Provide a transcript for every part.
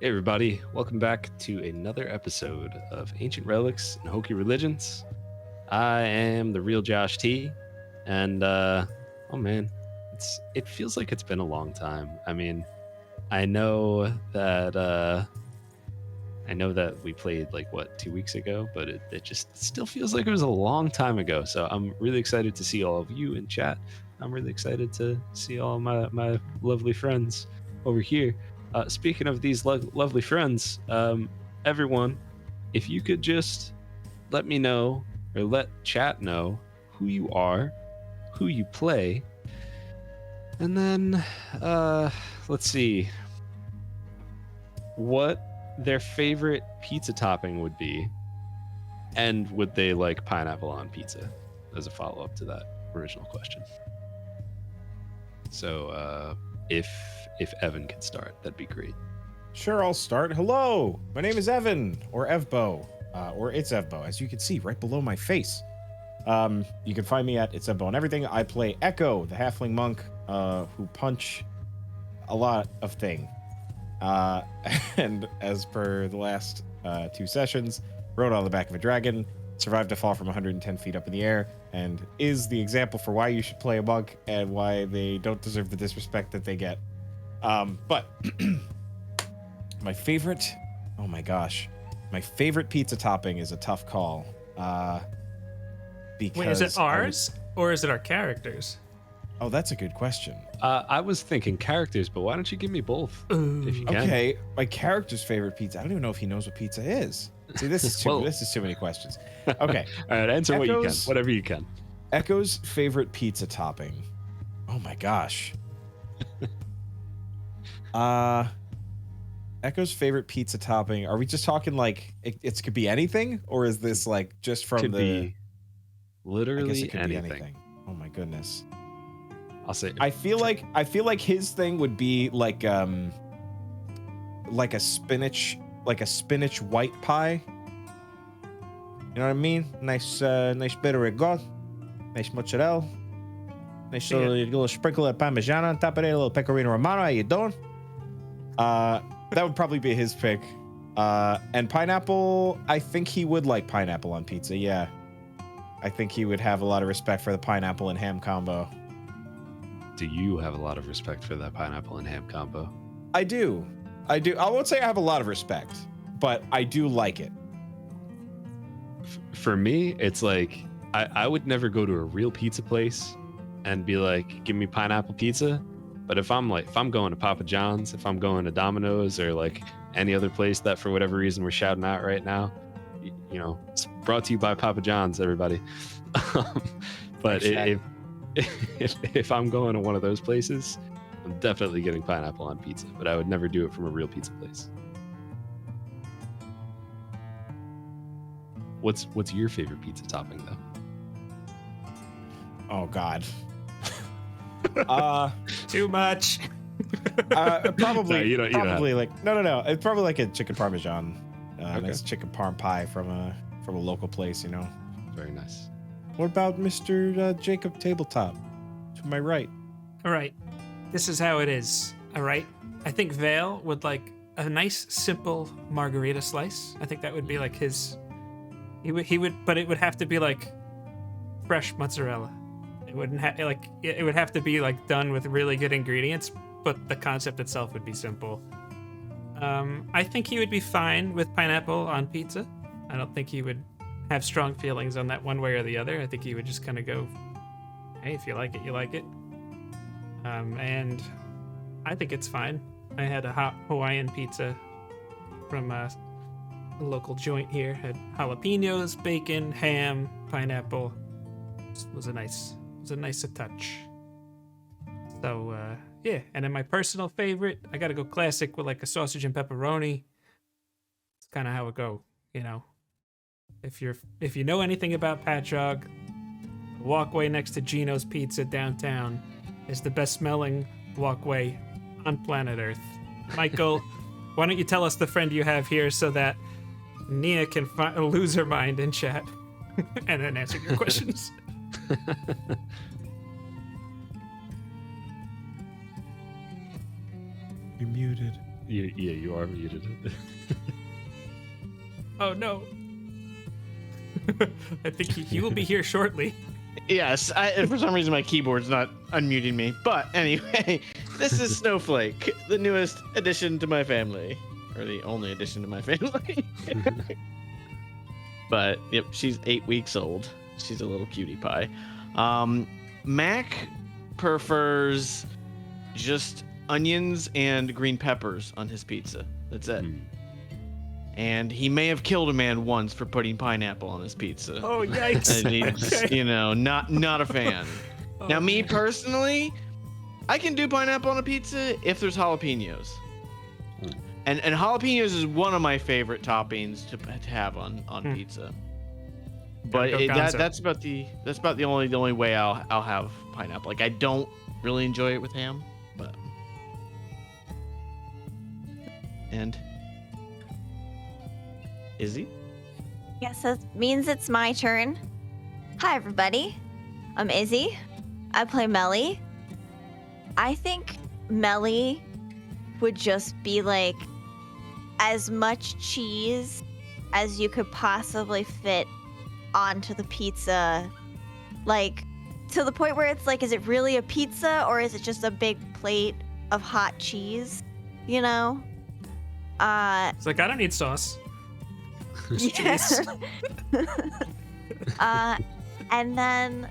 Hey everybody, welcome back to another episode of Ancient Relics and Hokey Religions. I am the real Josh T, and oh man, it feels like it's been a long time. I mean, I know that we played like 2 weeks ago, but it just still feels like it was a long time ago. So I'm really excited to see all of you in chat. I'm really excited to see all my lovely friends over here. Speaking of these lovely friends, everyone, if you could just let me know or let chat know who you are, who you play, and then let's see what their favorite pizza topping would be, and would they like pineapple on pizza as a follow-up to that original question. So if Evan could start, that'd be great. Sure, I'll start. Hello, my name is Evan, or Evbo, or It's Evbo, as you can see right below my face. You can find me at It's Evbo on everything. I play Echo, the halfling monk, who punch a lot of things. And as per the last 2 sessions, rode on the back of a dragon, survived a fall from 110 feet up in the air, and is the example for why you should play a monk and why they don't deserve the disrespect that they get. But my favorite, oh my gosh, my favorite pizza topping is a tough call. Because wait, is it ours or is it our characters? Oh, that's a good question. I was thinking characters, but why don't you give me both if you can? Okay, my character's favorite pizza. I don't even know if he knows what pizza is. See, this is too many questions. Okay. All right, answer what you can, whatever you can. Echo's favorite pizza topping. Oh my gosh. Echo's favorite pizza topping. Are we just talking like it could be anything, or is this like just from could be literally I guess it could anything. be anything. Oh my goodness. I'll say. I feel like his thing would be like a spinach white pie. You know what I mean? Nice bit of ricotta, nice mozzarella, nice little sprinkle of parmigiano on top of it, a little pecorino romano. How you doing? That would probably be his pick. And pineapple, I think he would like pineapple on pizza. Yeah, I think he would have a lot of respect for the pineapple and ham combo. Do you have a lot of respect for that pineapple and ham combo? I do. I won't say I have a lot of respect, but I do like it. For me, it's like I would never go to a real pizza place and be like, give me pineapple pizza. But if I'm going to Papa John's, if I'm going to Domino's or like any other place that for whatever reason we're shouting out right now, you know, it's brought to you by Papa John's, everybody. But if I'm going to one of those places, I'm definitely getting pineapple on pizza, but I would never do it from a real pizza place. What's your favorite pizza topping though? Oh God. Too much. Probably. No, you don't like no. It's probably like a chicken parmesan, Okay. nice chicken parm pie from a local place. You know. Very nice. What about Mr. Jacob Tabletop? To my right. All right, this is how it is. All right, I think Vale would like a nice simple margarita slice. I think that would be like his. He would, but it would have to be like fresh mozzarella. It wouldn't have like it would have to be like done with really good ingredients, but the concept itself would be simple. I think he would be fine with pineapple on pizza. I don't think he would have strong feelings on that one way or the other. I think he would just kind of go, hey, if you like it, you like it. And I think it's fine. I had a hot Hawaiian pizza from a local joint here. Had jalapenos, bacon, ham, pineapple. It was a nice touch. So yeah, and then my personal favorite, I gotta go classic with like a sausage and pepperoni. It's kind of how it go, you know. If you know anything about Patchogue, the walkway next to Gino's Pizza downtown is the best smelling walkway on planet Earth. Michael, why don't you tell us the friend you have here so that Nia can lose her mind in chat and then answer your questions. You're muted. You are muted. Oh no. I think he will be here shortly. Yes, for some reason my keyboard's not unmuting me. But anyway, this is Snowflake, the newest addition to my family, or the only addition to my family. But yep, she's 8 weeks old. She's a little cutie pie. Mac prefers just onions and green peppers on his pizza. That's it. And he may have killed a man once for putting pineapple on his pizza. Oh yikes! And he's, Okay. not a fan. Oh, Now, me man. personally, I can do pineapple on a pizza if there's jalapenos. And jalapenos is one of my favorite toppings to have on pizza. But Gotta go gonzo. that's about the only way I'll have pineapple. Like, I don't really enjoy it with ham, but and Izzee? Yes, that means it's my turn. Hi, everybody. I'm Izzee. I play Melly. I think Melly would just be like as much cheese as you could possibly fit onto the pizza. Like, to the point where it's like, is it really a pizza or is it just a big plate of hot cheese? You know? It's like, I don't need sauce. Yeah. And then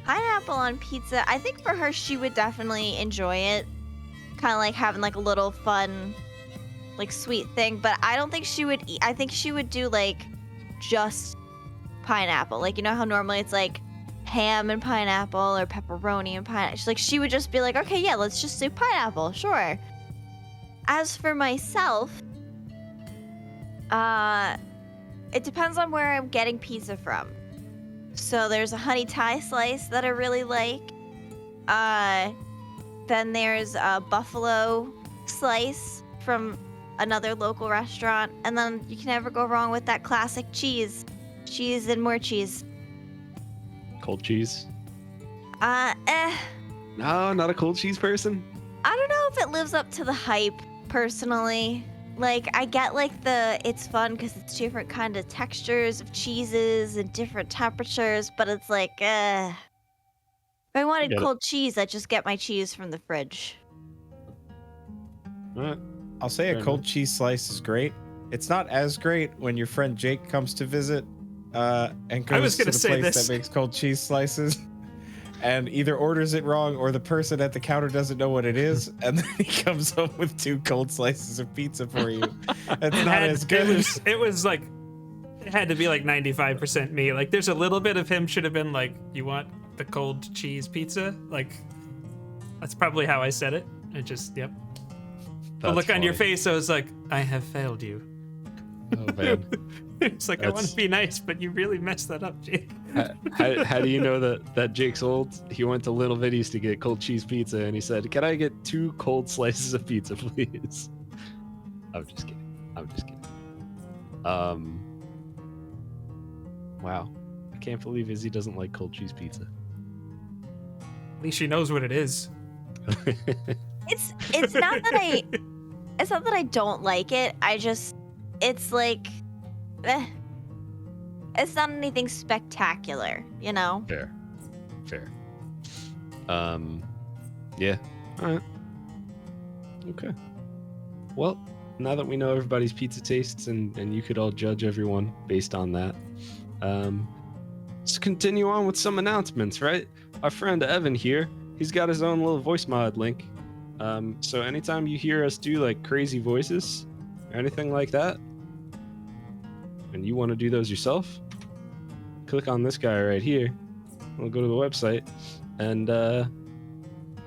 pineapple on pizza. I think for her, she would definitely enjoy it. Kind of like having like a little fun, like sweet thing. But I don't think she would eat. I think she would do like just pineapple. Like, you know how normally it's like ham and pineapple or pepperoni and pineapple. Like, she would just be like, okay, yeah, let's just do pineapple. Sure. As for myself, it depends on where I'm getting pizza from. So there's a honey Thai slice that I really like. Then there's a buffalo slice from another local restaurant. And then you can never go wrong with that classic cheese. Cheese and more cheese. Cold cheese? Eh. No, not a cold cheese person. I don't know if it lives up to the hype, personally. Like, I get, like, it's fun because it's different kind of textures of cheeses and different temperatures, but it's like, if I wanted Get it. cold cheese, I'd just get my cheese from the fridge. All right. I'll say a Fair cold enough. cheese slice is great. It's not as great when your friend Jake comes to visit and I was goes to gonna the say place this. that makes cold cheese slices and either orders it wrong or the person at the counter doesn't know what it is, and then he comes home with 2 cold slices of pizza for you. It's not as good. It was like, it had to be like 95% me. Like, there's a little bit of him should have been like, you want the cold cheese pizza? Like, that's probably how I said it. It just, yep. The That's look on your funny. face, I was like, I have failed you. Oh man. It's like, I want That's- to be nice, but you really messed that up, Jake. how do you know that Jake's old? He went to Little Vitty's to get cold cheese pizza, and he said, "Can I get 2 cold slices of pizza, please?" I'm just kidding. Wow, I can't believe Izzee doesn't like cold cheese pizza. At least she knows what it is. It's not that it's not that I don't like it. It's like, it's not anything spectacular, you know? Fair. Yeah. All right. Okay. Well, now that we know everybody's pizza tastes and you could all judge everyone based on that, let's continue on with some announcements, right? Our friend Evan here, he's got his own little voice mod link. So anytime you hear us do like crazy voices or anything like that, and you want to do those yourself, click on this guy right here. We'll go to the website, and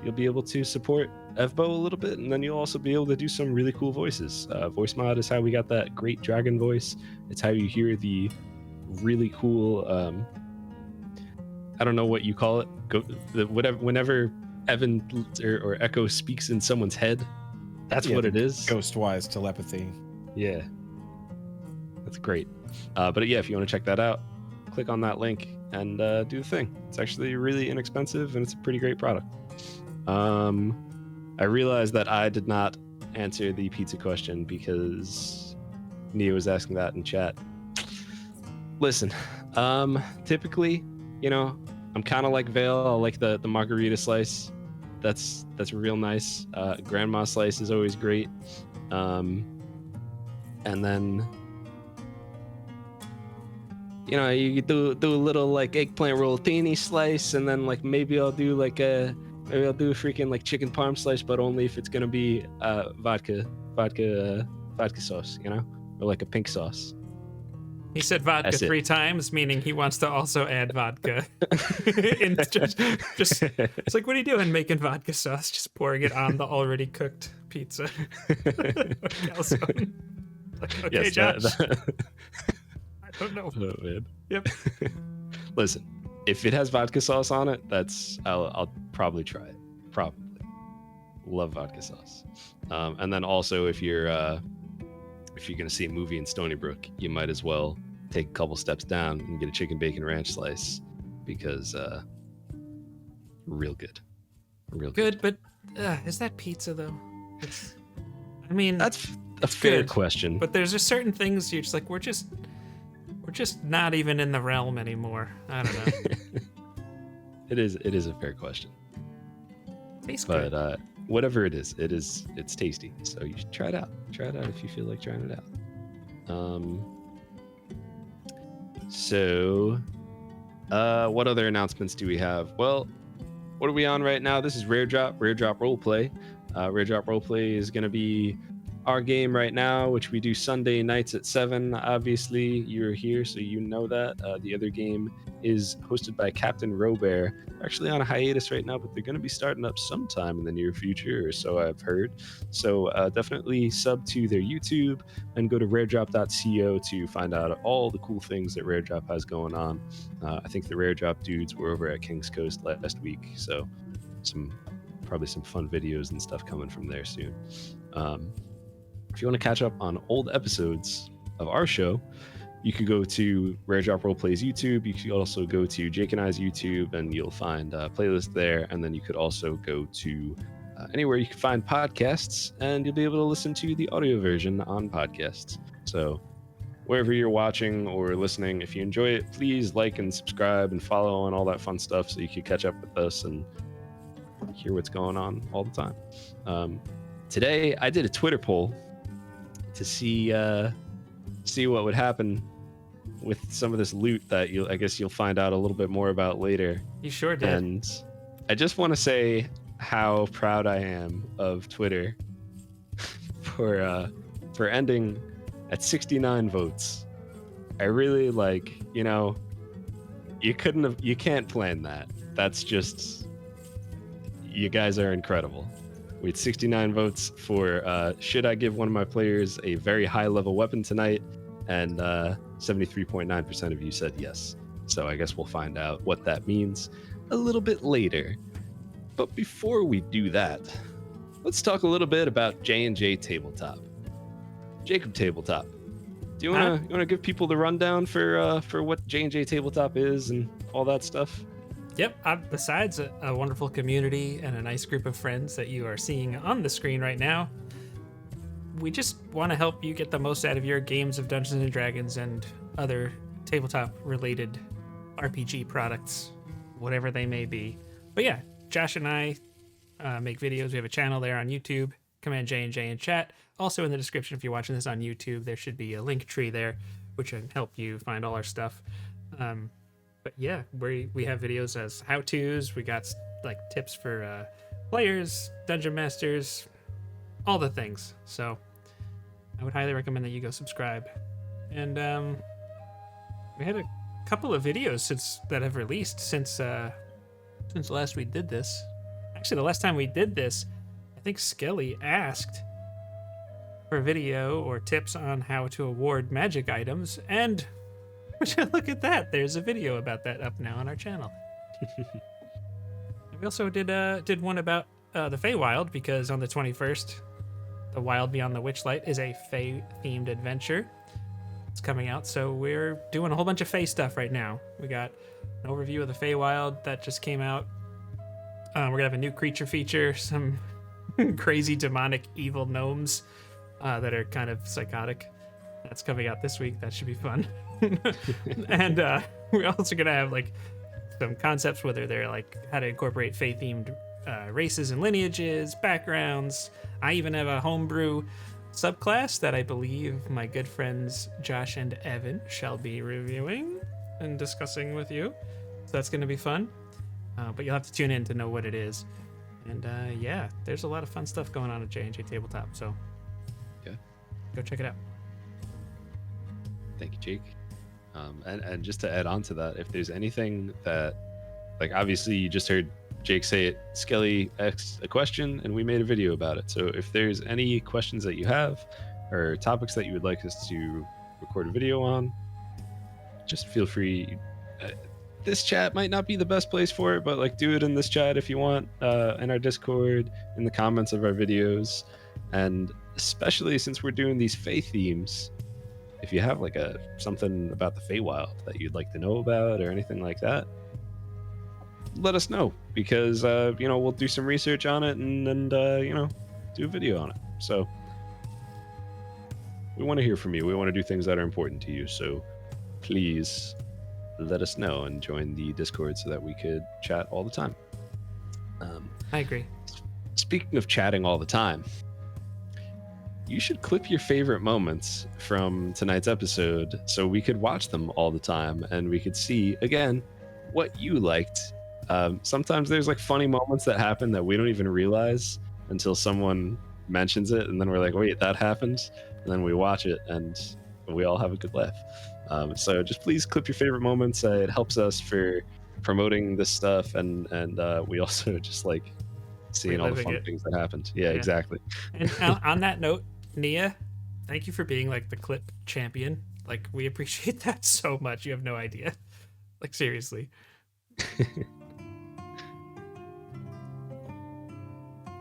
you'll be able to support Evbo a little bit, and then you'll also be able to do some really cool voices. Voice mod is how we got that great dragon voice. It's how you hear the really cool, I don't know what you call it, whenever Evan or Echo speaks in someone's head, that's Yeah, what the it is. Ghost-wise telepathy. Yeah. That's great. But yeah, if you want to check that out, click on that link and do the thing. It's actually really inexpensive and it's a pretty great product. I realized that I did not answer the pizza question because Nia was asking that in chat. Listen, typically, you know, I'm kind of like Vale. I like the margarita slice. That's real nice. Grandma slice is always great. And then, you know, you do a little like eggplant rollatini slice, and then like maybe I'll do a freaking like chicken parm slice, but only if it's gonna be vodka sauce, you know, or like a pink sauce. He said vodka That's it. 3 times, meaning he wants to also add vodka. And just it's like, what are you doing making vodka sauce? Just pouring it on the already cooked pizza. Calzone. Like, okay, Yes, Josh. I don't know. Oh, man. Yep. Listen, if it has vodka sauce on it, I'll probably try it. Probably. Love vodka sauce. And then also if you're gonna see a movie in Stony Brook, you might as well take a couple steps down and get a chicken bacon ranch slice because real good. Good, but is that pizza though? I mean, That's a fair good, question. but there's just certain things you're just like, we're just not even in the realm anymore. I don't know. It is a fair question. Tastes But good. whatever it is, it's tasty. So you should try it out. Try it out if you feel like trying it out. So what other announcements do we have? Well, what are we on right now? This is Rare Drop Roleplay. Rare Drop Roleplay is going to be our game right now, which we do Sunday nights at 7. Obviously, you're here, so you know that. The other game is hosted by Captain Robert. They're actually on a hiatus right now, but they're going to be starting up sometime in the near future, or so I've heard. So definitely sub to their YouTube and go to raredrop.co to find out all the cool things that Rare Drop has going on. I think the Rare Drop dudes were over at King's Coast last week, so probably some fun videos and stuff coming from there soon. If you want to catch up on old episodes of our show, you could go to Rare Drop Roleplay's YouTube. You could also go to Jake and I's YouTube, and you'll find a playlist there. And then you could also go to anywhere you can find podcasts, and you'll be able to listen to the audio version on podcasts. So wherever you're watching or listening, if you enjoy it, please like and subscribe and follow and all that fun stuff so you can catch up with us and hear what's going on all the time. Today, I did a Twitter poll to see what would happen with some of this loot that I guess you'll find out a little bit more about later. You sure did. And I just want to say how proud I am of Twitter for ending at 69 votes. I really you can't plan that. That's just, you guys are incredible. We had 69 votes for should I give one of my players a very high level weapon tonight, and 73.9% of you said yes. So I guess we'll find out what that means a little bit later. But before we do that, let's talk a little bit about J&J Tabletop. Jacob Tabletop, do you want to give people the rundown for what J&J Tabletop is and all that stuff? Yep, besides a wonderful community and a nice group of friends that you are seeing on the screen right now, we just want to help you get the most out of your games of Dungeons & Dragons and other tabletop-related RPG products, whatever they may be. But yeah, Josh and I make videos. We have a channel there on YouTube, Command J&J in chat. Also in the description, if you're watching this on YouTube, there should be a link tree there, which can help you find all our stuff. But yeah, we have videos as how-tos. We got like tips for players, dungeon masters, all the things. So I would highly recommend that you go subscribe. And we had a couple of videos that have released since last we did this. Actually, the last time we did this, I think Skelly asked for a video or tips on how to award magic items, and look at that. There's a video about that up now on our channel. We also did one about the Feywild, because on the 21st, The Wild Beyond the Witchlight is a Fey-themed adventure. It's coming out, so we're doing a whole bunch of Fey stuff right now. We got an overview of the Feywild that just came out. We're gonna have a new creature feature, some crazy demonic evil gnomes that are kind of psychotic. That's coming out this week. That should be fun. And we're also gonna have like some concepts, whether they're like how to incorporate faith-themed races and lineages, backgrounds. I even have a homebrew subclass that I believe my good friends Josh and Evan shall be reviewing and discussing with you. So that's gonna be fun. But you'll have to tune in to know what it is. And yeah, there's a lot of fun stuff going on at J&J Tabletop. So yeah, go check it out. Thank you, Jake. And just to add on to that, if there's anything that, like, obviously you just heard Jake say it, Skelly asked a question and we made a video about it. So if there's any questions that you have or topics that you would like us to record a video on, just feel free. This chat might not be the best place for it, but like do it in this chat if you want, in our Discord, in the comments of our videos. And especially since we're doing these Fae themes, if you have like something about the Feywild that you'd like to know about or anything like that, let us know, because we'll do some research on it and do a video on it. So we want to hear from you. We want to do things that are important to you. So please let us know and join the Discord so that we could chat all the time. I agree. Speaking of chatting all the time, you should clip your favorite moments from tonight's episode so we could watch them all the time and we could see again what you liked. Sometimes there's like funny moments that happen that we don't even realize until someone mentions it, and then we're like, wait, that happened? And then we watch it and we all have a good laugh. So just please clip your favorite moments. It helps us for promoting this stuff, and we also just like seeing all the fun things that happened. Yeah, exactly. And on that note, Nia, thank you for being like the clip champion. Like, we appreciate that so much. You have no idea. Like, seriously.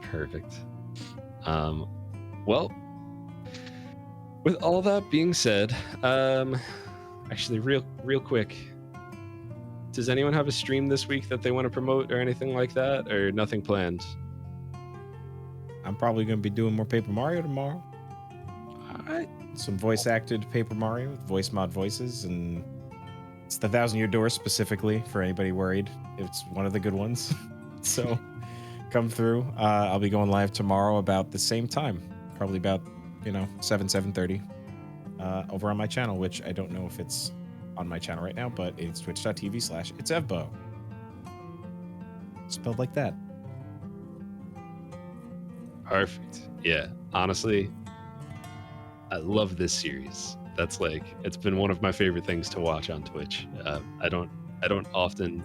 Perfect. Well, with all that being said, actually real quick, does anyone have a stream this week that they want to promote or anything like that, or nothing planned? I'm probably going to be doing more Paper Mario tomorrow. All right. Some voice acted Paper Mario with voice mod voices, and it's the 1,000-Year Door specifically for anybody worried. It's one of the good ones. So come through. I'll be going live tomorrow about the same time, probably about 7:30 over on my channel, which I don't know if it's on my channel right now, but it's twitch.tv/itsevbo. Spelled like that. Perfect. Yeah, honestly, I love this series. That's like, it's been one of my favorite things to watch on Twitch. I don't often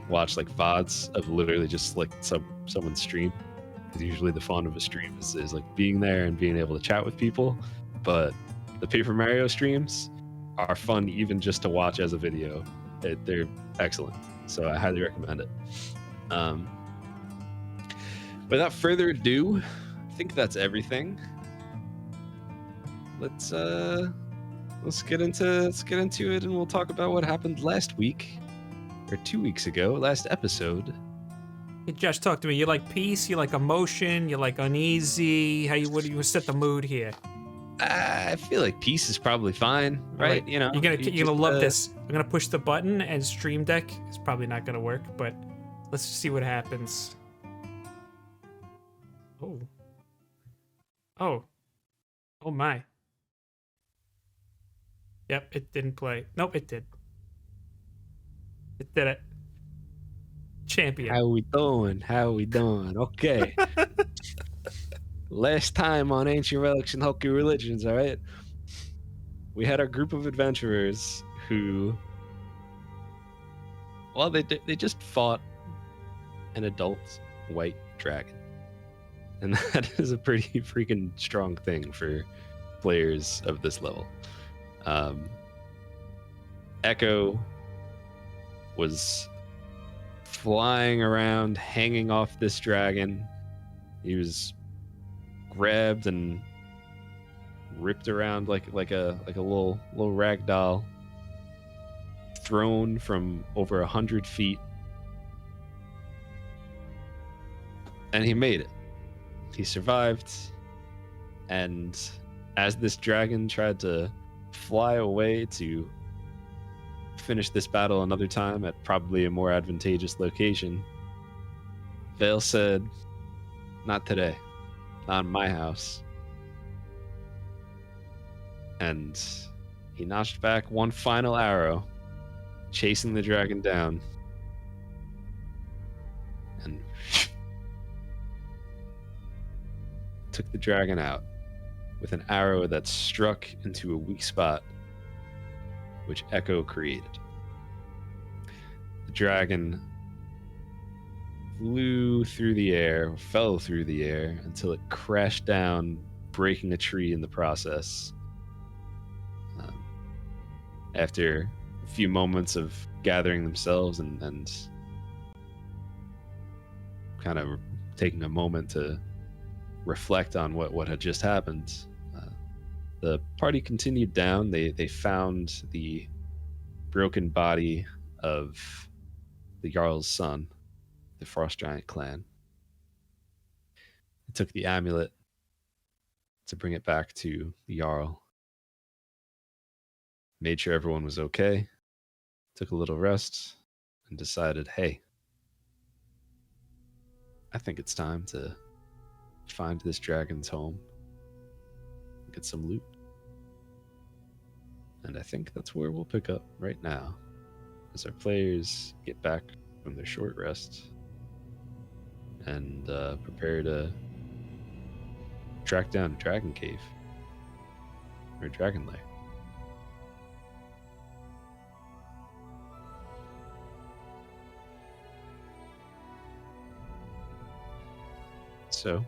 watch like VODs of literally just like someone's stream, because usually the fun of a stream is like being there and being able to chat with people. But the Paper Mario streams are fun even just to watch as a video. They're excellent, so I highly recommend it. Without further ado, I think that's everything. Let's get into it, and we'll talk about what happened last week, or 2 weeks ago, last episode. Hey, Josh, talk to me. You like peace? You like emotion? You like uneasy? What do you set the mood here? I feel like peace is probably fine, right? You're gonna love this. I'm gonna push the button, and Stream Deck is probably not gonna work, but let's see what happens. Oh my. Yep, it didn't play. Nope, it did. It did it. Champion. How we doing? Okay. Last time on Ancient Relics and Hokey Religions, all right? We had our group of adventurers who, well, they just fought an adult white dragon. And that is a pretty freaking strong thing for players of this level. Echo was flying around, hanging off this dragon. He was grabbed and ripped around like a little rag doll, thrown from over 100 feet, and he made it. he survived, and as this dragon tried to fly away to finish this battle another time at probably a more advantageous location, Vale said, "Not today, not in my house." And he notched back one final arrow, chasing the dragon down, and took the dragon out with an arrow that struck into a weak spot, which Echo created. The dragon flew through the air, fell through the air, until it crashed down, breaking a tree in the process. After a few moments of gathering themselves and kind of taking a moment to reflect on what had just happened, the party continued down. They found the broken body of the Jarl's son, the Frost Giant clan. They took the amulet to bring it back to the Jarl. Made sure everyone was okay, took a little rest, and decided, hey, I think it's time to find this dragon's home, get some loot. And I think that's where we'll pick up right now, as our players get back from their short rest and prepare to track down a dragon cave, or a dragon lair. So,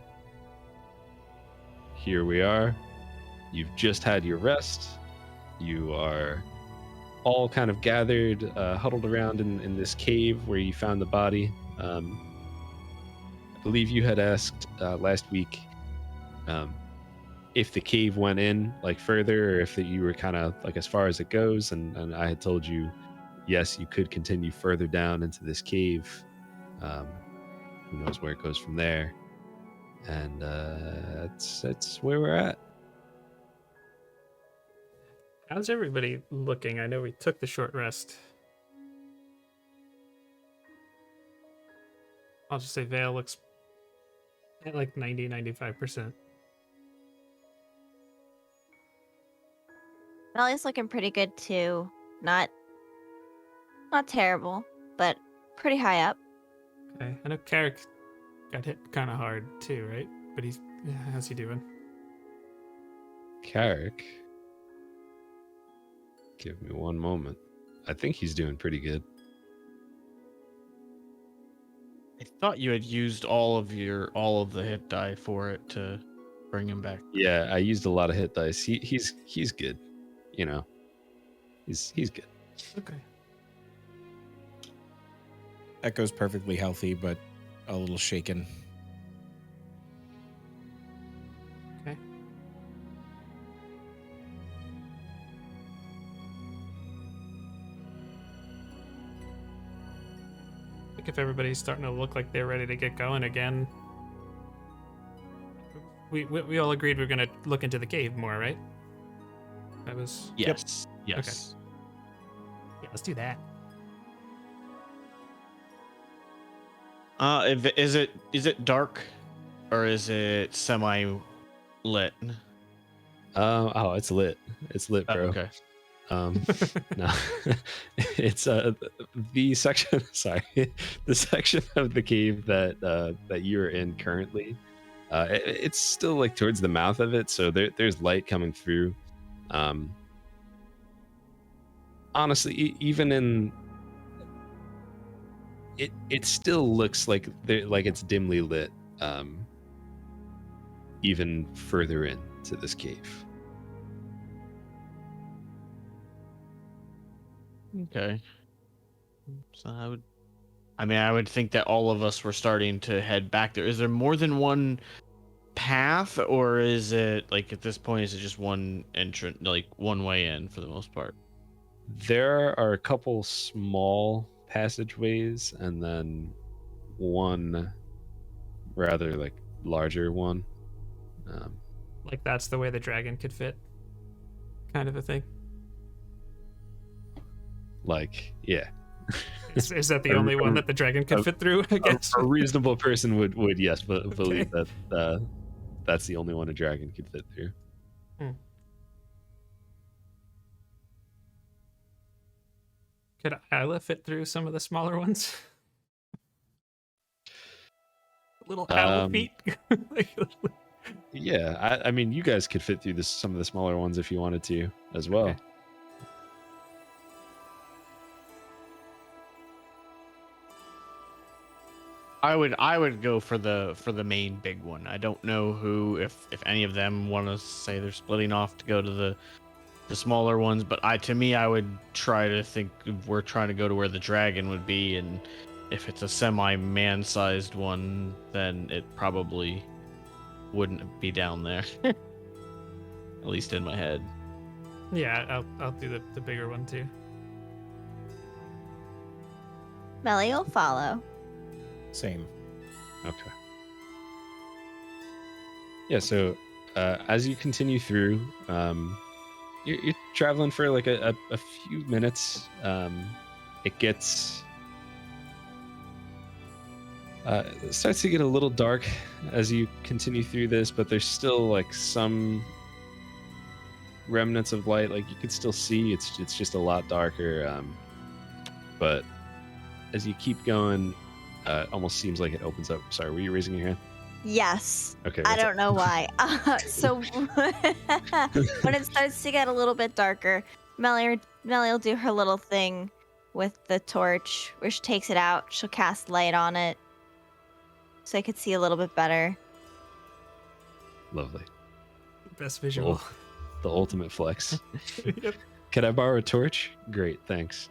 here we are. You've just had your rest. You are all kind of gathered, huddled around in this cave where you found the body. I believe you had asked last week if the cave went in like further, or if you were kind of like as far as it goes, and I had told you yes, you could continue further down into this cave. Who knows where it goes from there. And that's where we're at. How's everybody looking? I know we took the short rest. I'll just say Vale looks at like 95%. Melly's looking pretty good too. Not terrible, but pretty high up. Okay. I know Carrick got hit kind of hard too, right? But how's he doing? Carrick? Give me one moment. I think he's doing pretty good. I thought you had used all of the hit die for it to bring him back. Yeah, I used a lot of hit dice. He's good. You know, he's good. Okay. Echo's perfectly healthy, but a little shaken. Okay. I think if everybody's starting to look like they're ready to get going again, we all agreed we're gonna look into the cave more, right? That was Yes. Yes. Yeah, let's do that. Is it dark, or is it semi lit? Oh, it's lit. It's lit, bro. Okay. No, it's the section. Sorry, the section of the cave that you're in currently. It's still like towards the mouth of it, so there's light coming through. Honestly, even in it still looks like it's dimly lit. Even further into this cave. Okay. So I would think that all of us were starting to head back there. Is there more than one path, or is it like at this point is it just one entrance, like one way in for the most part? There are a couple small passageways and then one rather like larger one. Like that's the way the dragon could fit, kind of a thing. Like, yeah. Is that the A- only one a- that the dragon could a- fit through? I guess. A reasonable person would yes, but Okay. believe that that's the only one a dragon could fit through. Could Isla fit through some of the smaller ones? Little owl feet. Like, Yeah, I mean, you guys could fit through some of the smaller ones if you wanted to as well. Okay. I would go for the main big one. I don't know who if any of them want to say they're splitting off to go to the smaller ones, but I would try to think we're trying to go to where the dragon would be, and if it's a semi-man-sized one, then it probably wouldn't be down there. At least in my head. yeah, I'll do the bigger one too. Melly will follow. Same. Okay. Yeah, so as you continue through, you're traveling for like a few minutes. It gets it starts to get a little dark as you continue through this, but there's still like some remnants of light. Like you can still see. It's just a lot darker. But as you keep going, it almost seems like it opens up. Sorry, were you raising your hand? Yes. Okay. I what's up? don't know why. So when it starts to get a little bit darker, Melly will do her little thing with the torch, where she takes it out. She'll cast light on it, so I could see a little bit better. Lovely. Best visual. The ultimate flex. Yep. Can I borrow a torch? Great, thanks.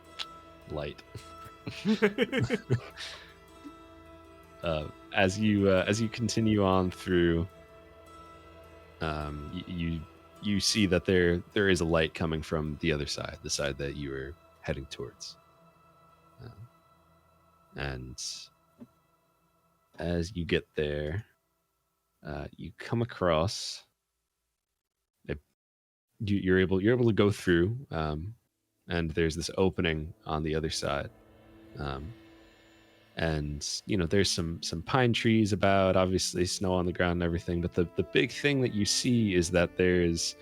Light. As you continue on through, you see that there is a light coming from the other side, the side that you were heading towards. And as you get there, you come across. You're able to go through, and there's this opening on the other side. And there's some pine trees about, obviously snow on the ground and everything, but the big thing that you see is that there's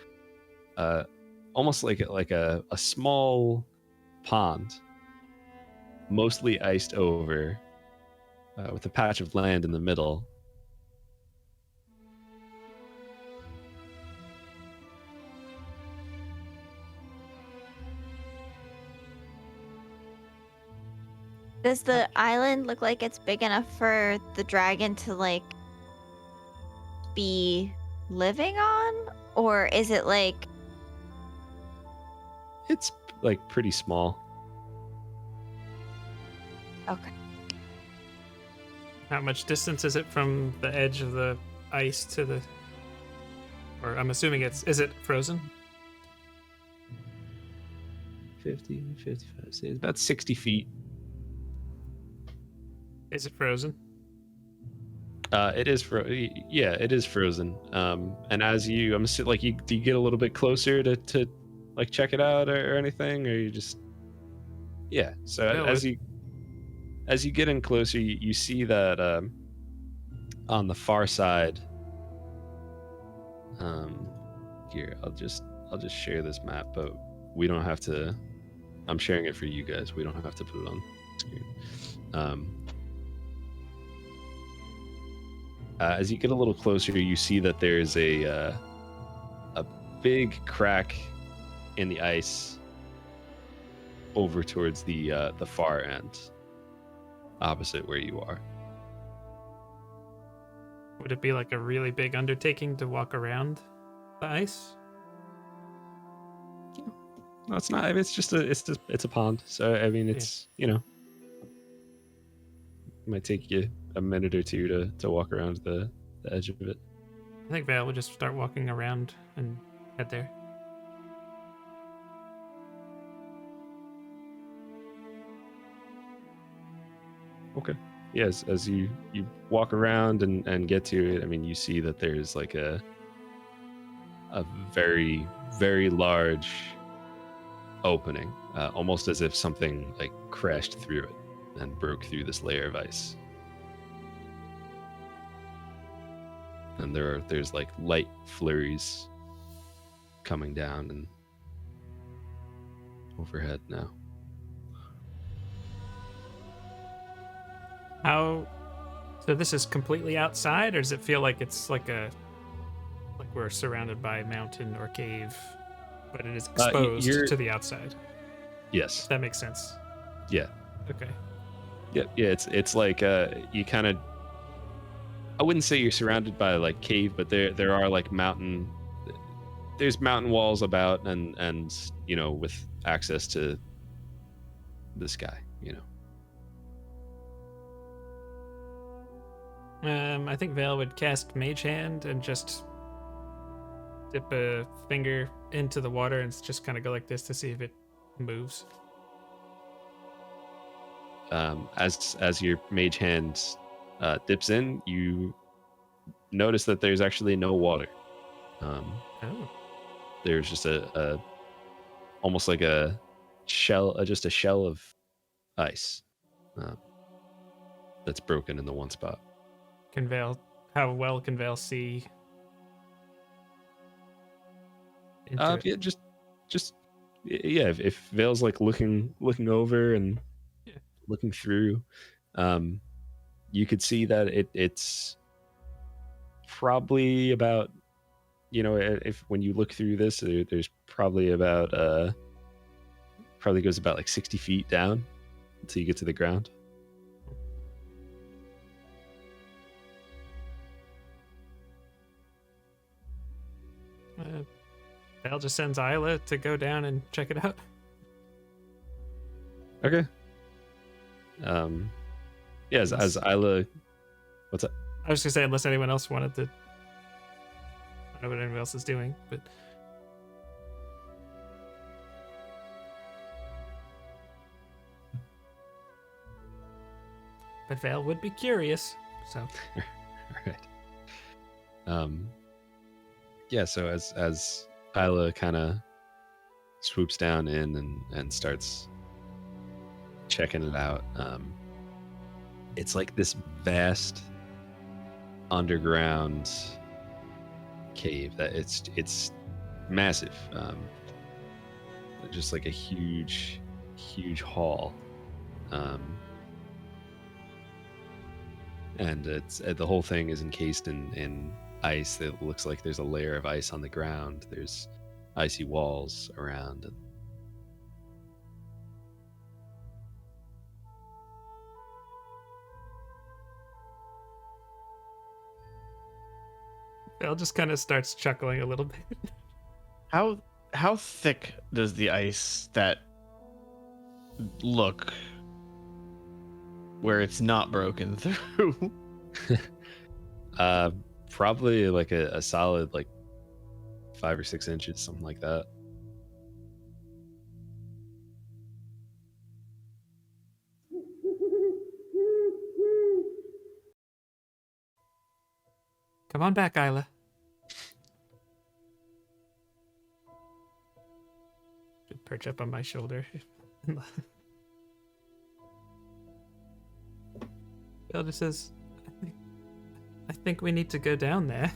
almost like a small pond, mostly iced over, with a patch of land in the middle. Does the island look like it's big enough for the dragon to like be living on, or is it like It's like pretty small. okay? How much distance is it from the edge of the ice to the? Or I'm assuming is it frozen? 50, 55, say it's about 60 feet. Is it frozen? It is it is frozen. And as I'm assuming, like, do you get a little bit closer to like check it out or anything, or you just so No, as you get in closer, you see that on the far side, here I'll just share this map, but we don't have to. I'm sharing it for you guys. We don't have to put it on screen. As you get a little closer, you see that there's a big crack in the ice over towards the far end, opposite where you are. Would it be like a really big undertaking to walk around the ice? No, it's not. It's just a pond. So I mean, it's it might take you a minute or two to walk around the edge of it. I think Vale would just start walking around and head there. Okay. yes, as you walk around and get to it, I mean, you see that there's like a very, very large opening, almost as if something like crashed through it and broke through this layer of ice. And there's like light flurries coming down and overhead now. So this is completely outside, or does it feel like it's like we're surrounded by mountain or cave, but it is exposed to the outside? Yes. If that makes sense. Yeah. Okay. Yeah. It's like you kind of. I wouldn't say you're surrounded by like cave, but there are like mountain. There's mountain walls about, and with access to the sky. I think Vale would cast Mage Hand and just dip a finger into the water and just kind of go like this to see if it moves. As your Mage Hand dips in, you notice that there's actually no water. There's just a almost like a shell, just a shell of ice that's broken in the one spot. How well can Vale see? Yeah, if Vale's like looking over and looking through, you could see that it's probably about, if when you look through this, there's probably about probably goes about like 60 feet down until you get to the ground. Vale just sends Isla to go down and check it out. Okay. Yeah, as Isla, what's up? I was gonna say, unless anyone else wanted to. I don't know what anyone else is doing, but Vale would be curious. So. All right. Yeah. So as Isla kind of swoops down in and starts checking it out, it's like this vast underground cave that it's massive, just like a huge hall, and it's the whole thing is encased in ice. It looks like there's a layer of ice on the ground. There's icy walls around. Vale just kind of starts chuckling a little bit. How thick does the ice that look where it's not broken through? Probably like a solid like 5 or 6 inches, something like that. Come on back, Isla. Should perch up on my shoulder. Vale just says, I think we need to go down there.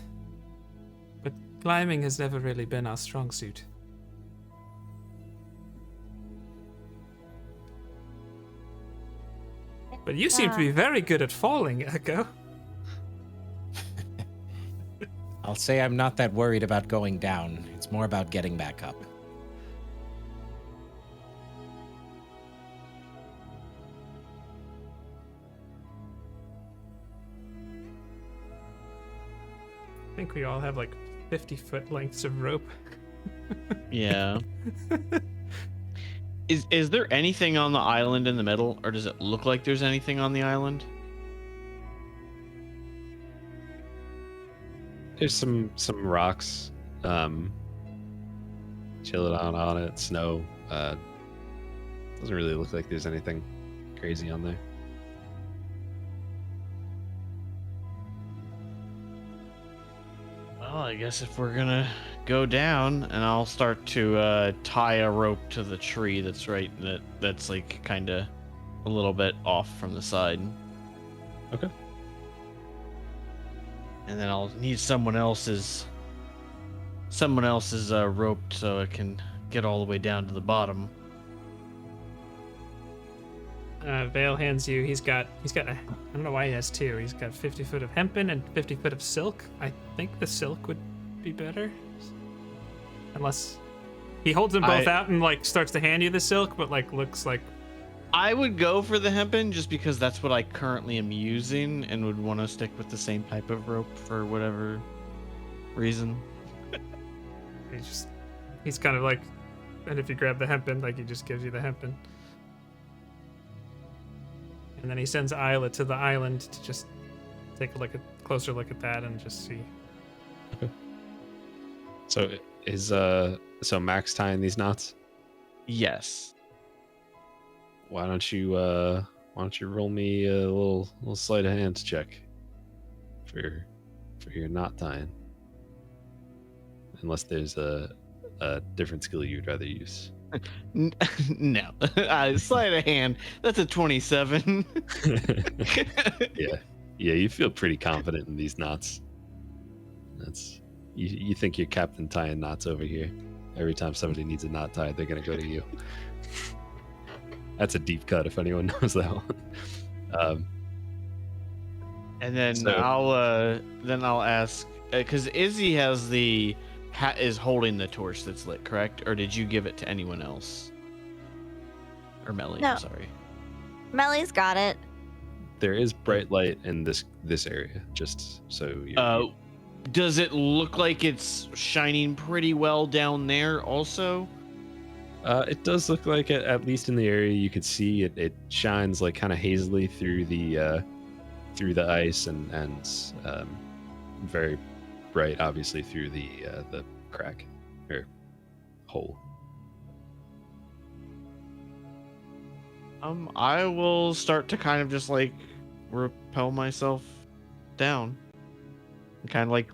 But climbing has never really been our strong suit. But you seem to be very good at falling, Echo. I'll say I'm not that worried about going down. It's more about getting back up. I think we all have like 50-foot lengths of rope. Yeah. Is there anything on the island in the middle, or does it look like there's anything on the island? There's some rocks, chilling on it, snow. Doesn't really look like there's anything crazy on there. Well, I guess if we're gonna go down, and I'll start to tie a rope to the tree that's like kind of a little bit off from the side. Okay. And then I'll need someone else's rope so it can get all the way down to the bottom. Vale hands you. He's got. I don't know why he has two. He's got 50 foot of hempen and 50 foot of silk. I think the silk would be better, unless he holds them both out and like starts to hand you the silk, but like looks like. I would go for the hempen just because that's what I currently am using, and would want to stick with the same type of rope for whatever reason. He's kind of like, and if you grab the hempen, like he just gives you the hempen. And then he sends Isla to the island to just take a closer look at that and just see. Okay. So Max tying these knots? Yes. Why don't you roll me a little sleight of hand check for your knot tying? Unless there's a different skill you'd rather use. No. Sleight of hand. That's a 27. Yeah, you feel pretty confident in these knots. That's you think you're Captain tying knots over here. Every time somebody needs a knot tied, they're gonna go to you. That's a deep cut if anyone knows that one. And then I'll ask, because Izzee has is holding the torch that's lit, correct? Or did you give it to anyone else? Or Melly? No. I'm sorry. Melly's got it. There is bright light in this area, just so you. Does it look like it's shining pretty well down there also? It does look like it, at least in the area you could see it. It shines like kind of hazily through the ice and very bright, obviously, through the crack or hole. I will start to kind of just like rappel myself down, kind of like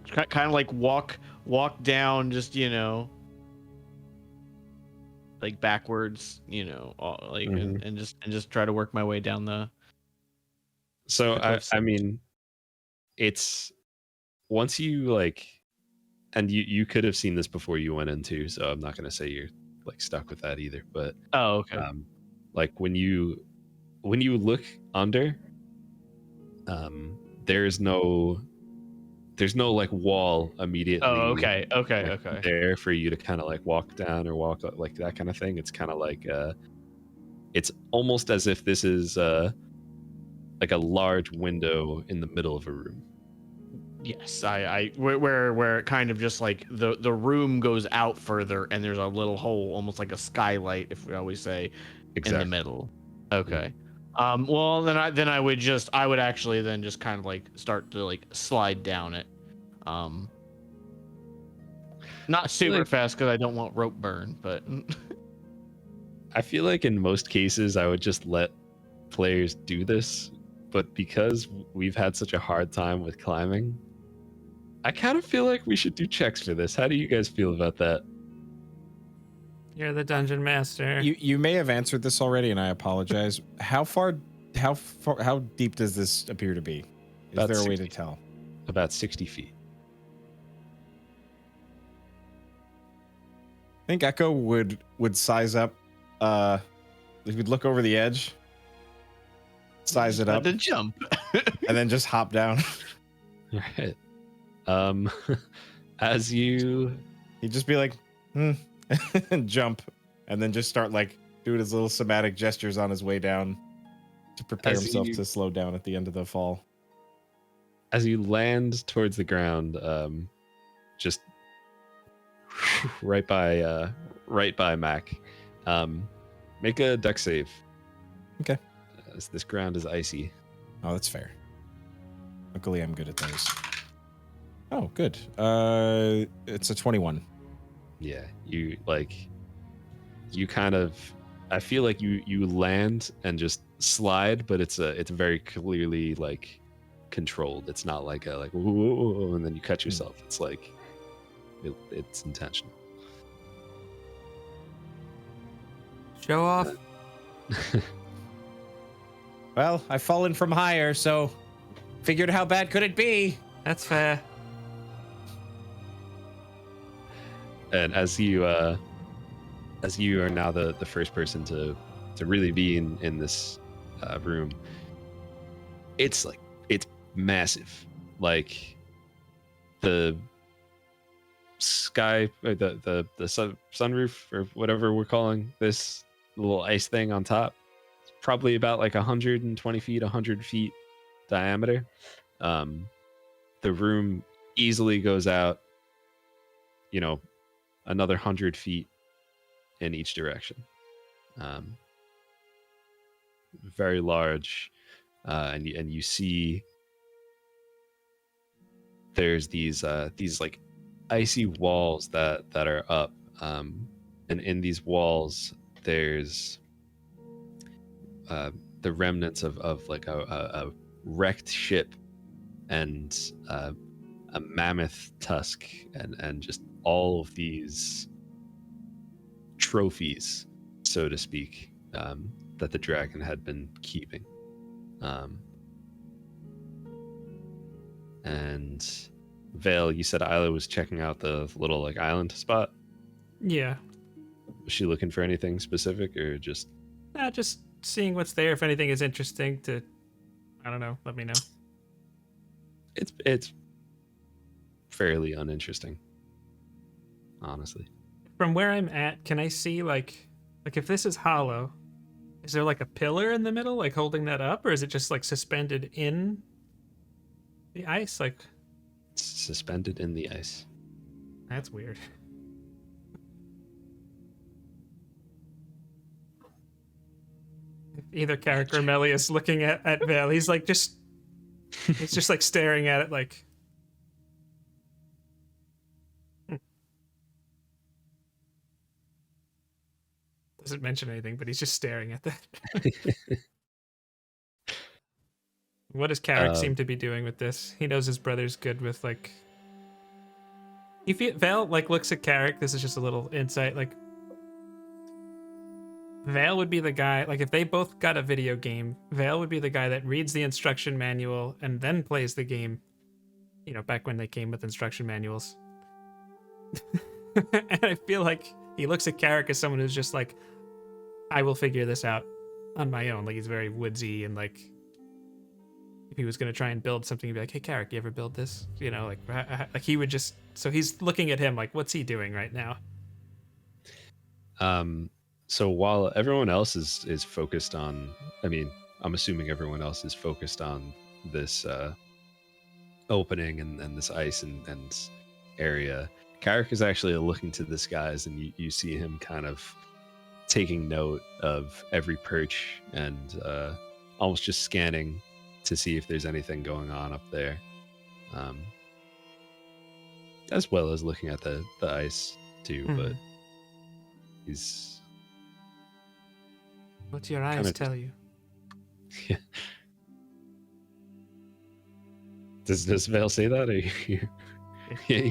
walk down, just like backwards, and just try to work my way down the. So I mean, it's once you like, and you could have seen this before you went into, so I'm not gonna say you're like stuck with that either. But okay. Like when you look under, there's no like wall immediately. Oh, okay. There for you to kind of like walk down or walk like that kind of thing. It's kind of like it's almost as if this is like a large window in the middle of a room. Yes, where it kind of just like the room goes out further and there's a little hole, almost like a skylight, if we always say, exactly. in the middle. Okay. Well, then I would actually then just kind of like start to like slide down it. Not super fast because I don't want rope burn, but I feel like in most cases I would just let players do this, but because we've had such a hard time with climbing, I kind of feel like we should do checks for this. How do you guys feel about that? You're the dungeon master. You may have answered this already, and I apologize. How deep does this appear to be? Is About there a way 60 to tell? About 60 feet. I think Echo would size up. He would look over the edge, size it up, the jump, and then just hop down. Right. As you, He'd just be like, and jump, and then just start like doing his little somatic gestures on his way down to prepare himself to slow down at the end of the fall. As you land towards the ground, just right by Mac, make a dex save. Okay. As this ground is icy. Oh, that's fair. Luckily, I'm good at those. Oh, good. It's a 21. Yeah, you kind of, I feel like you land and just slide, but it's very clearly like controlled. It's not like a whoa, and then you cut yourself. It's like it's intentional. Show off. Well, I've fallen from higher, so figured how bad could it be? That's fair. And as you are now the first person to really be in this room, it's massive. Like the sky, or the sunroof, or whatever we're calling this little ice thing on top, it's probably about like 120 feet, 100 feet diameter. The room easily goes out, another 100 feet in each direction. Very large, and you see there's these like icy walls that are up, and in these walls there's the remnants of like a wrecked ship, and a mammoth tusk, and just all of these trophies, so to speak, that the dragon had been keeping. And Vale, you said Isla was checking out the little like island spot. Yeah. Was she looking for anything specific, or just Just seeing what's there. If anything is interesting to, I don't know, let me know. it's fairly uninteresting, honestly. From where I'm at, can I see like if this is hollow, is there like a pillar in the middle, like holding that up, or is it just like suspended in the ice? Like, It's suspended in the ice. that's weird. Either character or Melly is looking at Vale. He's just like staring at it like. Doesn't mention anything, but he's just staring at that. What does Carrick seem to be doing with this? He knows his brother's good with like. Vale like looks at Carrick. This is just a little insight. Like, Vale would be the guy. Like, if they both got a video game, Vale would be the guy that reads the instruction manual and then plays the game. Back when they came with instruction manuals. And I feel like he looks at Carrick as someone who's just like, I will figure this out on my own. Like, he's very woodsy, and like, if he was going to try and build something, he'd be like, hey, Carrick, you ever build this? Like he would just, so he's looking at him like, what's he doing right now? So while everyone else is focused on, I'm assuming everyone else is focused on this opening and this ice and area, Carrick is actually looking to the skies, and you see him kind of taking note of every perch, and almost just scanning to see if there's anything going on up there, as well as looking at the ice too. But he's, what do your eyes tell you? Yeah. Does Vale say that? Or you? Yeah.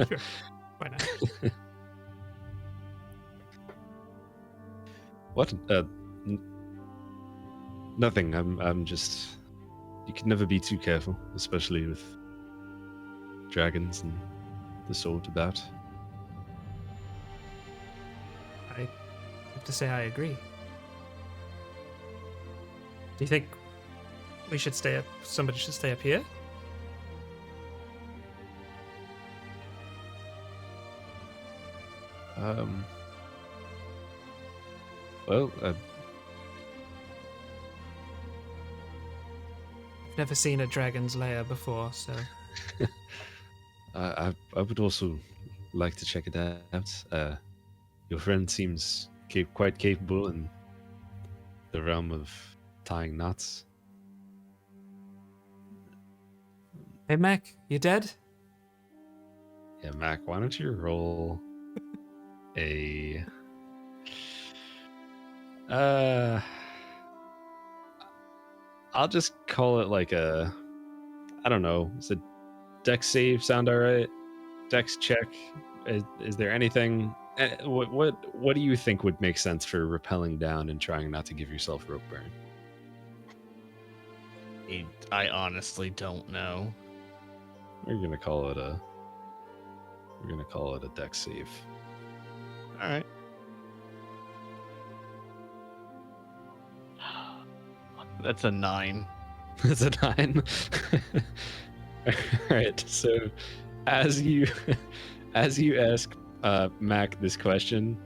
Sure. Why not? What? Nothing. I'm just. You can never be too careful, especially with dragons and the sword about. I have to say I agree. Do you think we should stay up? Somebody should stay up here? Well, I've never seen a dragon's lair before, so. I would also like to check it out. Your friend seems quite capable in the realm of tying knots. Hey, Mac, you dead? Yeah, Mac, why don't you roll a... I'll just call it like a... I don't know. Does a dex save sound alright? dex check. Is there anything? What do you think would make sense for rappelling down and trying not to give yourself rope burn? I honestly don't know. We're gonna call it a dex save. All right. That's a 9. That's a 9. All right. So, as you ask Mac this question,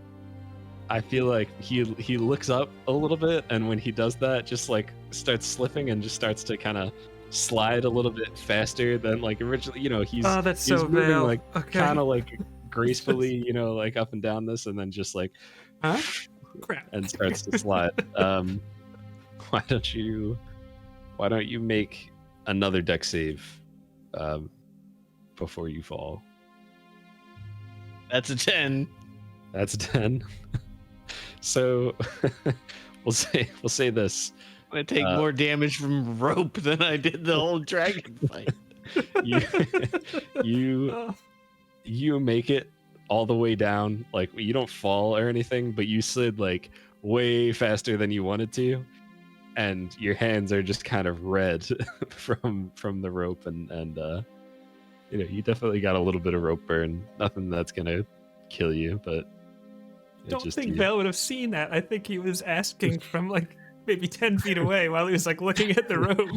I feel like he looks up a little bit, and when he does that, just like starts slipping and just starts to kind of slide a little bit faster than like originally. He's that's he's so moving Vale. like Okay. kind of like gracefully, like up and down this, and then just like Huh? Crap. and starts to slide. Why don't you make another deck save before you fall? That's a 10. That's a 10. So we'll say this. I'm gonna take more damage from rope than I did the whole dragon fight. You make it all the way down. Like, you don't fall or anything, but you slid like way faster than you wanted to, and your hands are just kind of red from the rope, and you definitely got a little bit of rope burn. Nothing that's gonna kill you, but I don't think Vale would have seen that. I think he was asking from like maybe 10 feet away while he was like looking at the rope.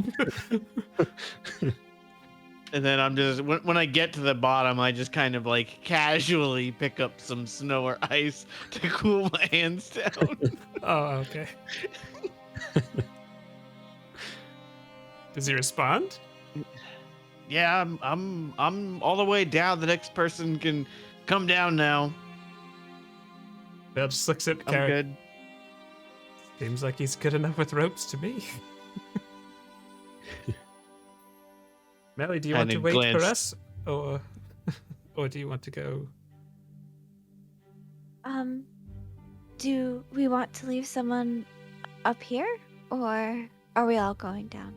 And then I'm just when I get to the bottom, I just kind of like casually pick up some snow or ice to cool my hands down. Oh, okay. Does he respond? Yeah, I'm all the way down. The next person can come down now. Vale just looks at I'm Carrot. good. Seems like he's good enough with ropes to me. Melly, do you want to And wait for glance. us, or do you want to go? Do we want to leave someone up here, or are we all going down?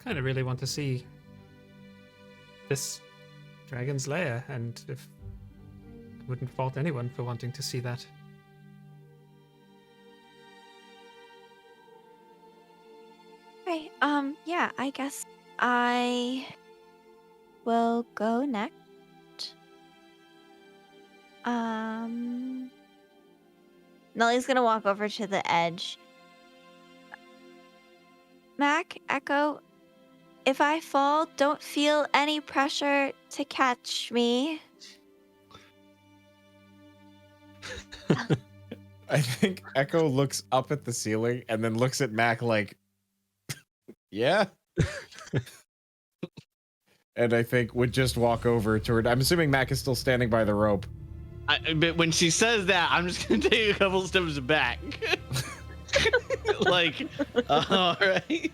Kind of really want to see this dragon's lair, and if I wouldn't fault anyone for wanting to see that. Okay, yeah, I guess I will go next. Nelly's gonna walk over to the edge. Mac, Echo, if I fall, don't feel any pressure to catch me. I think Echo looks up at the ceiling and then looks at Mac like, yeah. And I think would just walk over toward. I'm assuming Mac is still standing by the rope. But when she says that, I'm just gonna take a couple steps back. Like, all right.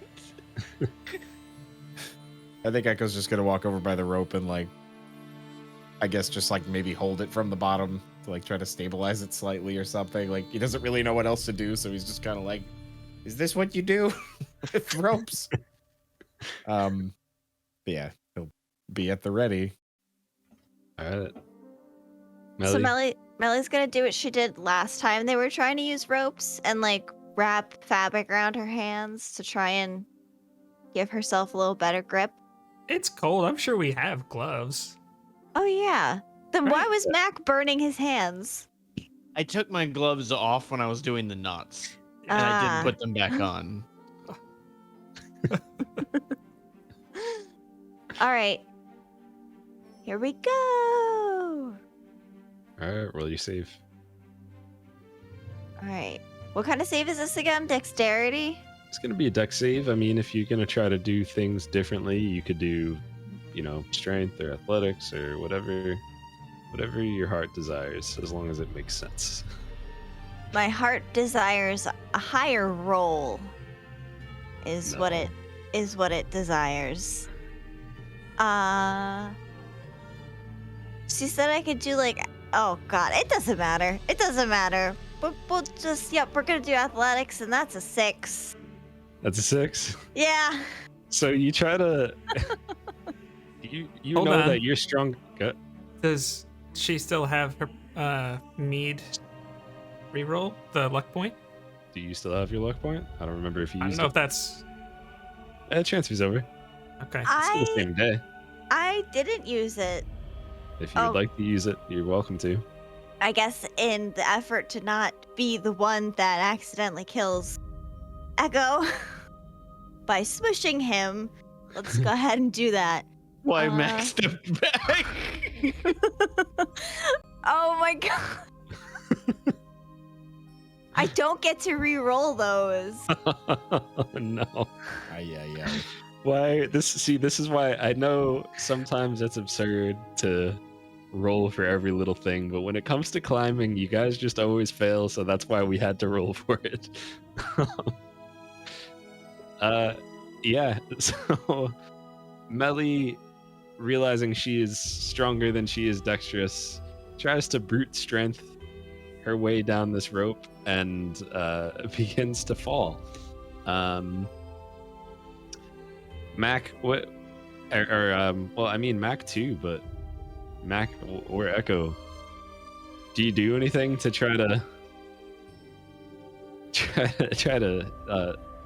I think Echo's just gonna walk over by the rope and like, I guess just like maybe hold it from the bottom to like try to stabilize it slightly or something. Like he doesn't really know what else to do, so he's just kind of like, "Is this what you do with ropes?" But yeah, he'll be at the ready. All right. So Melly's gonna do what she did last time. They were trying to use ropes and like wrap fabric around her hands to try and give herself a little better grip. It's cold. I'm sure we have gloves. Oh yeah. Then why Right. was Mac burning his hands? I took my gloves off when I was doing the knots, and I Ah. didn't put them back on. All right. Here we go. All right, roll your save. All right. What kind of save is this again? Dexterity? It's going to be a dex save. I mean, if you're going to try to do things differently, you could do, strength or athletics or whatever your heart desires, as long as it makes sense. My heart desires a higher roll. Is No. what it desires. She said I could do like, oh god, it doesn't matter. It doesn't matter. We'll just, we're gonna do athletics, and that's a 6. That's a 6. Yeah. So you try to you Hold know on. that you're strong. Does she still have her mead reroll the luck point? Do you still have your luck point? I don't remember if you I don't used know it. if that's Transfer's over. okay. It's still the same day. I didn't use it. If you would like to use it, you're welcome to. I guess in the effort to not be the one that accidentally kills Echo by smushing him, let's go ahead and do that. Why Mac stepped back? Oh my god. I don't get to re-roll those. No. Ay. Why this is why I know sometimes it's absurd to roll for every little thing, but when it comes to climbing, you guys just always fail, so that's why we had to roll for it. Yeah, so Melly, realizing she is stronger than she is dexterous, tries to brute strength her way down this rope and begins to fall. Mac, what? Well, I mean Mac too, but Mac or Echo, do you do anything to try to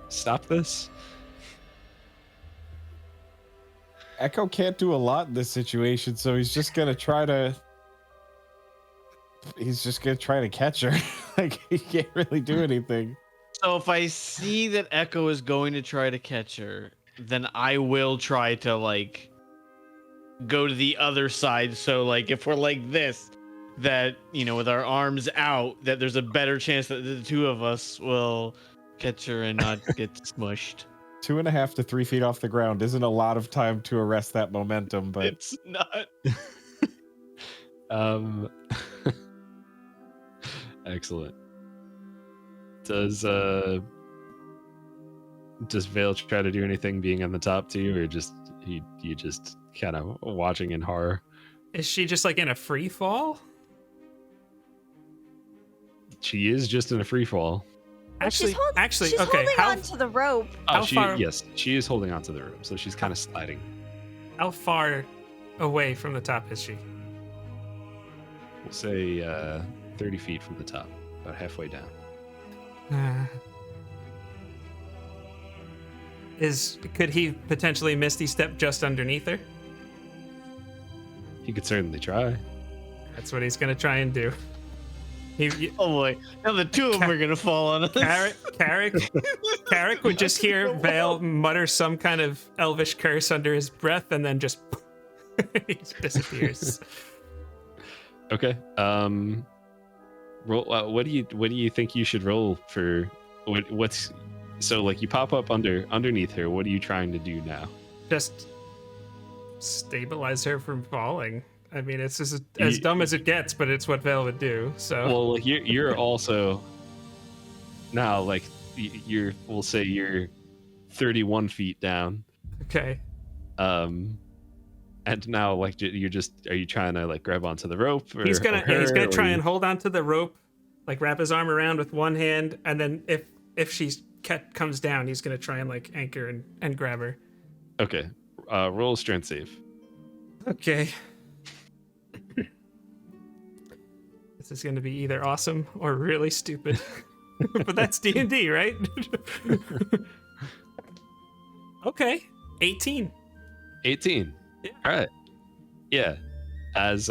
stop this? Echo can't do a lot in this situation, so he's just gonna try to catch her. Like, he can't really do anything. So if I see that Echo is going to try to catch her, then I will try to like go to the other side. So like if we're like this, that with our arms out, that there's a better chance that the two of us will catch her and not get smushed. 2.5 to 3 feet off the ground isn't a lot of time to arrest that momentum, but It's not. Excellent. Does Vale try to do anything being on the top too, or just you just kind of watching in horror? Is she just like in a free fall? She is just in a free fall. Actually, she's okay. holding on to the rope. How far? Yes, she is holding onto the rope, so she's kind of sliding. How far away from the top is she? We'll say 30 feet from the top, about halfway down. Could he potentially Misty Step just underneath her? He could certainly try. That's what he's gonna try and do. Oh boy! Now the two of them are gonna fall on us. Carrick would just hear Vale mutter some kind of elvish curse under his breath, and then just he disappears. Okay. Roll. What do you think you should roll for? What's so like you pop up underneath her? What are you trying to do now? Just stabilize her from falling. I mean, it's just as dumb as it gets, but it's what Vale would do. So. Well, like you're also now like we'll say you're 31 feet down. Okay. And now like are you trying to like grab onto the rope? Or, he's gonna try you... and hold onto the rope, like wrap his arm around with one hand, and then if she comes down, he's gonna try and like anchor and grab her. Okay. Roll a strength save. Okay. This is going to be either awesome or really stupid. But that's D&D, right? Okay. 18. 18. Yeah. All right. Yeah. As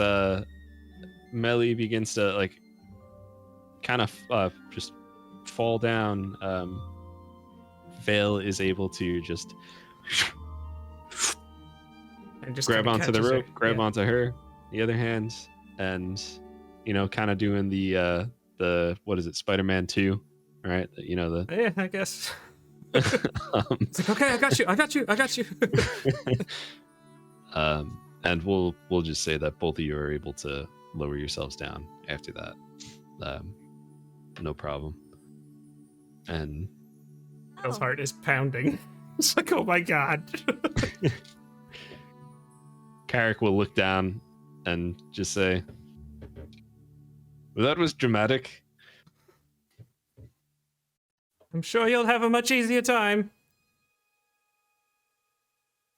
Melly begins to like kind of just fall down, Vale is able to just And just grab onto the rope, grab yeah. onto her, the other hand, and kind of doing the what is it, Spider-Man 2, right? Yeah, I guess. Um, It's like, okay, I got you. and we'll just say that both of you are able to lower yourselves down after that. No problem. And His heart is pounding. It's like, oh my god. Carrick will look down and just say, well, that was dramatic. I'm sure you'll have a much easier time.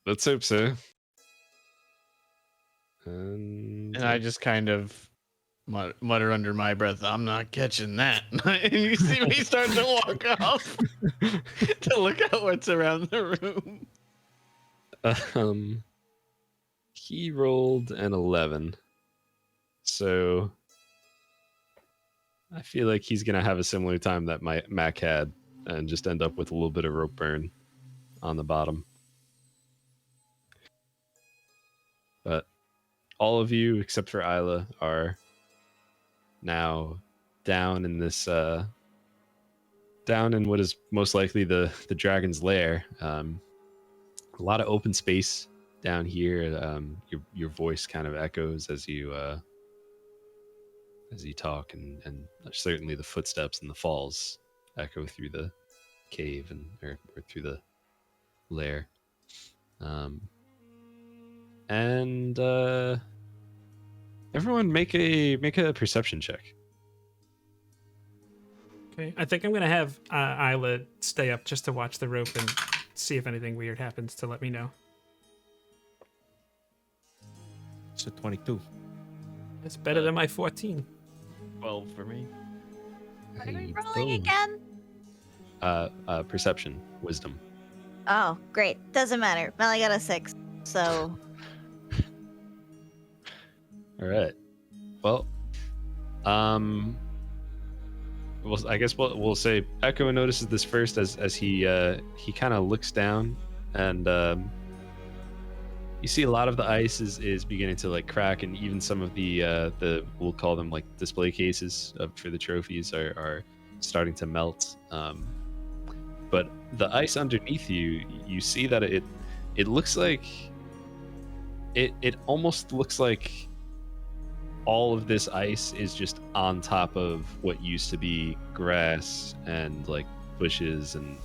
Let's hope so. And And I just kind of mutter under my breath, "I'm not catching that." And you see me start to walk off to look at what's around the room. he rolled an 11. So I feel like he's gonna have a similar time that my Mac had, and just end up with a little bit of rope burn on the bottom. But all of you, except for Isla, are now down in this down in what is most likely the dragon's lair. A lot of open space down here. Your voice kind of echoes as you talk, and certainly the footsteps and the falls echo through the cave or through the lair. And everyone make a perception check. Okay, I think I'm gonna have Isla stay up just to watch the rope and see if anything weird happens to let me know. It's a 22. It's better than my 14. 12 for me. What are we Hey, rolling boom. again? Perception, wisdom. Oh, great. Doesn't matter. Melly got a 6. So All right. Well, I guess we'll say Echo notices this first as he kind of looks down, and you see a lot of the ice is beginning to like crack, and even some of the we'll call them like display cases for the trophies are starting to melt. But the ice underneath you see that it looks like it almost looks like all of this ice is just on top of what used to be grass and like bushes and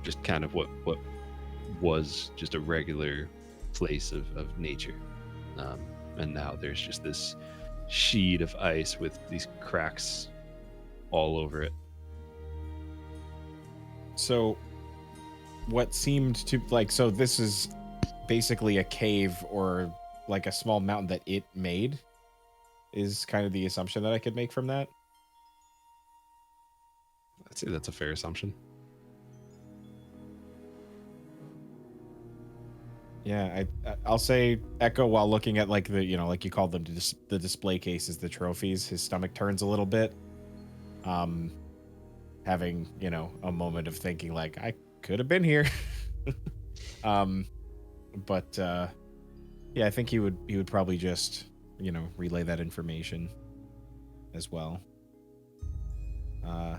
just kind of what was just a regular place of nature. And now there's just this sheet of ice with these cracks all over it. So what seemed to like, so this is basically a cave or like a small mountain that it made, is kind of the assumption that I could make from that. I'd say that's a fair assumption. Yeah, I'll say Echo while looking at like the, you know, like you called them the display cases, the trophies. His stomach turns a little bit, having, you know, a moment of thinking like I could have been here. But yeah, I think he would probably just, you know, relay that information as well. I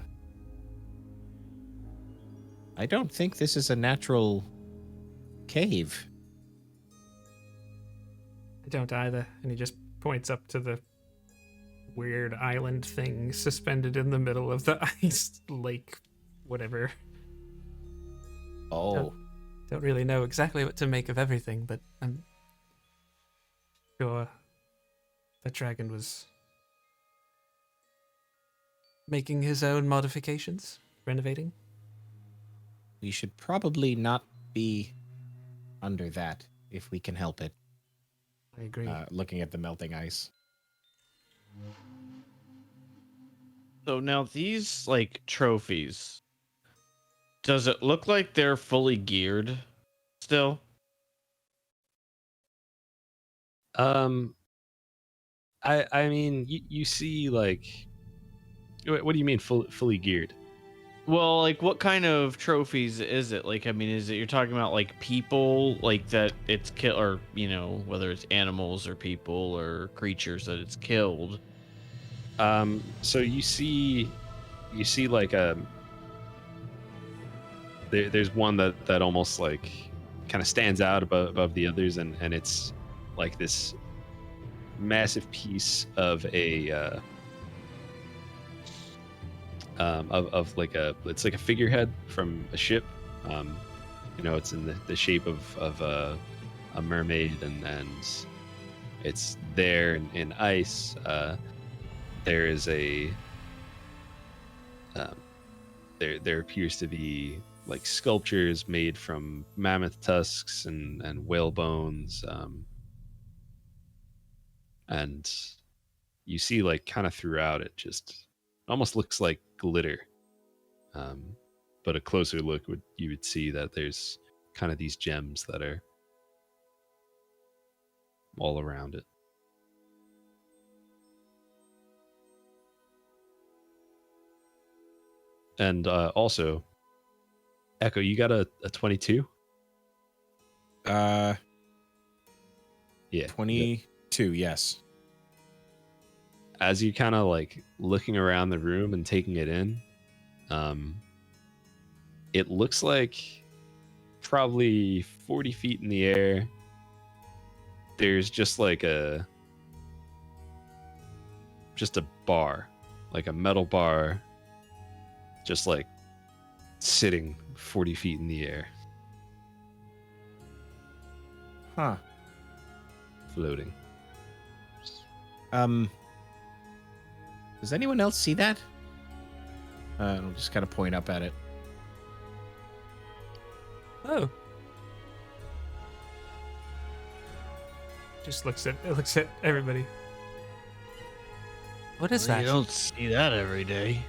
don't think this is a natural cave. I don't either. And he just points up to the weird island thing suspended in the middle of the ice lake, whatever. Oh. Don't really know exactly what to make of everything, but I'm sure that dragon was making his own modifications, renovating. We should probably not be under that if we can help it. I agree. Looking at the melting ice. So now these like trophies, does it look like they're fully geared still? I mean, you see like, what do you mean fully geared? Well, like what kind of trophies is it? Like, I mean, is it you're talking about like people like that it's kill, or you know, whether it's animals or people or creatures that it's killed? So you see like there's one that almost like kind of stands out above the others, and it's like this massive piece of a of like it's like a figurehead from a ship. You know, it's in the shape of a mermaid, and it's there in ice. There is a there appears to be like sculptures made from mammoth tusks and whale bones, and you see like kind of throughout it just almost looks like glitter. But a closer look you would see that there's kind of these gems that are all around it. And also, Echo, you got a 22? Yeah. 22, yes. As you kind of like looking around the room and taking it in, it looks like probably 40 feet in the air, there's just like just a bar, like a metal bar, just like sitting 40 feet in the air, Huh. floating. Does anyone else see that? I'll just kind of point up at it. Oh. Just looks at everybody. What is that? You don't see that every day.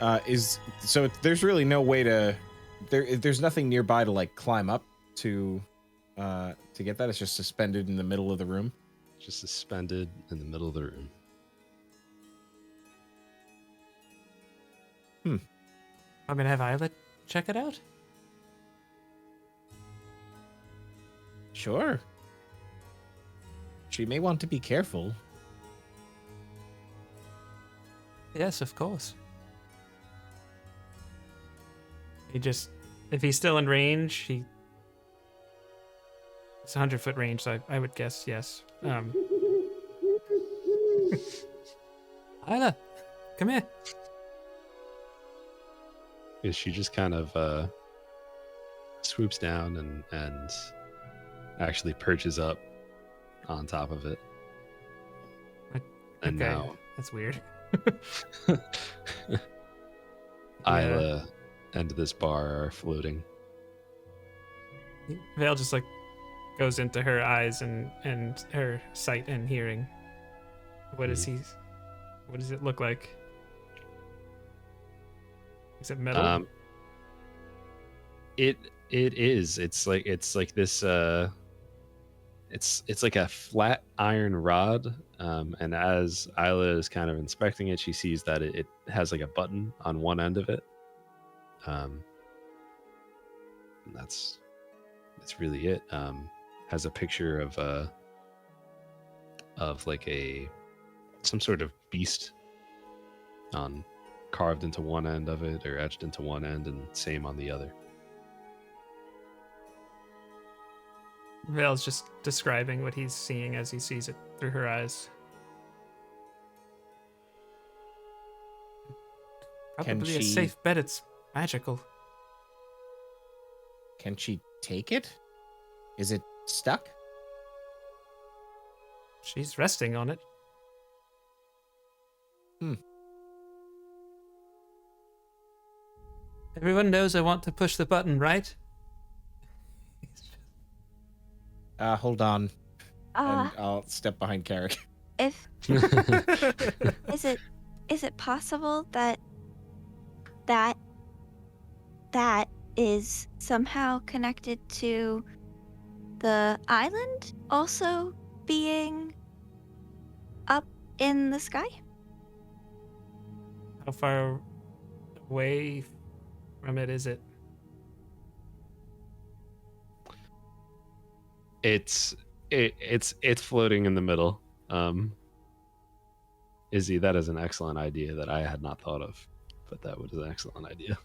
There's really no way to there's nothing nearby to like climb up to get that. It's just suspended in the middle of the room. Just suspended in the middle of the room. I'm gonna have Isla check it out. Sure. She may want to be careful. Yes, of course. If he's still in range, it's 100-foot range, so I would guess yes. Isla, come here. Is she just kind of swoops down and actually perches up on top of it. And Okay, now that's weird. Isla and this bar are floating. Vale just like goes into her eyes and her sight and hearing. What does it look like? Is it metal? It is. It's like this it's like a flat iron rod, and as Isla is kind of inspecting it, she sees that it has like a button on one end of it. And that's really it. Has a picture of like some sort of beast carved into one end of it, or etched into one end, and same on the other. Vale's just describing what he's seeing as he sees it through her eyes. Probably a safe bet it's magical. Can she take it? Is it stuck? She's resting on it. Everyone knows I want to push the button, right? Hold on. Uh, And I'll step behind Carrick. if is it possible that is somehow connected to the island also being up in the sky? How far away from it is it? It's floating in the middle. Izzee, that is an excellent idea that I had not thought of, but that was an excellent idea.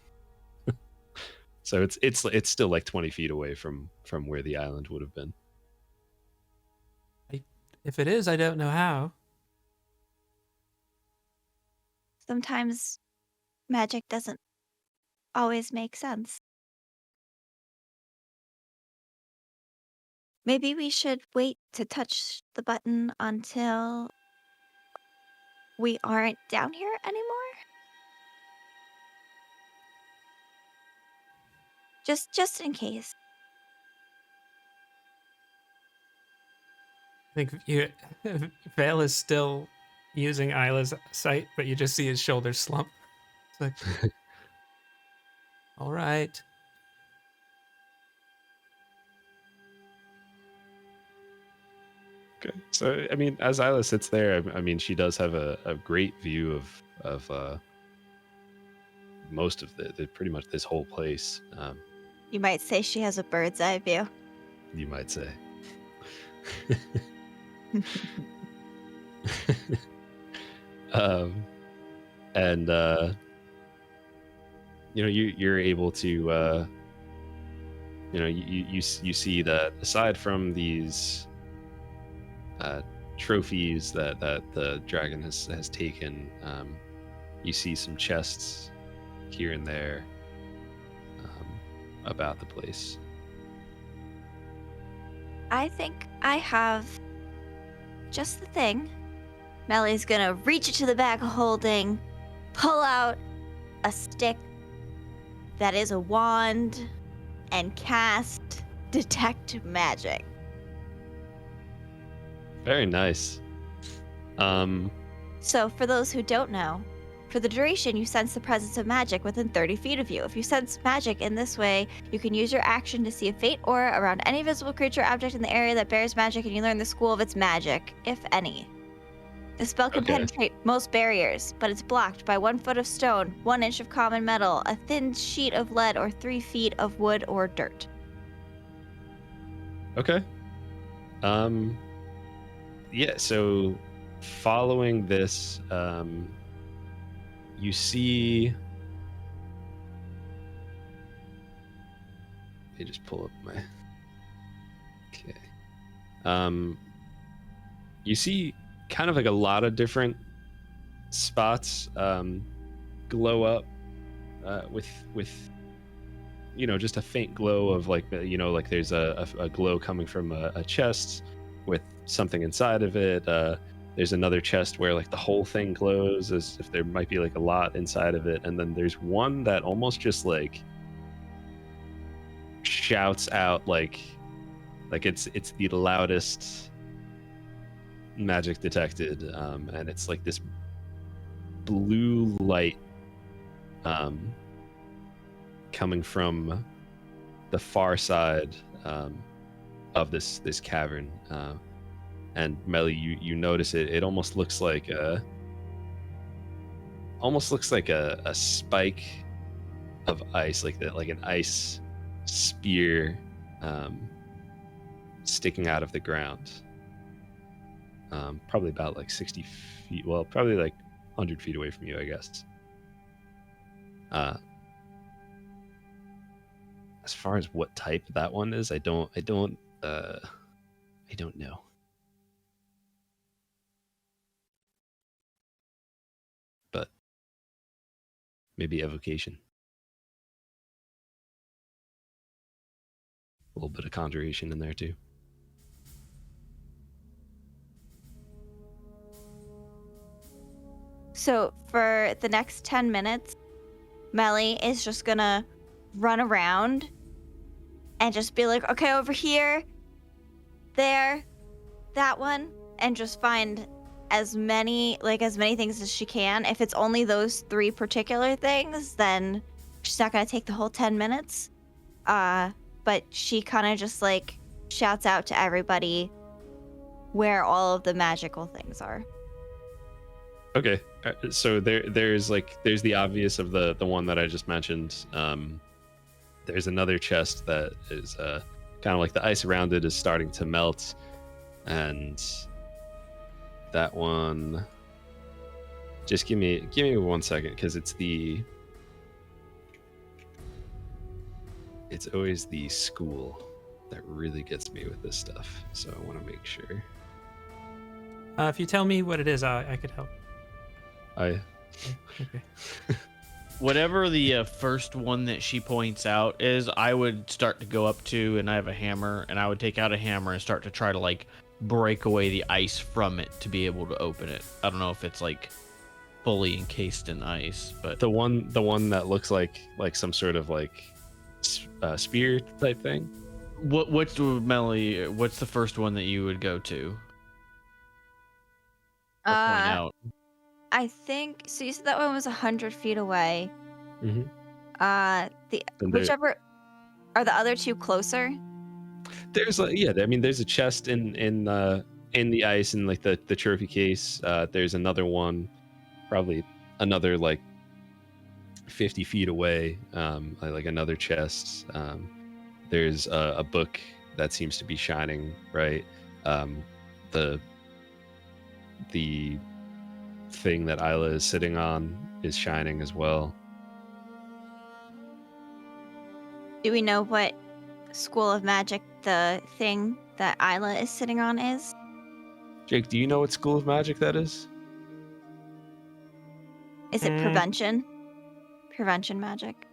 So it's still like 20 feet away from where the island would have been. If it is, I don't know how. Sometimes magic doesn't always make sense. Maybe we should wait to touch the button until we aren't down here anymore? Just in case. I think Vale is still using Isla's sight, but you just see his shoulders slump. It's like, all right. Okay. So, I mean, as Isla sits there, I mean, she does have a great view of most of the pretty much this whole place. You might say she has a bird's eye view. You might say. And you know, you're able to you know, you see that aside from these trophies that the dragon has taken, you see some chests here and there about the place. I think I have just the thing. Melly's gonna reach into the bag of holding, pull out a stick that is a wand, and cast Detect Magic. Very nice. So, for those who don't know, for the duration, you sense the presence of magic within 30 feet of you. If you sense magic in this way, you can use your action to see a faint aura around any visible creature or object in the area that bears magic, and you learn the school of its magic, if any. The spell can penetrate most barriers, but it's blocked by 1 foot of stone, 1 inch of common metal, a thin sheet of lead, or 3 feet of wood or dirt. Okay. Yeah, so following this, you see. Let me just pull up my. Okay. You see kind of like a lot of different spots glow up with you know, just a faint glow of like, you know, like there's a glow coming from a chest with something inside of it. There's another chest where like the whole thing glows as if there might be like a lot inside of it, and then there's one that almost just like shouts out like it's the loudest magic detected, and it's like this blue light coming from the far side of this cavern, and Melly, you notice it almost looks like a spike of ice, like an ice spear sticking out of the ground, probably about like 60 feet, well, probably like 100 feet away from you, I guess. As far as what type that one is, I don't know. But maybe evocation. A little bit of conjuration in there too. So for the next 10 minutes, Melly is just gonna run around and just be like, okay, over here, there, that one, and just find as many things as she can. If it's only those 3 particular things, then she's not gonna take the whole 10 minutes. But she kind of just like shouts out to everybody where all of the magical things are. Okay, so there's the obvious of the one that I just mentioned. There's another chest that is kind of like the ice around it is starting to melt, and that one. Just give me 1 second, because it's always the school that really gets me with this stuff. So I want to make sure. If you tell me what it is, I could help. Okay. Whatever the first one that she points out is, I would start to go up to, and I have a hammer, and I would take out a hammer and start to try to like break away the ice from it to be able to open it. I don't know if it's like fully encased in ice, but The one that looks like some sort of like spear type thing. What's the first one that you would go to? Or point out? I think so. You said that one was 100 feet away. Mm-hmm. The And there- whichever are the other two closer. There's there's a chest in the ice and like the trophy case. There's another one, probably another like 50 feet away. Like another chest. There's a book that seems to be shining bright. The thing that Isla is sitting on is shining as well. Do we know what school of magic the thing that Isla is sitting on is? Jake, do you know what school of magic that is? Is it prevention? Prevention magic.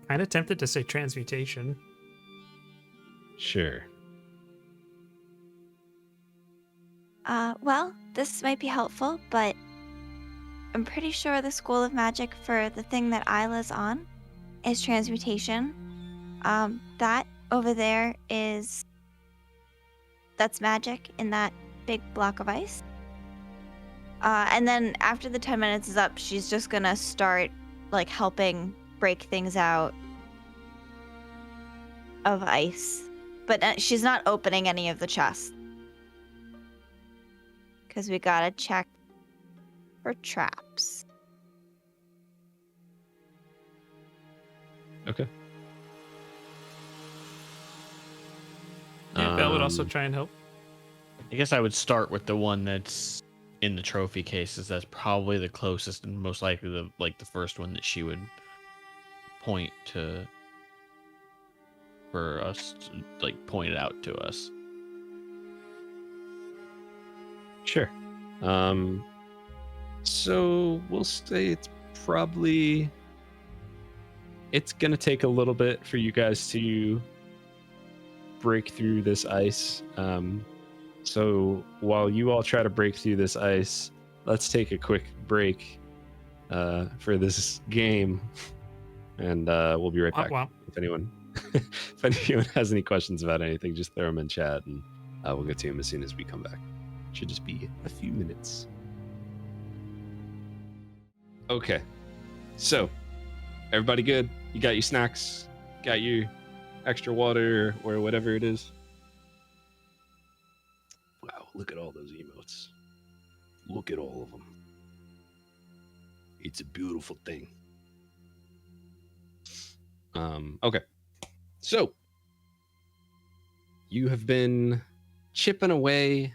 Kind of tempted to say transmutation. Sure. Well, this might be helpful, but I'm pretty sure the school of magic for the thing that Isla's on is transmutation. That over there that's magic in that big block of ice. And then after the 10 minutes is up, she's just gonna start like helping break things out of ice. But she's not opening any of the chests. Because we gotta check for traps. Okay. Yeah, Belle would also try and help. I guess I would start with the one that's in the trophy cases. That's probably the closest and most likely the first one that she would point to for us to like point it out to us. Sure. So we'll say it's gonna take a little bit for you guys to break through this ice. So while you all try to break through this ice, let's take a quick break for this game, and we'll be right back. Womp womp. If anyone has any questions about anything, just throw them in chat, and we'll get to them as soon as we come back. Should just be a few minutes. Okay, so everybody good? You got your snacks? Got your extra water or whatever it is? Wow, look at all those emotes. Look at all of them. It's a beautiful thing. Okay. So you have been chipping away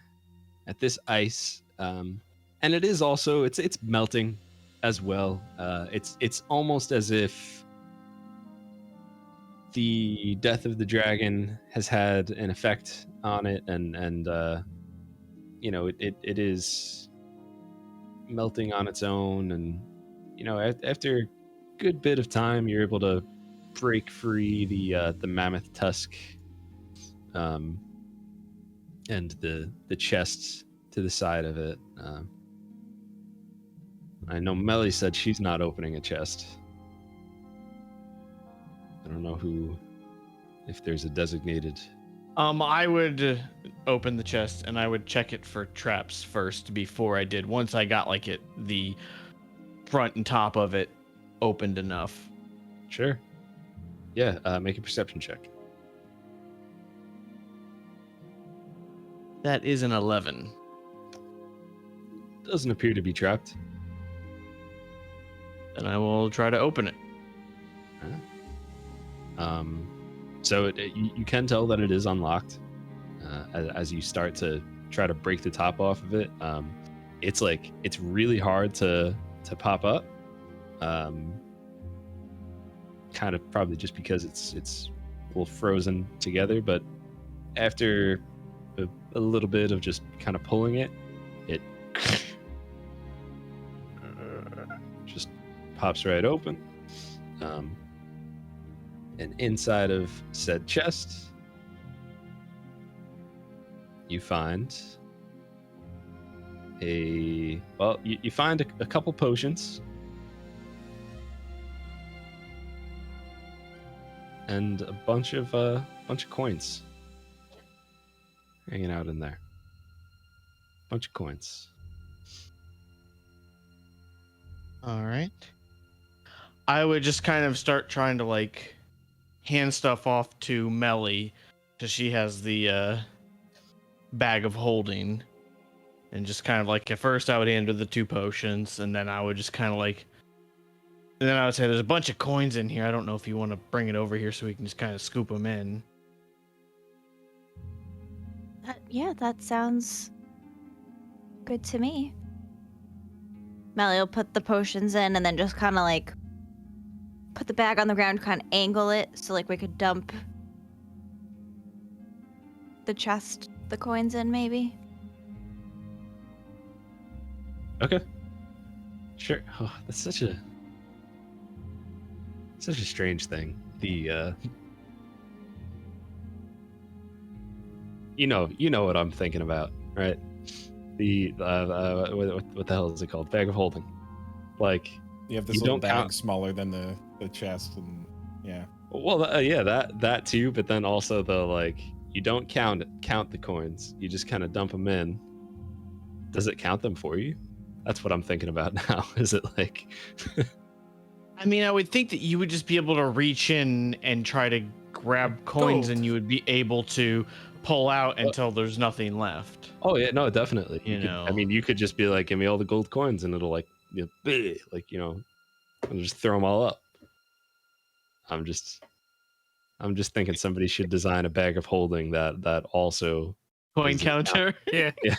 at this ice, and it is also it's melting as well. It's almost as if the death of the dragon has had an effect on it, and it is melting on its own, and after a good bit of time, you're able to break free the mammoth tusk, and the chest to the side of it. I know Melly said she's not opening a chest. I don't know if there's a designated. I would open the chest and I would check it for traps first before I did. Once I got the front and top of it opened enough. Sure. Yeah, make a perception check. That is an 11. Doesn't appear to be trapped. Then I will try to open it. So you can tell that it is unlocked as you start to try to break the top off of it. It's really hard to pop up. Kind of probably just because it's a little frozen together, but after a little bit of just kind of pulling it just pops right open. And inside of said chest, you find you find a couple potions. and a bunch of coins hanging out in there. Bunch of coins. All right. I would just kind of start trying to like hand stuff off to Melly because she has the bag of holding, and just kind of like at first I would hand her the 2 potions, and then I would just kind of like, and then I would say there's a bunch of coins in here. I don't know if you want to bring it over here so we can just kind of scoop them in. Yeah, that sounds good to me. Melly will put the potions in and then just kind of like put the bag on the ground, kind of angle it so like we could dump the chest, the coins in maybe. Okay. Sure. Oh, that's such a strange thing. The you know what I'm thinking about, right? The what the hell is it called? Bag of holding. Like You have this you little don't bag count. smaller than the chest, and yeah. Well, yeah, that too. But then also the like you don't count the coins. You just kind of dump them in. Does it count them for you? That's what I'm thinking about now. Is it like? I mean, I would think that you would just be able to reach in and try to grab coins, Gold. and you would be able to pull out until there's nothing left. Oh yeah, no, definitely. You You could. know. I mean, you could just be like, give me all the gold coins, and it'll like, and just throw them all up. I'm just thinking somebody should design a bag of holding that also Coin doesn't counter. Yeah. Yeah.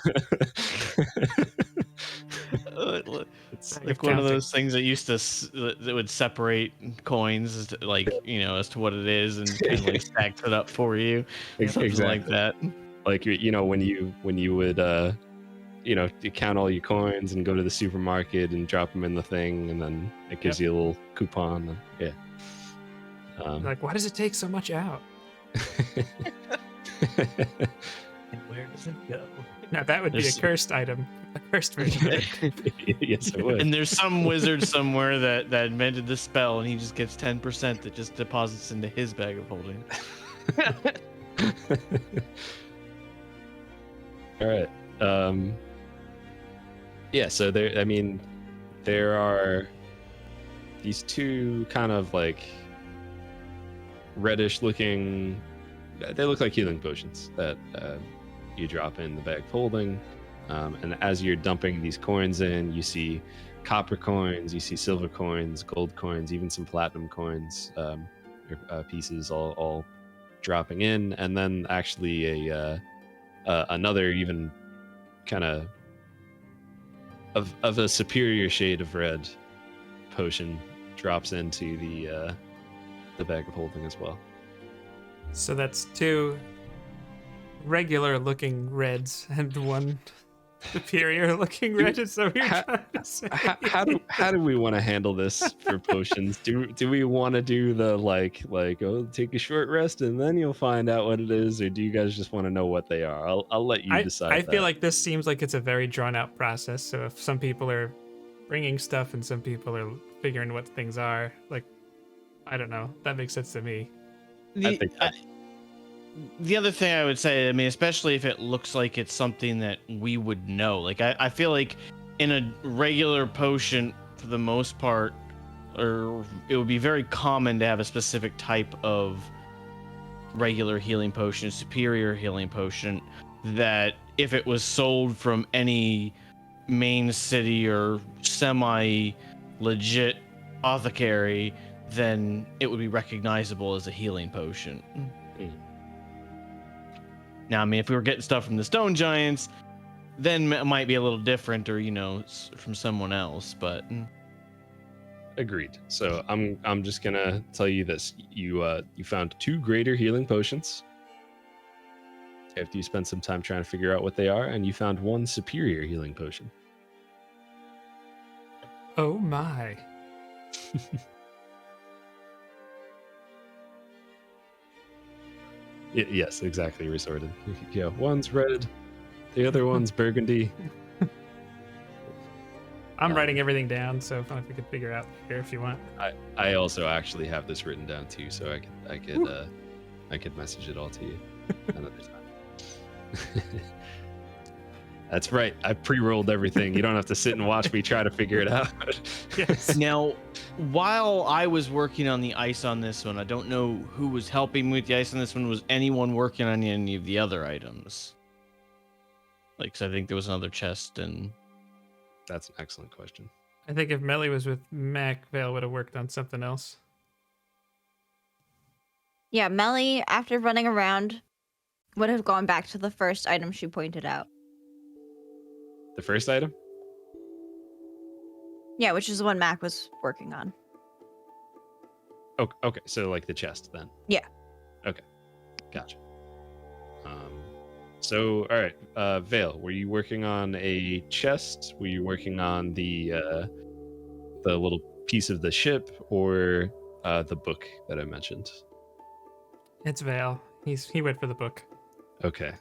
It's Bag like of one of counting. those things that used to that would separate coins, as to, like, as to what it is, and kind of like stacks it up for you, something like that. Like when you would you count all your coins and go to the supermarket and drop them in the thing, and then it gives you a little coupon. And, yeah. Like, why does it take so much out? And where does it go? Now that would be a There's- cursed item, a cursed version of it. Yes, it would. And there's some wizard somewhere that invented this spell, and he just gets 10% that just deposits into his bag of holding. All right. Yeah, so there are these 2 kind of like reddish looking, they look like healing potions that you drop in the bag of holding. And as you're dumping these coins in, you see copper coins, you see silver coins, gold coins, even some platinum coins, pieces all dropping in. And then actually another even kind of a superior shade of red potion drops into the bag of holding as well. So that's 2 regular looking reds and 1 superior looking red. Is that what you're trying to say? How do we want to handle this for potions? Do we want to do the like take a short rest and then you'll find out what it is, or do you guys just want to know what they are? I'll let you decide. I feel like this seems like it's a very drawn out process. So if some people are bringing stuff and some people are figuring what things are, like, I don't know, that makes sense to me. I think The other thing I would say, I mean, especially if it looks like it's something that we would know. Like, I feel like in a regular potion, for the most part, or it would be very common to have a specific type of regular healing potion, superior healing potion, that if it was sold from any main city or semi-legit apothecary, then it would be recognizable as a healing potion. Now, I mean, if we were getting stuff from the stone giants, then it might be a little different, or from someone else. But agreed. So I'm just gonna tell you this: you found 2 greater healing potions after you spent some time trying to figure out what they are, and you found 1 superior healing potion. Oh my. Yes, exactly. Resorted. Yeah, one's red, the other one's burgundy. I'm writing everything down, so if we could figure out here if you want. I also actually have this written down too, so I could message it all to you another time. That's right. I pre-rolled everything. You don't have to sit and watch me try to figure it out. Yes. Now, while I was working on the ice on this one, I don't know who was helping me with the ice on this one. Was anyone working on any of the other items? Like, 'cause I think there was another chest and... That's an excellent question. I think if Melly was with Mac, Vale would have worked on something else. Yeah, Melly, after running around, would have gone back to the first item she pointed out. The first item? Yeah, which is the one Mac was working on. Okay. So like the chest then. Yeah. Okay. Gotcha. So all right, Vale, were you working on a chest? Were you working on the little piece of the ship, or the book that I mentioned? It's Vale. He went for the book. Okay.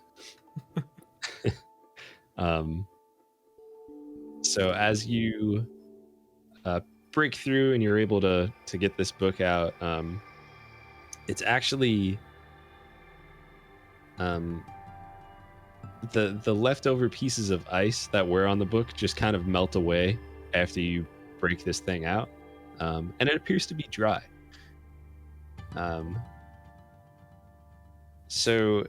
So as you break through and you're able to get this book out, it's actually the leftover pieces of ice that were on the book just kind of melt away after you break this thing out, and it appears to be dry. So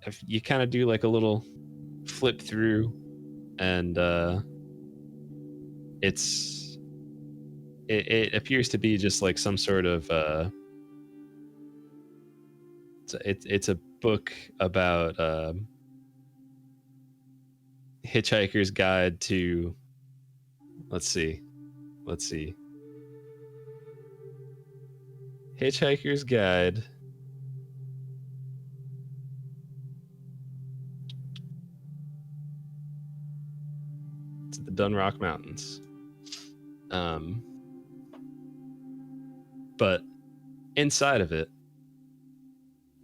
if you kind of do like a little flip through, and it appears to be just like some sort of it's a book about Hitchhiker's Guide to, let's see, Hitchhiker's Guide to the Dunrock Mountains. But inside of it,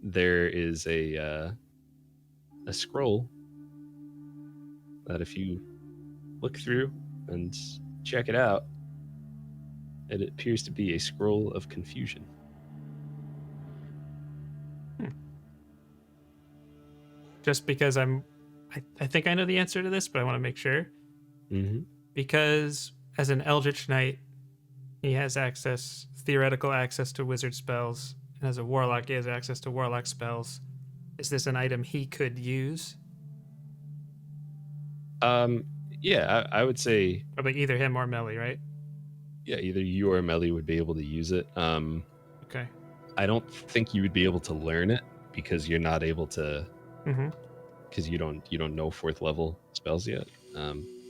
there is a scroll that if you look through and check it out, it appears to be a scroll of confusion. Just because I think I know the answer to this, but I want to make sure. Mm-hmm. Because as an Eldritch Knight, he has theoretical access to wizard spells, and as a warlock, he has access to warlock spells. Is this an item he could use? Yeah, I would say Probably either him or Melly, right? yeah, either you or Melly would be able to use it. Okay. I don't think you would be able to learn it because you're not able to, Mm-hmm. because you don't know 4th level spells yet.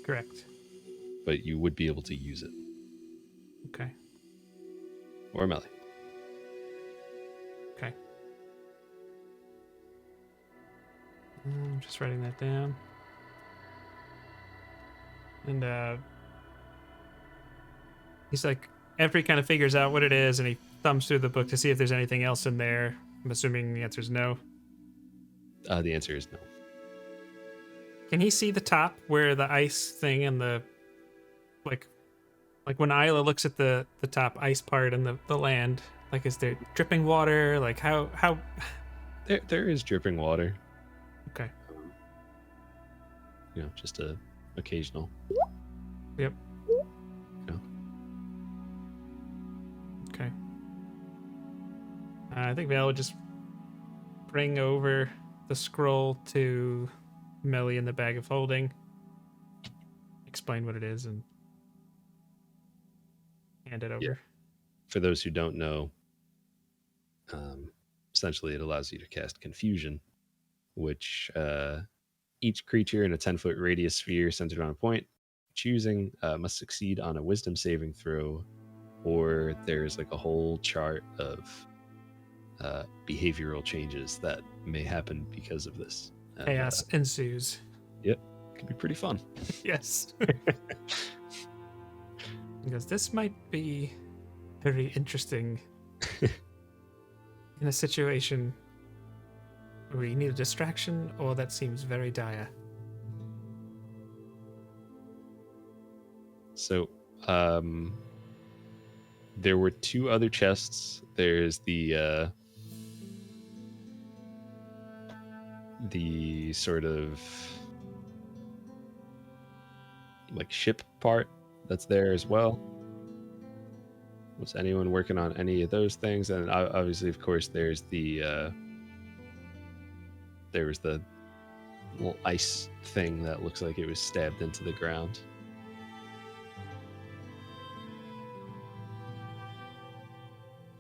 Correct. But you would be able to use it. Okay. Or Melly. Okay. I'm just writing that down. And he's like, after he kind of figures out what it is, and he thumbs through the book to see if there's anything else in there. I'm assuming the answer is no. The answer is no. Can he see the top where the ice thing and the like when Isla looks at the top ice part and the land, like is there dripping water? Like how There is dripping water. Okay. Just a occasional. Yep. Yeah. Okay. I think Val would just bring over the scroll to Melly in the bag of holding, explain what it is, and hand it over. Yeah. For those who don't know, essentially it allows you to cast Confusion, which each creature in a 10-foot radius sphere centered on a point choosing must succeed on a wisdom saving throw, or there's like a whole chart of behavioral changes that may happen because of this. And, Chaos ensues. Yep. It can be pretty fun. Yes. Because this might be very interesting in a situation where we need a distraction, or that seems very dire. So, there were 2 other chests. There's the sort of like ship part that's there as well. Was anyone working on any of those things? And obviously, of course, there's there was the little ice thing that looks like it was stabbed into the ground.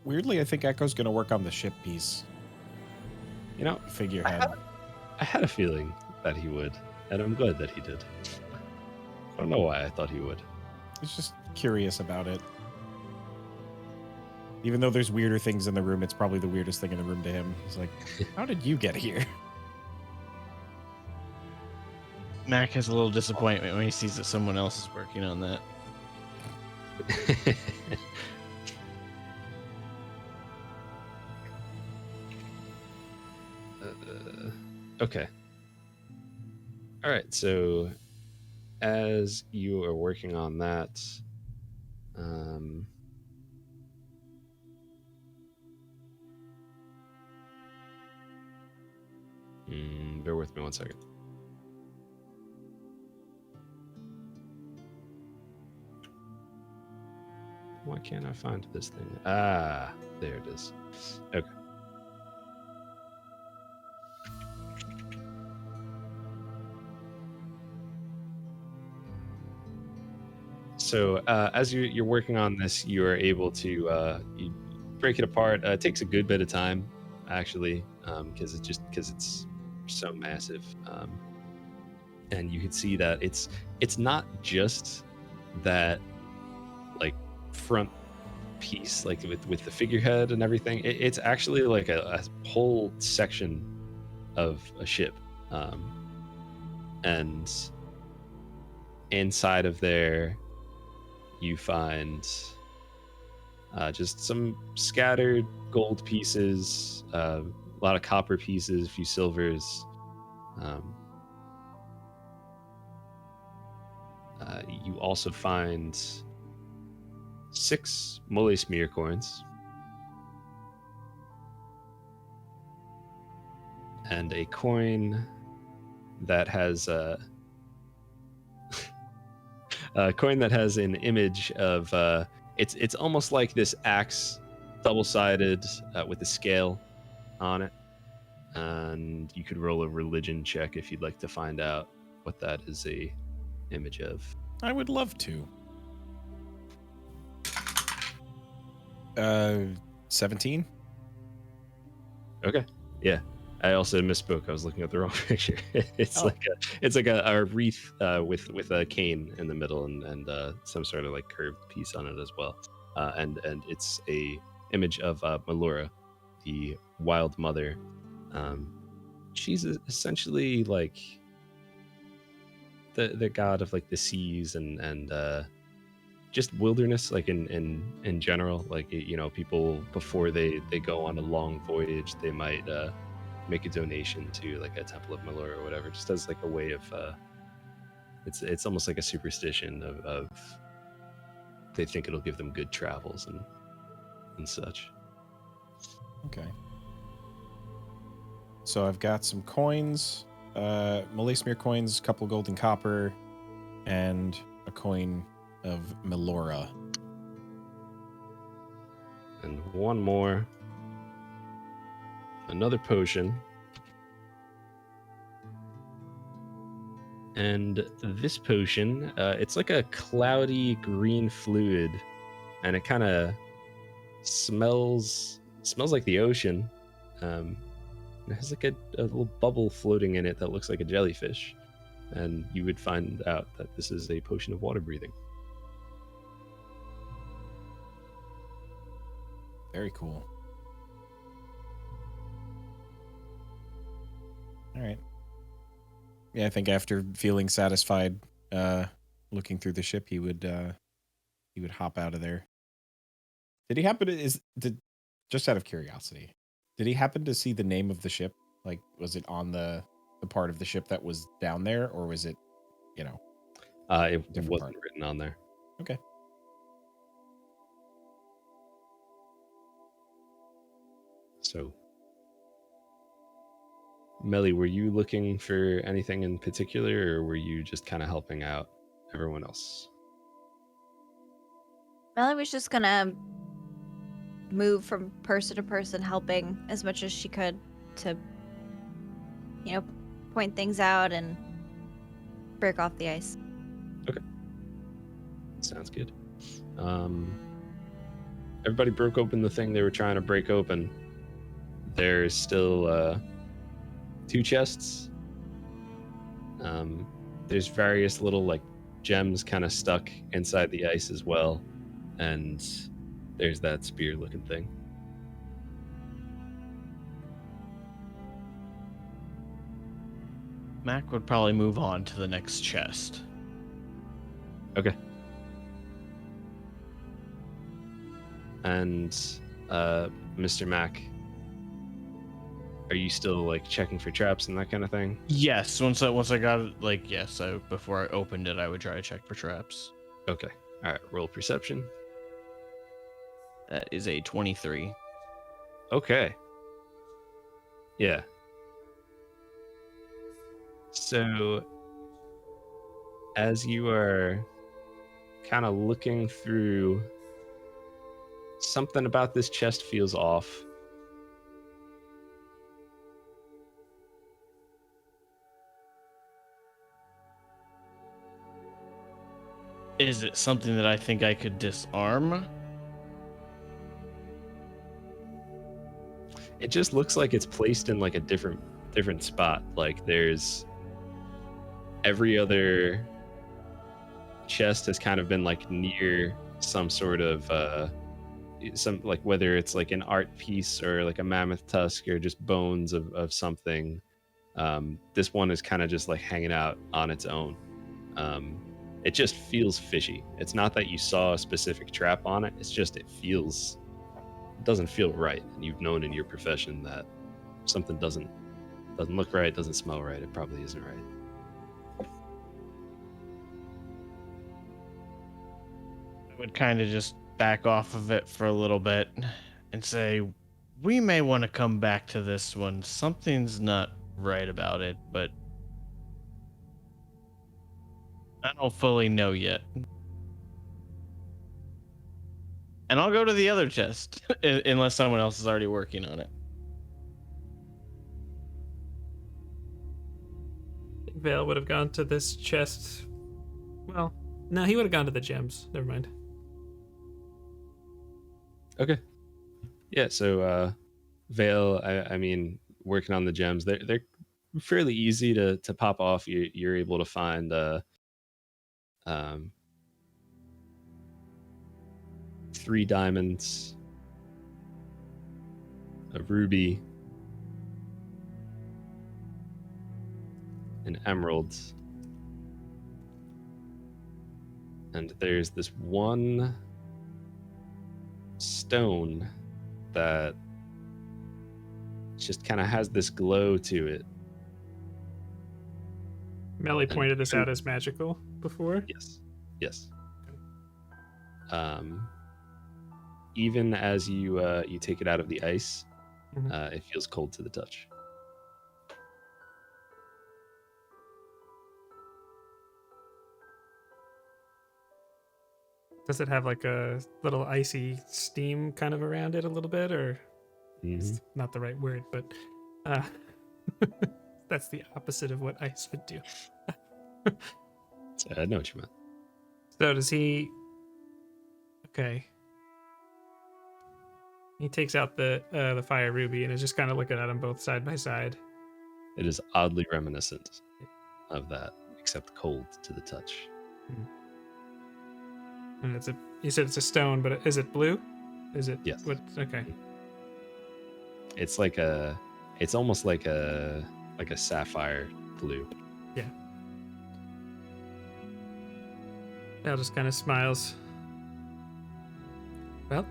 Weirdly, I think Echo's going to work on the ship piece. You know, Figurehead. I had a feeling that he would, and I'm glad that he did. I don't know why I thought he would. He's just curious about it. Even though there's weirder things in the room, it's probably the weirdest thing in the room to him. He's like, how did you get here? Mac has a little disappointment when he sees that someone else is working on that. Okay. All right. So, as you are working on that, bear with me 1 second. Why can't I find this thing? Ah, there it is. Okay. So as you're working on this, you are able to you break it apart. It takes a good bit of time, actually, because it's so massive, and you can see that it's not just that like front piece, like with the figurehead and everything. It's actually like a whole section of a ship, and inside of there you find just some scattered gold pieces, a lot of copper pieces, a few silvers. You also find 6 mole smear coins and a coin that has a coin that has an image of it's almost like this axe, double-sided, with a scale on it, and you could roll a religion check if you'd like to find out what that is a image of. I would love to. 17. Okay. Yeah. I also misspoke. I was looking at the wrong picture. It's Oh. like a wreath with a cane in the middle and some sort of like curved piece on it as well. And it's a image of Melora, the wild mother. She's essentially like the god of like the seas and just wilderness, like in general. Like, you know, people before they go on a long voyage, they might make a donation to like a temple of Melora or whatever, just as like a way of it's almost like a superstition of they think it'll give them good travels and such. Okay. So I've got some coins, mole smear coins, a couple gold and copper, and a coin of Melora. And one more. Another potion. And this potion, it's like a cloudy green fluid, and it kind of smells like the ocean. It has like a little bubble floating in it that looks like a jellyfish, and you would find out that this is a potion of water breathing. Very cool. All right. Yeah, I think after feeling satisfied, looking through the ship, he would hop out of there. Did he happen to just out of curiosity, did he happen to see the name of the ship? Like, was it on the part of the ship that was down there, or was it, you know, It different wasn't part? written on there. Okay. So, Melly, were you looking for anything in particular, or were you just kind of helping out everyone else? Melly was just gonna move from person to person, helping as much as she could to, point things out and break off the ice. Sounds good. Everybody broke open the thing they were trying to break open. There's still 2 chests. There's various little like gems kind of stuck inside the ice as well, and there's that spear-looking thing. Mac would probably move on to the next chest. Okay. And Mr. Mac, are you still like checking for traps and that kind of thing? Yes, once I got it, like yes, before I opened it, I would try to check for traps. Okay. All right. Roll perception. That is a 23. Okay. Yeah. So, as you are kind of looking through, something about this chest feels off. Is it something that I think I could disarm? It just looks like it's placed in like a different spot. Like there's every other chest has kind of been like near some sort of some like whether it's like an art piece or like a mammoth tusk or just bones of something. This one is kind of just like hanging out on its own. It just feels fishy. It's not that you saw a specific trap on it. It's just it doesn't feel right. And you've known in your profession that something doesn't look right, doesn't smell right. It probably isn't right. I would kind of just back off of it for a little bit and say, we may want to come back to this one. Something's not right about it, but I don't fully know yet. And I'll go to the other chest unless someone else is already working on it. I think Vale would have gone to this chest. Well, no, he would have gone to the gems. Never mind. Okay. Yeah, so Vale, I mean, working on the gems, they're fairly easy to pop off. You're able to find 3 diamonds, a ruby, an emerald, and there's this one stone that just kind of has this glow to it. Melly pointed this out as magical before. Yes. Even as you take it out of the ice, it feels cold to the touch. Does it have like a little icy steam kind of around it a little bit, or it's not the right word, but that's the opposite of what ice would do. I know what you meant. So does he? Okay. He takes out the fire ruby and is just kind of looking at them both side by side. It is oddly reminiscent of that, except cold to the touch. And you said it's a stone, but is it blue? Is it? Yes. What? Okay. It's it's almost like a sapphire blue. Yeah. Al just kind of smiles. Well,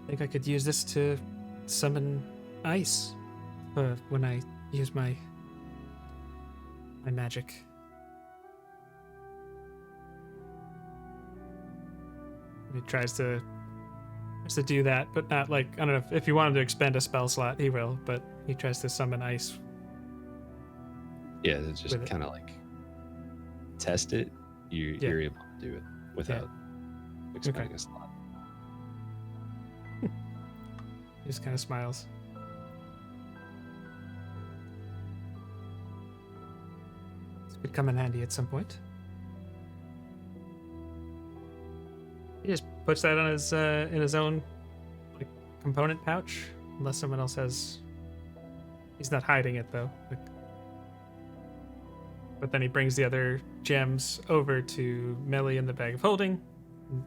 I think I could use this to summon ice when I use my magic. He tries to do that, but not like, I don't know, if you want him to expend a spell slot, he will, but he tries to summon ice. Yeah, it's just With it. kind of like test it. You're able to do it without expending a slot. He just kind of smiles. This could come in handy at some point. He just puts that on his in his own like component pouch, unless someone else has. He's not hiding it though. Like, but then he brings the other gems over to Melly in the bag of holding. And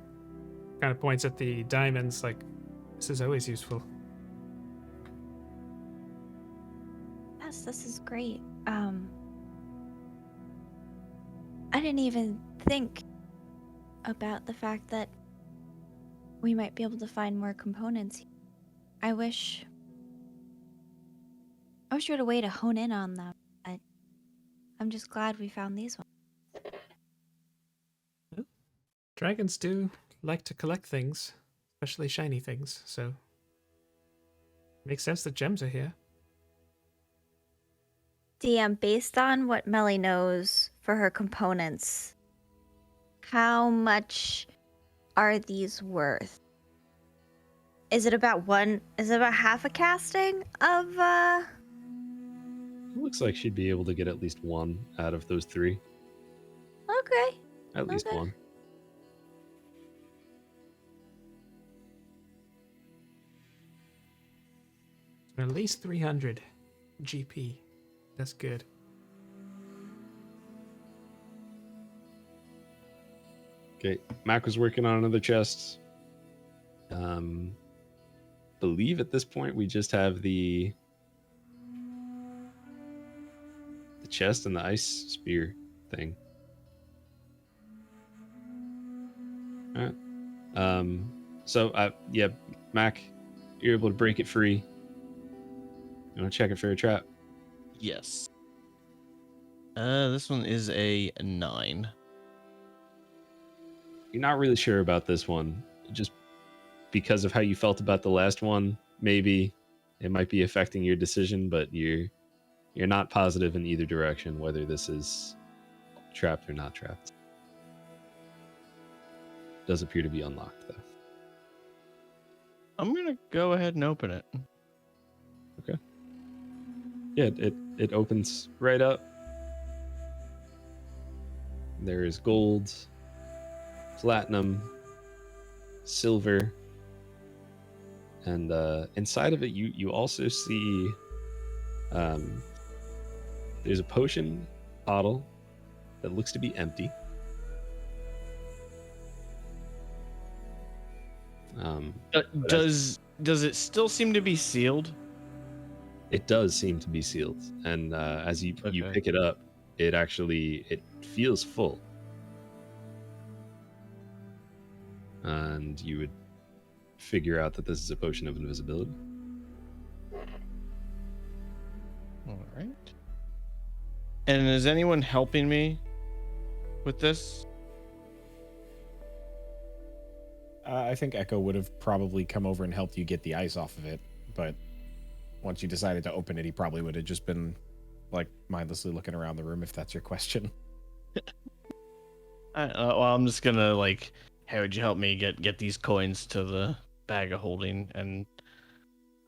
kind of points at the diamonds, like, this is always useful. Yes, this is great. I didn't even think about the fact that we might be able to find more components. I wish we had a way to hone in on them. But I'm just glad we found these ones. Dragons do like to collect things, especially shiny things, so makes sense that gems are here. DM, based on what Melly knows for her components, how much are these worth? Is it about half a casting of It looks like she'd be able to get at least one out of those three. Okay. At least Okay. one. At least 300 GP. That's good. Okay, Mac was working on another chest. Believe at this point we just have the chest and the ice spear thing. All right. So yeah, Mac, you're able to break it free. You want to check it for a trap? Yes. This one is a 9. You're not really sure about this one, just because of how you felt about the last one. Maybe it might be affecting your decision, but you're not positive in either direction whether this is trapped or not trapped. Does appear to be unlocked though. I'm gonna go ahead and open it. Okay. Yeah, it opens right up. There is gold, platinum, silver, and inside of it you also see there's a potion bottle that looks to be empty. Does it still seem to be sealed? It does seem to be sealed, and as you Okay. pick it up, it feels full, and you would figure out that this is a potion of invisibility. All right. And is anyone helping me with this? I think Echo would have probably come over and helped you get the ice off of it, but once you decided to open it, he probably would have just been like mindlessly looking around the room, if that's your question. Well, I'm just gonna like, hey, would you help me get these coins to the bag of holding? And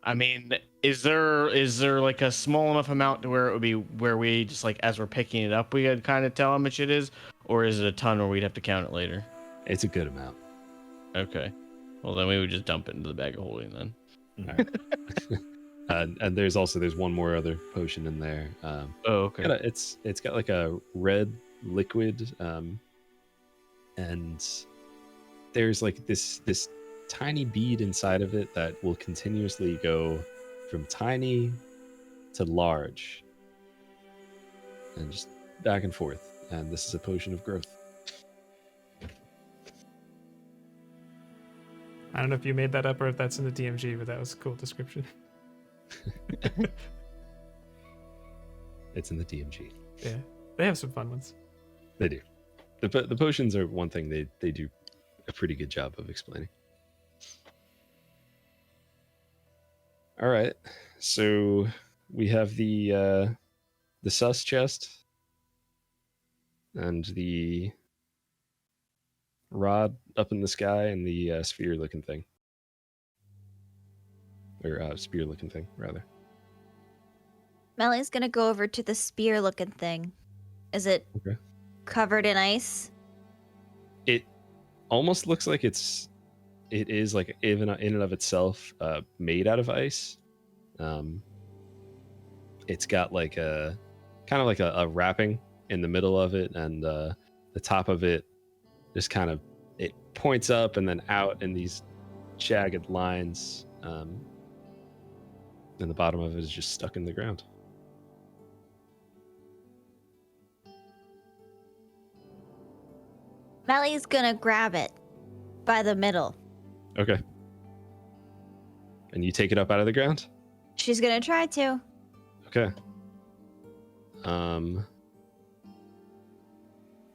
I mean, is there like a small enough amount to where it would be where we just like as we're picking it up, we could kind of tell how much it is, or is it a ton where we'd have to count it later? It's a good amount. Okay. Well, then we would just dump it into the bag of holding then. All right. And there's one more other potion in there. Oh, okay. It's got like a red liquid, and there's like this tiny bead inside of it that will continuously go from tiny to large, and just back and forth. And this is a potion of growth. I don't know if you made that up or if that's in the DMG, but that was a cool description. It's in the DMG. Yeah, they have some fun ones. They do. The potions are one thing they do a pretty good job of explaining. All right, so we have the sus chest and the rod up in the sky and the sphere-looking thing, or spear-looking thing rather. Melly's gonna go over to the spear-looking thing. Is it Okay. covered in ice? It almost looks like it is like even in and of itself made out of ice. It's got like a kind of like a wrapping in the middle of it, and the top of it just kind of it points up and then out in these jagged lines, and the bottom of it is just stuck in the ground. Melly's gonna grab it by the middle. Okay. And you take it up out of the ground? She's gonna try to. Okay.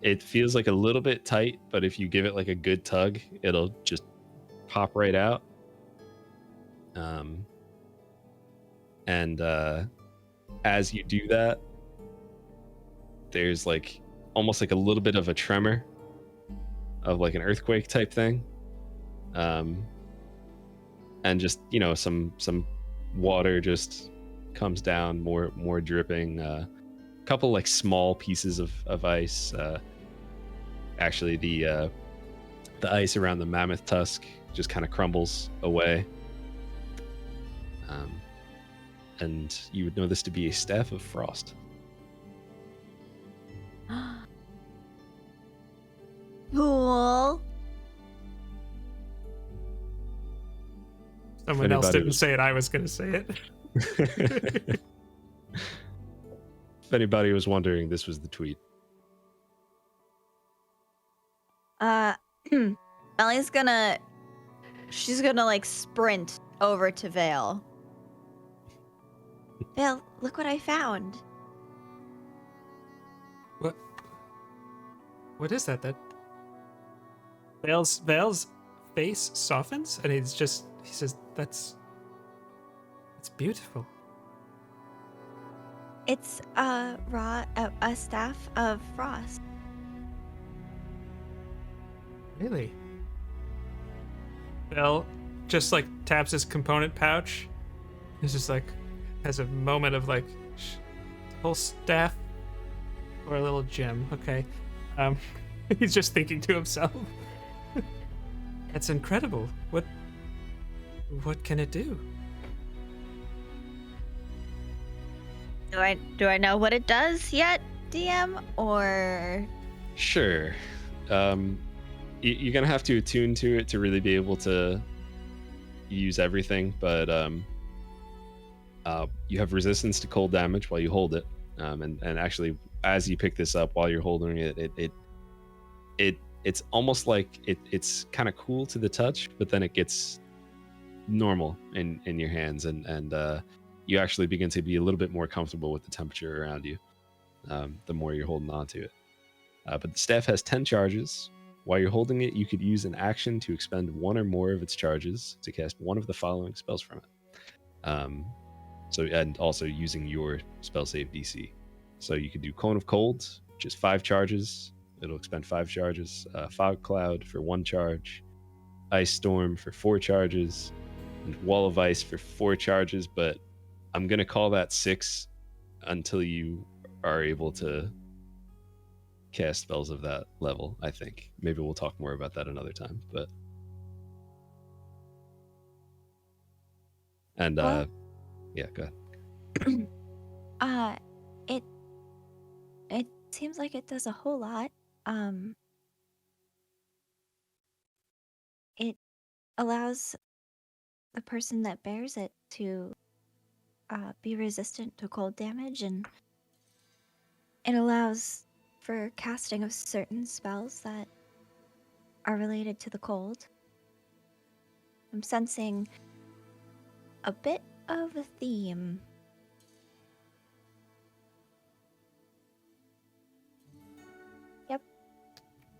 It feels like a little bit tight, but if you give it like a good tug, it'll just pop right out. And as you do that, there's like almost like a little bit of a tremor of like an earthquake type thing. And just, you know, some water just comes down, more dripping. Couple like small pieces of ice. Actually, the ice around the mammoth tusk just kind of crumbles away. And you would know this to be a staff of frost. Cool. Someone else anybody didn't was- say it. I was going to say it. If anybody was wondering, this was the tweet. Melly's gonna like sprint over to Vale. Vale, look what I found. What is that? That Vale's face softens, and he says, "That's beautiful." It's a staff of frost. Really? Vale just like taps his component pouch. He's just like has a moment of like, whole staff or a little gem. Okay. He's just thinking to himself. That's incredible. What can it do? Do I know what it does yet, DM? Or Sure. You're gonna have to attune to it to really be able to use everything, but you have resistance to cold damage while you hold it, and actually as you pick this up while you're holding it, it's almost like it's kind of cool to the touch, but then it gets normal in your hands, and you actually begin to be a little bit more comfortable with the temperature around you the more you're holding on to it. But the staff has 10 charges. While you're holding it, you could use an action to expend one or more of its charges to cast one of the following spells from it. And also using your spell save DC. So you could do Cone of Cold, which is 5 charges. It'll expend 5 charges. Fog Cloud for 1 charge. Ice Storm for 4 charges. And Wall of Ice for 4 charges, but I'm going to call that 6 until you are able to cast spells of that level, I think. Maybe we'll talk more about that another time, but... And, yeah, go ahead. It seems like it does a whole lot. It allows the person that bears it to be resistant to cold damage, and it allows for casting of certain spells that are related to the cold. I'm sensing a bit of a theme. Yep.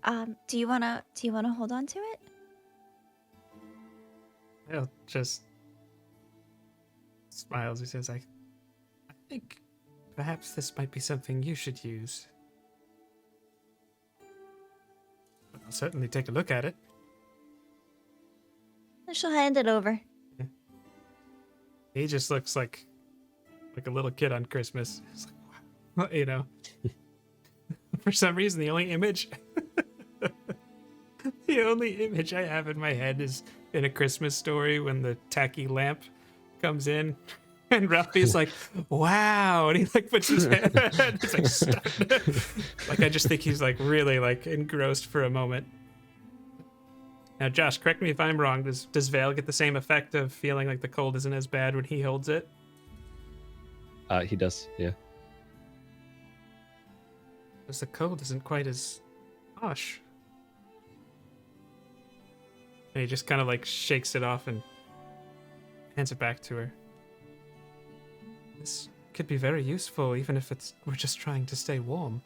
Do you wanna hold on to it? Vale just smiles. He says, I think perhaps this might be something you should use. I'll certainly take a look at it. She'll hand it over. He just looks like a little kid on Christmas. It's like, wow. You know. For some reason, the only image I have in my head is in A Christmas Story when the tacky lamp comes in and Ralphie's like, wow, and he like puts his hand it's like stuck. Like I just think he's like really like engrossed for a moment. Now Josh, correct me if I'm wrong, does Vale get the same effect of feeling like the cold isn't as bad when he holds it? He does, yeah. Because the cold isn't quite as harsh. And he just kind of like shakes it off and hands it back to her. This could be very useful, even if we're just trying to stay warm.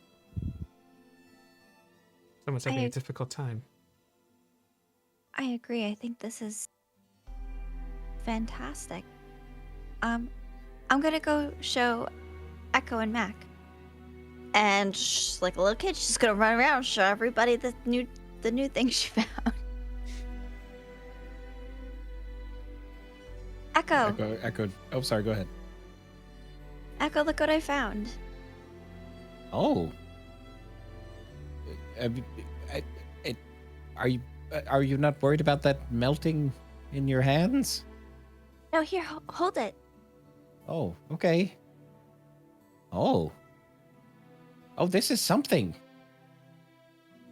Someone's having a difficult time. I agree. I think this is fantastic. I'm gonna go show Echo and Mac. And like a little kid, she's gonna run around and show everybody the new thing she found. Echo. Oh, sorry. Go ahead. Echo, look what I found. Oh. Are you not worried about that melting in your hands? No, here, hold it. Oh, okay. Oh, this is something.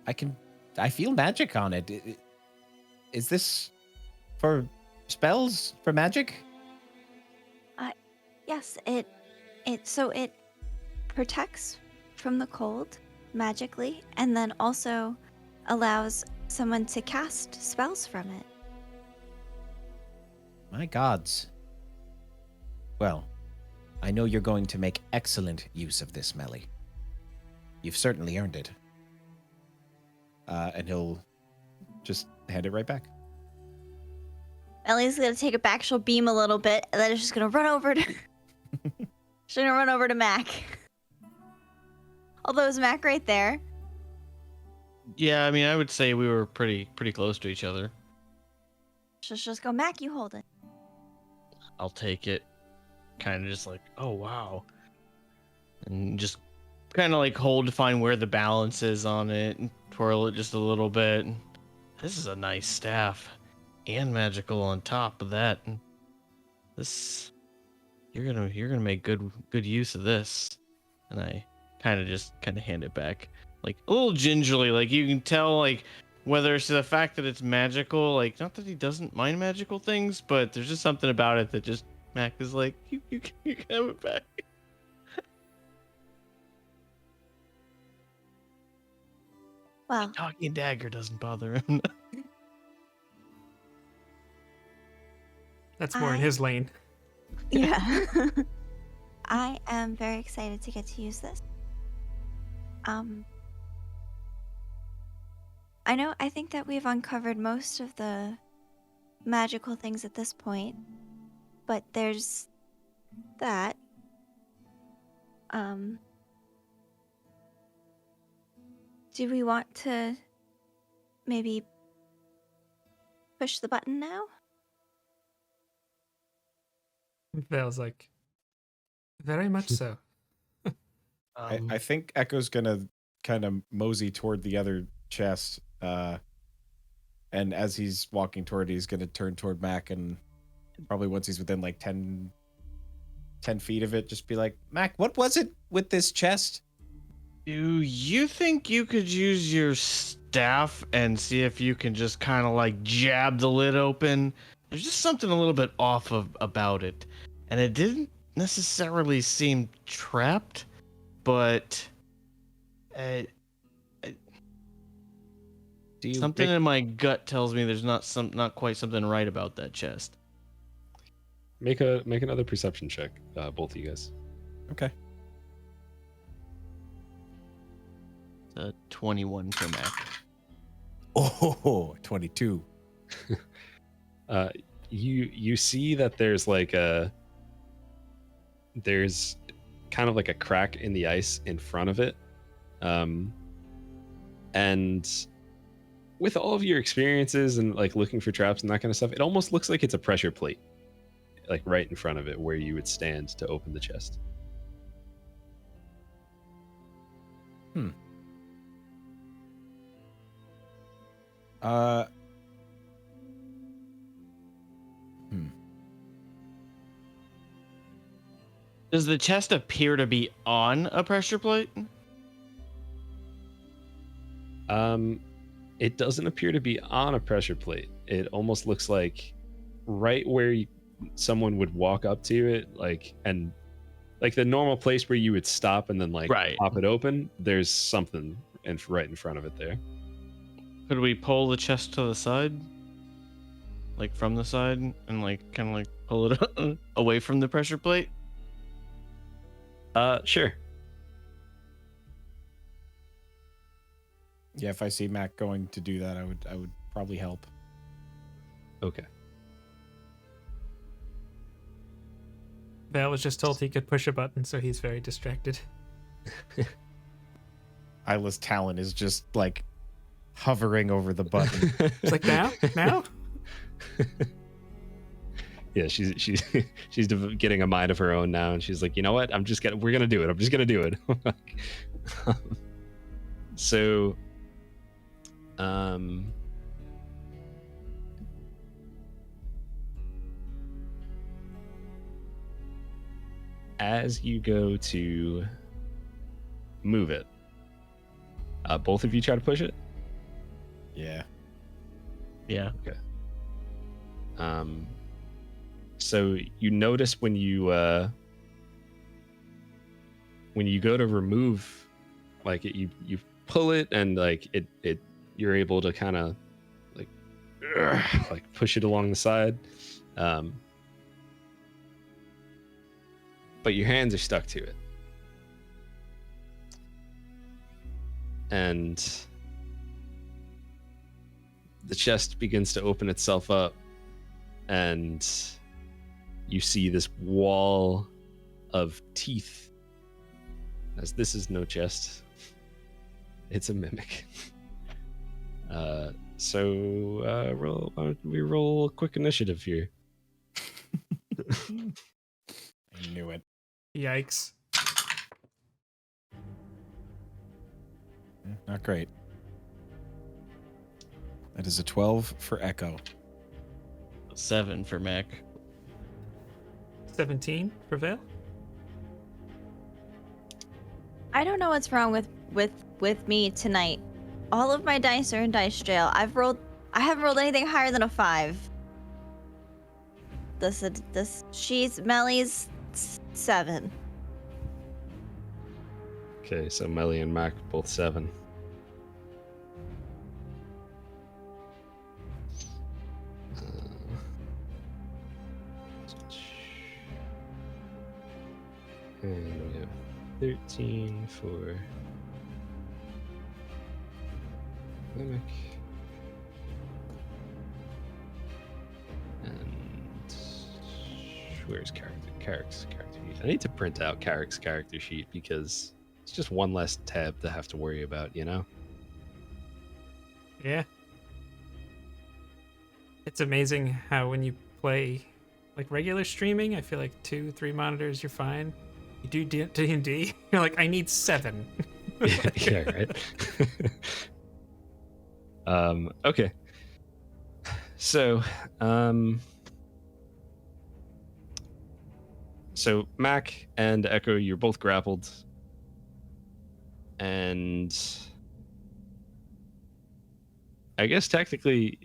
I feel magic on it. Is this for spells, for magic? Yes, it protects from the cold magically, and then also allows someone to cast spells from it. My gods. Well, I know you're going to make excellent use of this, Melly. You've certainly earned it. And he'll just hand it right back. Ellie's gonna take it back. She'll beam a little bit, and then she's gonna run over to. She's gonna run over to Mac. Although is Mac right there? Yeah, I mean, I would say we were pretty close to each other. She'll just go, Mac, you hold it. I'll take it. Kind of just like, oh, wow. And just kind of like hold to find where the balance is on it and twirl it just a little bit. This is a nice staff and magical on top of that. And this, you're gonna make good use of this. And I kind of hand it back, like a little gingerly. Like you can tell, like whether it's the fact that it's magical, like not that he doesn't mind magical things, but there's just something about it that just Mac is like, you can have it back. Well, Talking dagger doesn't bother him. That's more in his lane. yeah. I am very excited to get to use this. I think that we've uncovered most of the magical things at this point, but there's that. Do we want to maybe push the button now? Vale's like, very much so. I think Echo's gonna kind of mosey toward the other chest, and as he's walking toward it, he's gonna turn toward Mac, and probably once he's within like 10 feet of it, just be like, Mac, what was it with this chest? Do you think you could use your staff and see if you can just kind of like jab the lid open? There's just something a little bit off about it, and it didn't necessarily seem trapped, but something in my gut tells me there's not quite something right about that chest. Make another perception check, both of you guys. Okay. 21 for Mac. Oh, 22. You see that there's there's kind of like a crack in the ice in front of it, and with all of your experiences and like looking for traps and that kind of stuff, it almost looks like it's a pressure plate, like right in front of it where you would stand to open the chest. Does the chest appear to be on a pressure plate? It doesn't appear to be on a pressure plate. It almost looks like right where someone would walk up to it, and the normal place where you would stop and then Right. pop it open. There's something right in front of it there. Could we pull the chest to the side? Like from the side and kind of pull it away from the pressure plate? Sure. Yeah, if I see Mac going to do that, I would probably help. Okay. Val was just told he could push a button, so he's very distracted. Isla's talon is just like hovering over the button. It's like, now? Yeah, she's getting a mind of her own now, and she's like, you know what? We're gonna do it. I'm just gonna do it. So, as you go to move it, both of you try to push it. Yeah. Yeah. Okay. So you notice when you go to remove, you pull it and you're able to kind of push it along the side, but your hands are stuck to it, and the chest begins to open itself up, and you see this wall of teeth, as this is no chest. It's a mimic. Why don't we roll a quick initiative here? I knew it. Yikes. Not great. That is a 12 for Echo. 7 for Mac. 17 for Val? I don't know what's wrong with me tonight. All of my dice are in dice jail. I haven't rolled anything higher than a 5. Melly's 7. Okay, so Melly and Mac both 7. And we have 13 for Mimic. And where's character sheet? I need to print out Carrick's character sheet because it's just one less tab to have to worry about, you know? Yeah. It's amazing how when you play regular streaming, I feel like 2-3 monitors, you're fine. You do D&D, you're like, I need 7. Yeah, right. Okay. So Mac and Echo, you're both grappled, and I guess technically,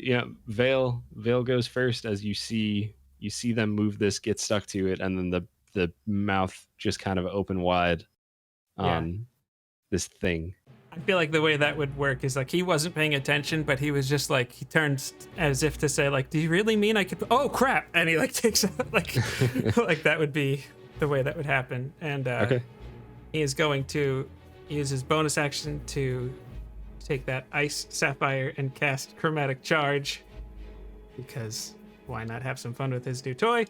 Vale goes first as you see them move this, get stuck to it, and then the mouth just kind of open wide on this thing. I feel like the way that would work is he wasn't paying attention, but he was just he turns as if to say do you really mean I could? Oh crap! And he takes out that would be the way that would happen. And Okay. he is going to use his bonus action to take that ice sapphire and cast chromatic charge, because why not have some fun with his new toy?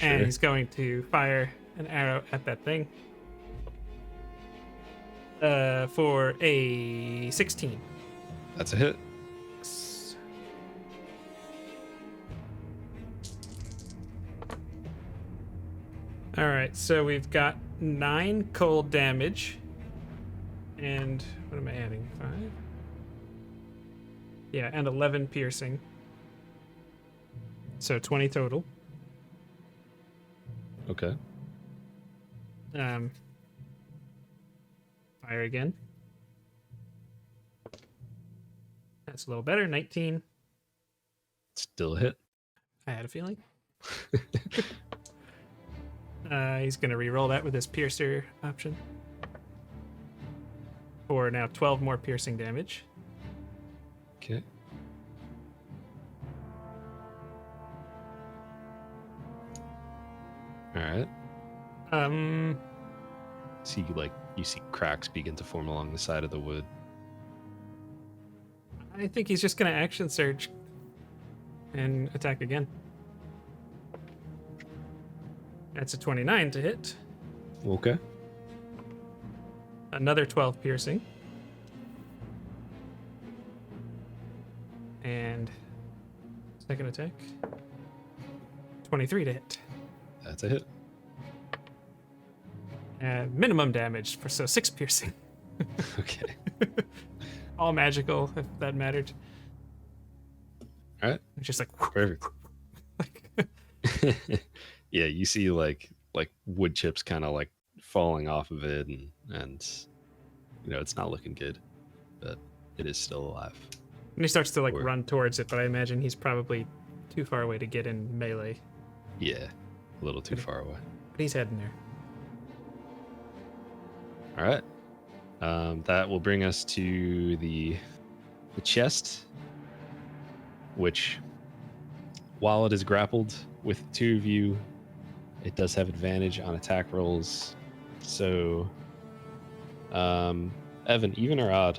And Sure. he's going to fire an arrow at that thing for a 16. That's a hit. All right, so we've got 9 cold damage, and what am I adding? 5. Yeah, and 11 piercing. So 20 total. Okay. Fire again. That's a little better. 19. Still a hit. I had a feeling. He's going to re-roll that with his piercer option. For now 12 more piercing damage. Okay. All right. See, you see cracks begin to form along the side of the wood. I think he's just going to action surge and attack again. That's a 29 to hit. Okay. Another 12 piercing. And second attack. 23 to hit. That's a hit. And minimum damage for 6 piercing. Okay. All magical, if that mattered. All right. It's just like, Perfect. like Yeah, you see like wood chips kind of like falling off of it, and it's not looking good, but it is still alive. and he starts to like Or- run towards it, but I imagine he's probably too far away to get in melee. Yeah, a little too far away. But he's heading there. All right. That will bring us to the chest, which, while it is grappled with 2 of you, it does have advantage on attack rolls. So, Evan, even or odd?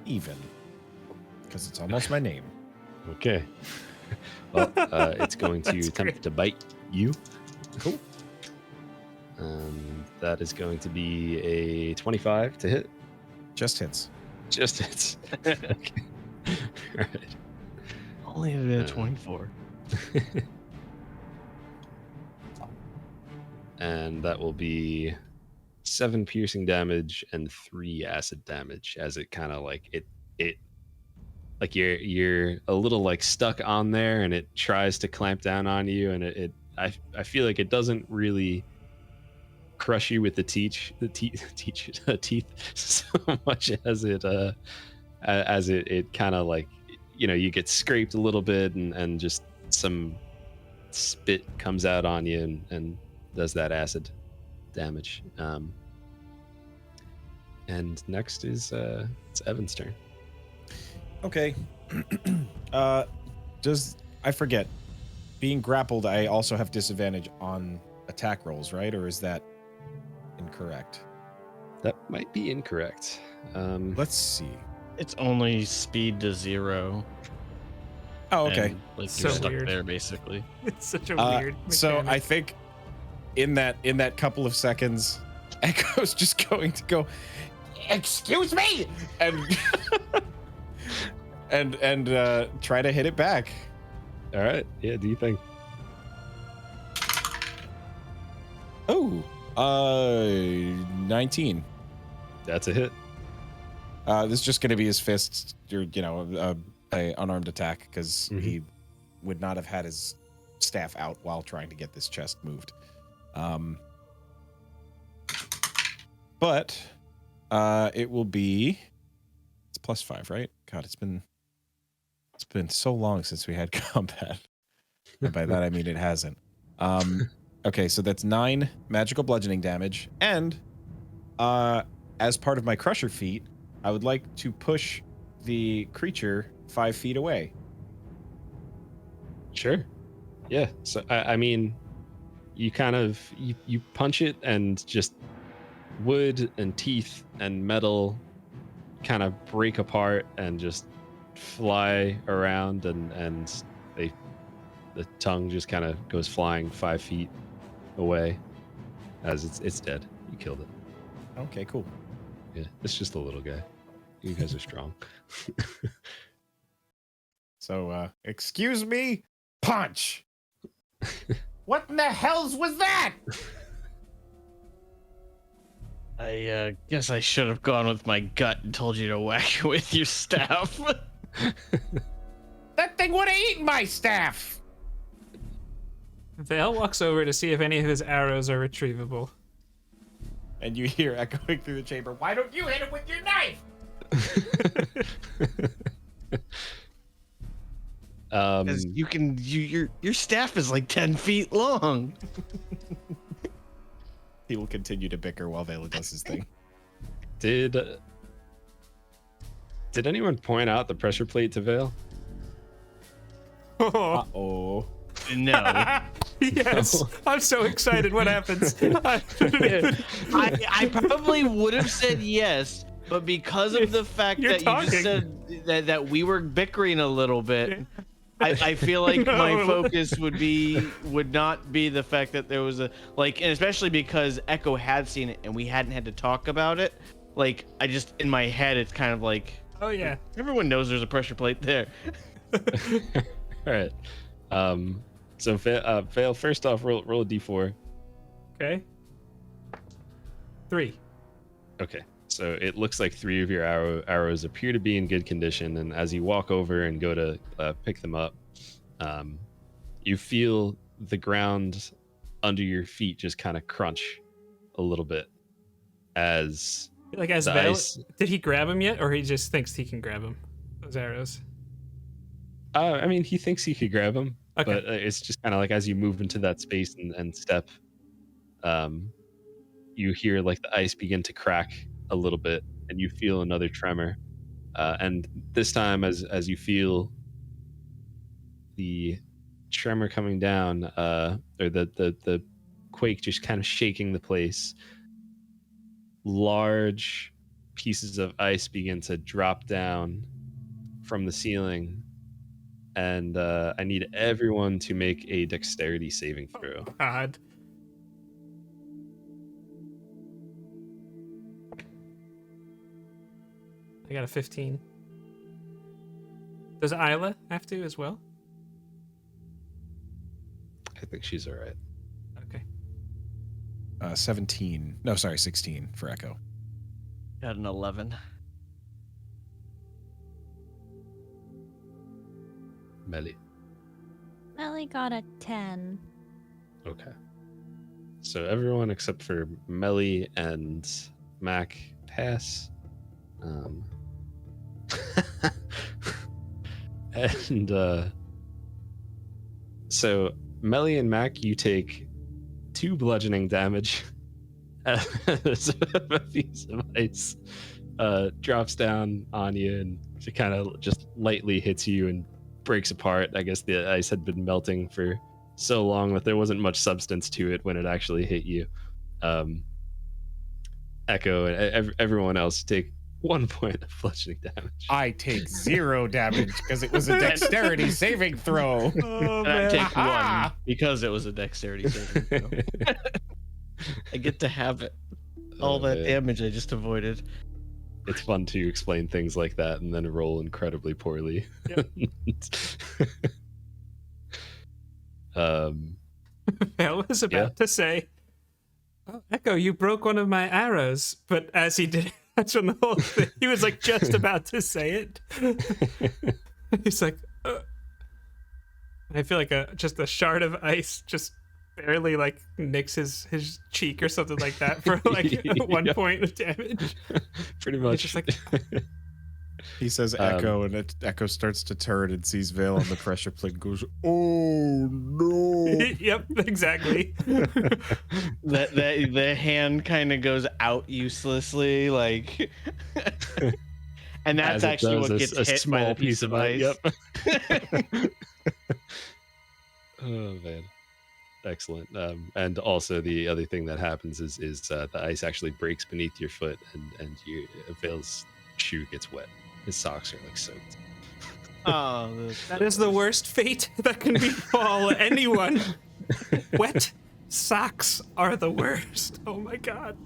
Even. Because it's almost my name. Okay. Well, it's going to That's attempt great. to bite you. Cool. That is going to be a 25 to hit. Just hits. Just hits. Okay. All right. Only hit at 24. And that will be 7 piercing damage and 3 acid damage, as it kind of like it like you're a little like stuck on there, and it tries to clamp down on you, and I feel like it doesn't really crush you with the teeth so much as it kind of like, you get scraped a little bit, and just some spit comes out on you and does that acid damage. And next is it's Evan's turn. Okay. I forget. Being grappled, I also have disadvantage on attack rolls, right? Or is that incorrect? That might be incorrect. Let's see. It's only speed to 0. Oh, okay. And, like So you're stuck weird. there basically. It's such a weird So I mechanic. think in that couple of seconds, Echo's just going to go, "Excuse me," and try to hit it back. All right. Yeah. Do you think? Oh, 19. That's a hit. This is just going to be his fists, or a unarmed attack, because Mhm. he would not have had his staff out while trying to get this chest moved. But it will be. It's +5, right? God, it's been so long since we had combat. And by that I mean it hasn't. Okay, so that's 9 magical bludgeoning damage, and as part of my crusher feat, I would like to push the creature 5 feet away. Sure. Yeah. So I mean, you kind of you punch it, and just wood and teeth and metal kind of break apart and just fly around, and the tongue just kind of goes flying 5 feet away as it's dead. You killed it. Okay, cool. Yeah, it's just a little guy. You guys are strong. So, excuse me, punch. What in the hells was that? I guess I should have gone with my gut and told you to whack it with your staff. That thing would have eaten my staff. Vale walks over to see if any of his arrows are retrievable. And you hear echoing through the chamber, why don't you hit him with your knife? Your staff is like 10 feet long. He will continue to bicker while Vela does his thing. Did anyone point out the pressure plate to Vale? Uh-oh. No. Yes, I'm so excited. What happens? I probably would have said yes, but because of the fact You're that talking. you just said that we were bickering a little bit, I feel like my focus would not be the fact that there was and especially because Echo had seen it and we hadn't had to talk about it. Like, I just, in my head, it's kind of like, Oh yeah. everyone knows there's a pressure plate there. All right. So Vale, first off, roll a d4. Okay. 3. Okay. So it looks like 3 of your arrows appear to be in good condition, and as you walk over and go to pick them up, you feel the ground under your feet just kind of crunch a little bit as Like as the Vale, ice. did he grab him yet, or he just thinks he can grab him? Those arrows. I mean, he thinks he could grab them, Okay. but it's just kind of like as you move into that space and step, you hear like the ice begin to crack a little bit, and you feel another tremor. And this time, as you feel the tremor coming down, or the quake just kind of shaking the place, large pieces of ice begin to drop down from the ceiling. And I need everyone to make a dexterity saving throw. God. I got a 15. Does Isla have to as well? I think she's all right. Okay. 17. No, sorry, 16 for Echo. Got an 11. Melly. Melly got a 10. Okay. So everyone except for Melly and Mac pass. And so Melly and Mac, you take 2 bludgeoning damage as a piece of ice drops down on you and it kind of just lightly hits you and breaks apart. I guess the ice had been melting for so long that there wasn't much substance to it when it actually hit you. Echo and everyone else take 1 point of bludgeoning damage. I take 0 damage because it was a dexterity saving throw. Oh, And I take Ah! 1 because it was a dexterity saving throw. I get to have it. All that man. damage I just avoided. It's fun to explain things like that and then roll incredibly poorly. Yep. Vale was about to say, "Oh, Echo, you broke one of my arrows," but as he did, that's when the whole thing. He was like just about to say it. He's like, "Ugh." And I feel like just a shard of ice just barely like nicks his cheek or something like that for like 1 point of damage. Pretty It's much. just like, He says Echo, and Echo starts to turn and sees Vale on the pressure plate and goes, "Oh no!" yep, exactly. That the hand kind of goes out uselessly, like, and that's As it actually does, what gets a hit small by the piece of ice. Yep. Oh man. Excellent. And also the other thing that happens is the ice actually breaks beneath your foot, and Vale's shoe gets wet. His socks are like soaked. Oh, That is the worst fate that can befall anyone. Wet socks are the worst. Oh my god.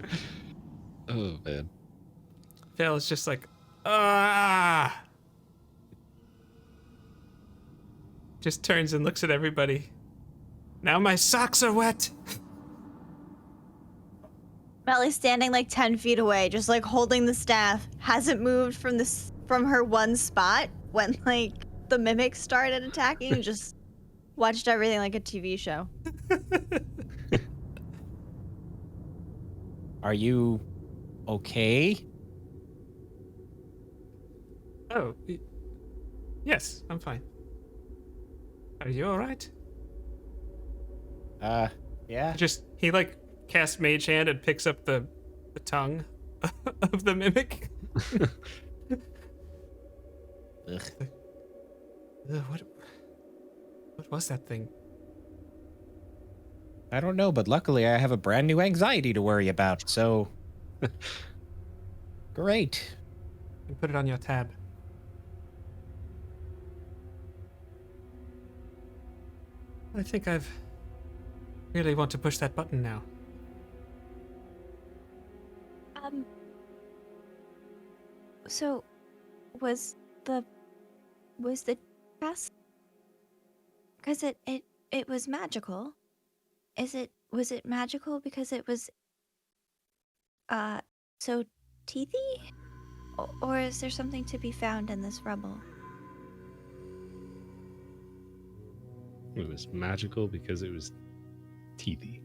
Oh man. Vale is just like, ah. Just turns and looks at everybody. Now my socks are wet. Melly's standing like 10 feet away, just like holding the staff. Hasn't moved from her one spot when like the mimics started attacking. Just watched everything like a TV show. Are you okay? Oh, yes, I'm fine. Are you all right? Yeah. He like casts Mage Hand and picks up the tongue of the mimic. Ugh. What was that thing? I don't know, but luckily I have a brand new anxiety to worry about, so... Great. You put it on your tab. I think I've really want to push that button now. So was the test, because it was magical. Was it magical because it was so teethy? Or is there something to be found in this rubble? It was magical because it was teethy.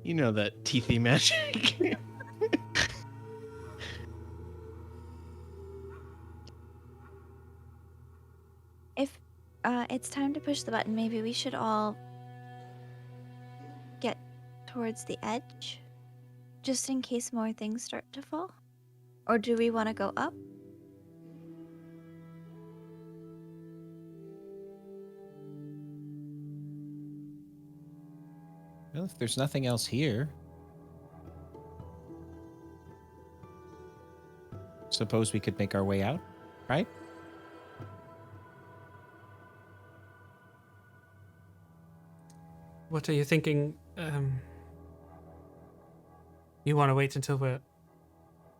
you know that teethy magic. If it's time to push the button, maybe we should all get towards the edge, just in case more things start to fall. Or do we want to go up? Well, if there's nothing else here... Suppose we could make our way out, right? What are you thinking? You want to wait until we're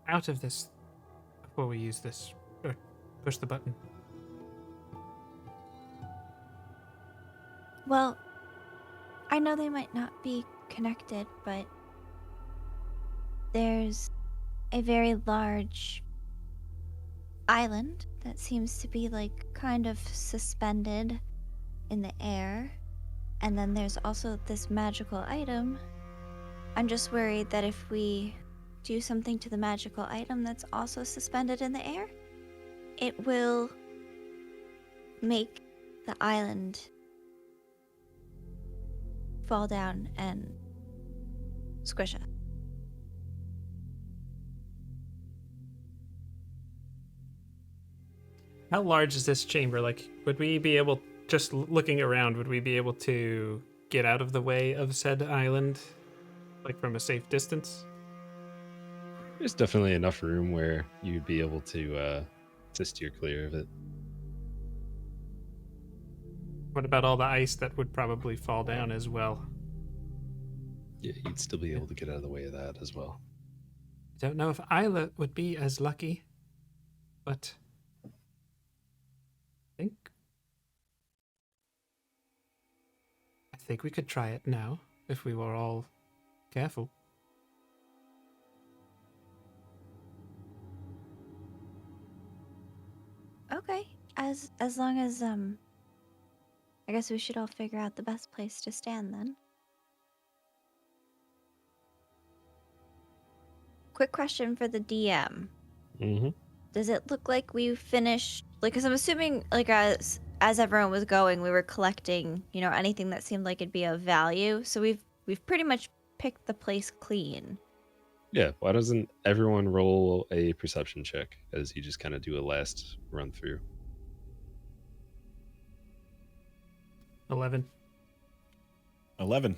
out of this before we use this, or push the button? Well, I know they might not be connected, but there's a very large island that seems to be like kind of suspended in the air. And then there's also this magical item. I'm just worried that if we do something to the magical item that's also suspended in the air, it will make the island fall down and squish us. How large is this chamber? Like, would we be able, just looking around, would we be able to get out of the way of said island, like from a safe distance? There's definitely enough room where you'd be able to steer clear of it. What about all the ice that would probably fall down as well? Yeah, you'd still be able to get out of the way of that as well. I don't know if Isla would be as lucky, but I think we could try it now if we were all careful. Okay, as long as I guess we should all figure out the best place to stand then. Quick question for the DM. Mm-hmm. Does it look like we finished, like, because I'm assuming, like, as everyone was going, we were collecting, you know, anything that seemed like it'd be of value. So we've pretty much picked the place clean. Yeah, why doesn't everyone roll a perception check as you just kind of do a last run through? 11. 11.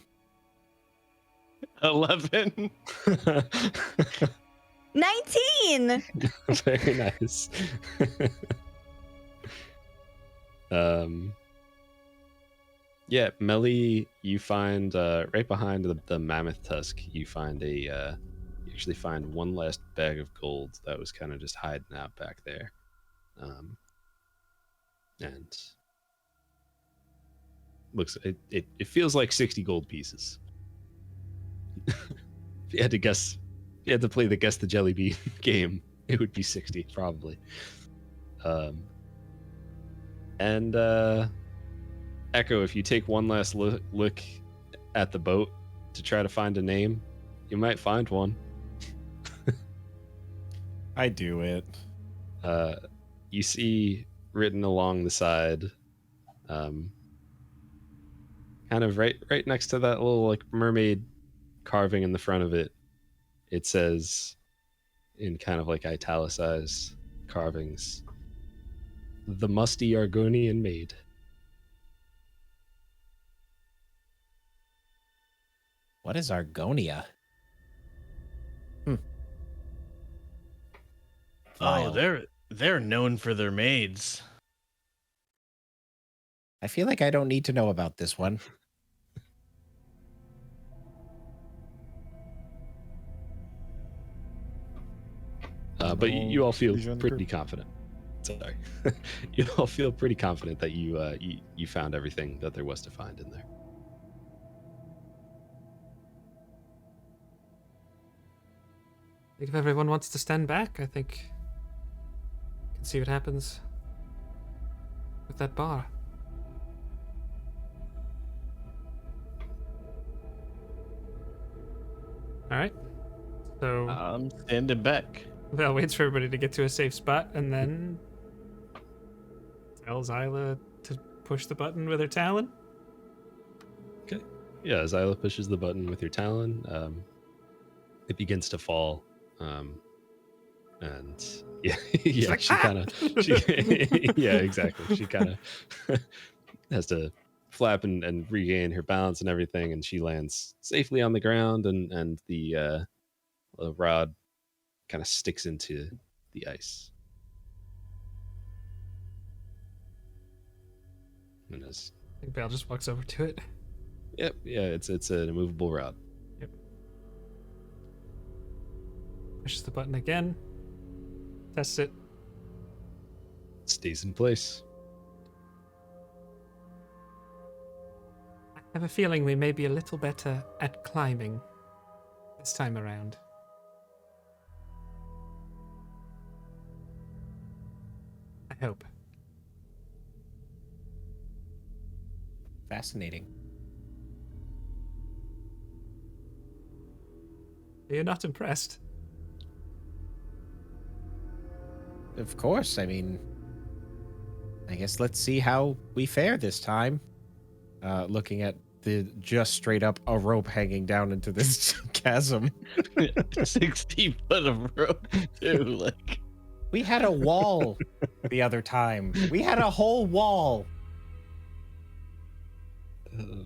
11. 19. Very nice. Yeah, Melly, you find right behind the mammoth tusk, you find you actually find one last bag of gold that was kind of just hiding out back there. And looks it feels like 60 gold pieces. If you had to guess, if you had to play the guess the jelly bean game, it would be 60 probably. And Echo, if you take one last look at the boat to try to find a name, you might find one. I do it. You see written along the side, kind of right next to that little like mermaid carving in the front of it, it says in kind of like italicized carvings, "The musty Argonian maid." What is Argonia? Oh, Vile. they're known for their maids. I feel like I don't need to know about this one. But you all feel These are in the pretty group. confident. Sorry, you all feel pretty confident that you found everything that there was to find in there. I think if everyone wants to stand back, I think we can see what happens with that bar. All right. So I'm standing back. Val waits for everybody to get to a safe spot and then tells Isla to push the button with her talon. Okay. Yeah, as Isla pushes the button with your talon, it begins to fall. And yeah, yeah, like, she kind of, yeah, exactly. She kind of has to flap and regain her balance and everything, and she lands safely on the ground, and the rod kind of sticks into the ice. And as I think Val just walks over to it. yep, yeah, it's an immovable rod. Yep. Pushes the button again. Tests it. Stays in place. I have a feeling we may be a little better at climbing this time around. I hope. Fascinating. You're not impressed? Of course. I mean, I guess let's see how we fare this time. Looking at the just straight up a rope hanging down into this chasm. 60 foot of rope, too. Like, We had a wall the other time. We had a whole wall.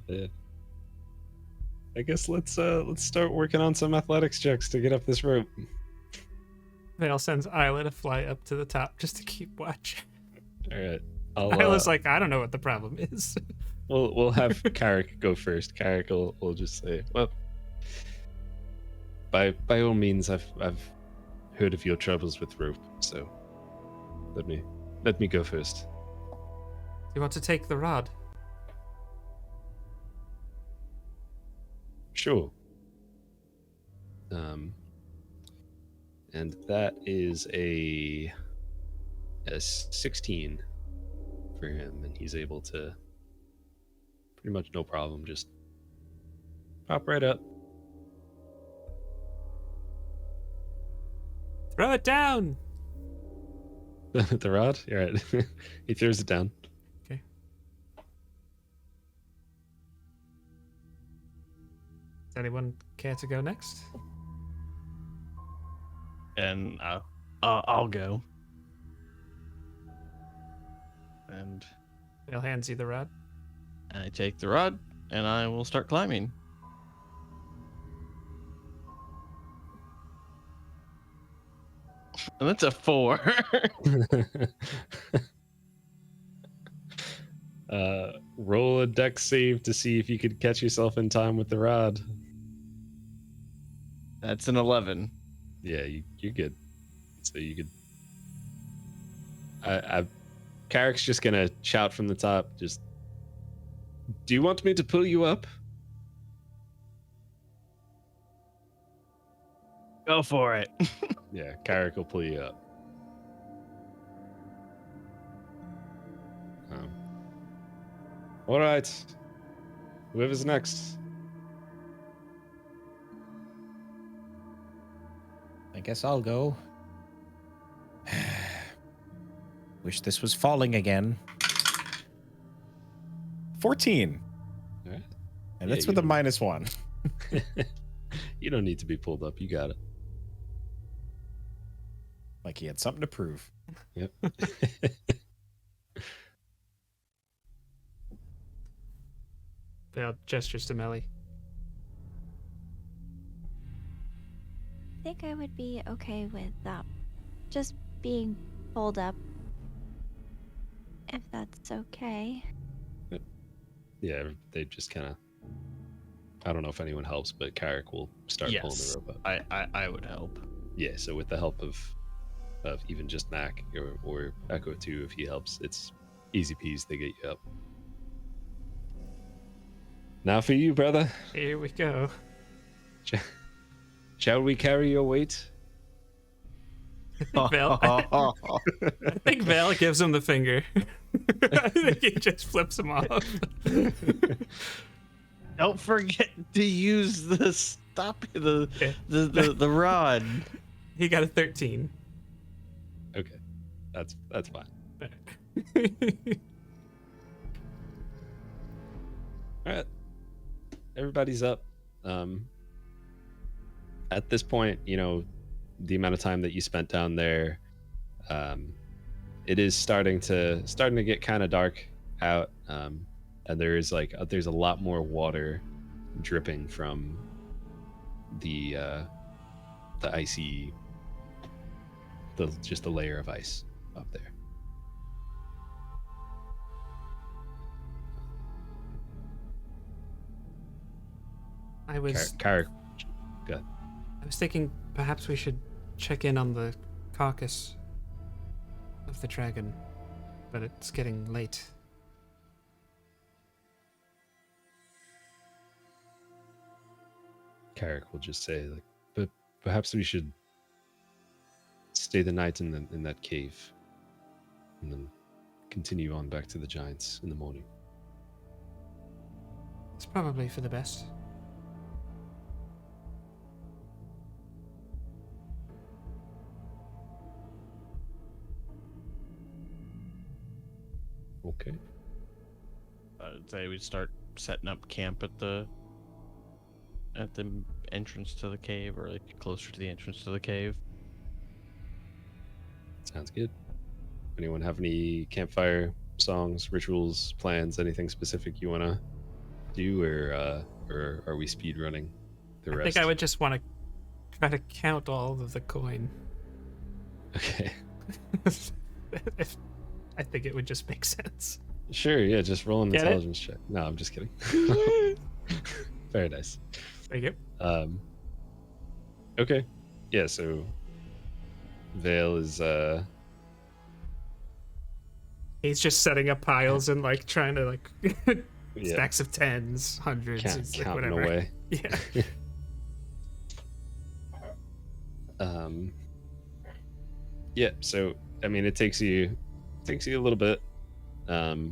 Yeah. I guess let's start working on some athletics checks to get up this rope. Vale sends Isla to fly up to the top just to keep watch. All right. Isla's like, I don't know what the problem is. We'll have Carrick go first. Carrick will just say, well, by all means, I've heard of your troubles with rope, so let me go first. You want to take the rod? Sure. And that is a 16 for him, and he's able to pretty much no problem just pop right up. Throw it down! The rod? All right. He throws it down. Okay. Does anyone care to go next? and I'll go. And Vale hands you the rod. I take the rod and I will start climbing. And that's a 4. Roll a dex save to see if you could catch yourself in time with the rod. That's an 11. Yeah, you're good. So you could. Carrick's just gonna shout from the top. Just, do you want me to pull you up? Go for it. Yeah, Carrick will pull you up. All right. Whoever's next. I guess I'll go. Wish this was falling again. 14. All right. And Yeah, that's you with a don't- -1. You don't need to be pulled up. You got it. Like he had something to prove. Yep. Vale gestures to Melly. I think I would be okay with just being pulled up. If that's okay. Yeah, they just kind of. I don't know if anyone helps, but Carrick will start pulling the Yes, rope up. I would help. Yeah, so with the help of even just Mac or Echo too, if he helps, it's easy peas. They get you up. Now for you, brother. Here we go. Shall we carry your weight? Vale, I think Vale gives him the finger. I think he just flips him off. Don't forget to use the rod. He got a 13. Okay, that's fine. All right, everybody's up. At this point, you know, the amount of time that you spent down there, it is starting to get kind of dark out, and there's a lot more water dripping from the icy, just the layer of ice up there. I was Carrick, go ahead. I was thinking perhaps we should check in on the carcass of the dragon, but it's getting late. Carrick will just say, like, but perhaps we should stay the night in that cave, and then continue on back to the Giants in the morning. It's probably for the best. Okay. I'd say we'd start setting up camp at the entrance to the cave, or like closer to the entrance to the cave. Sounds good. Anyone have any campfire songs, rituals, plans, anything specific you want to do, or are we speed running the I rest? think I would just want to try to count all of the coin. Okay. I think it would just make sense. Sure. Yeah. Just roll an Get it? intelligence check. No, I'm just kidding. Very nice. Thank you. Okay. Yeah. So Vale is He's just setting up piles and like trying to like yeah, stacks of tens, hundreds, it's like counting whatever. away. Yeah. Yeah. So I mean, it takes you a little bit, but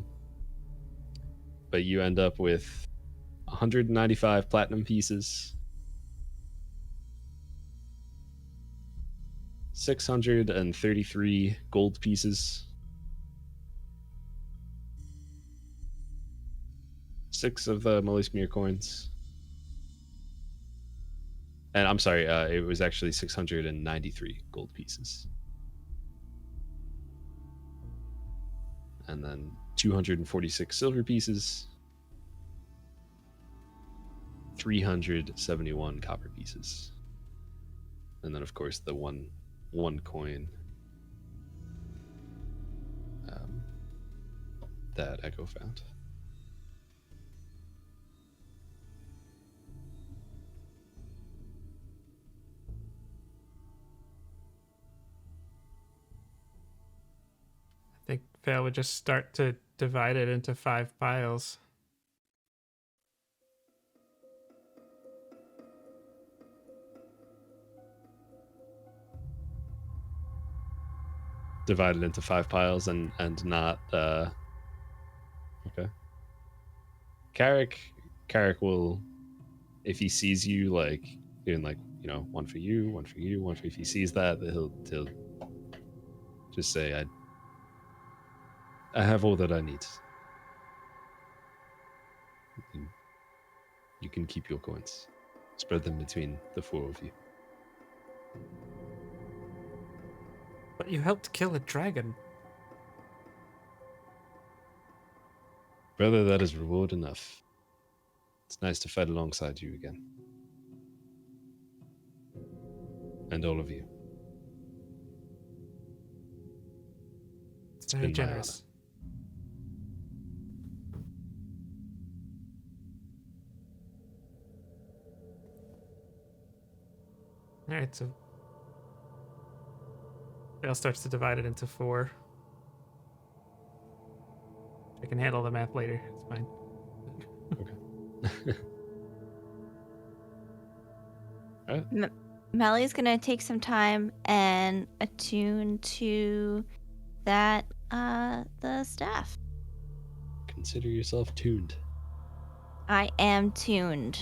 you end up with 195 platinum pieces, 633 gold pieces, 6 of the Molly Smear coins. And I'm sorry, it was actually 693 gold pieces. And then 246 silver pieces 371 copper pieces. And then, of course, the one coin that Echo found. I think Vale would just start to divide it into 5 piles. Divided into 5 piles and not okay. Carrick will, if he sees you like doing like, you know, one for you, one for you, one for, if he sees that, he'll just say, I have all that I need. You can keep your coins. Spread them between the 4 of you. But you helped kill a dragon. Brother, that is reward enough. It's nice to fight alongside you again. And all of you. It's very been my generous. All right, so Vale starts to divide it into 4. I can handle the math later. It's fine. Alright. Melly's gonna take some time and attune to that the staff. Consider yourself tuned. I am tuned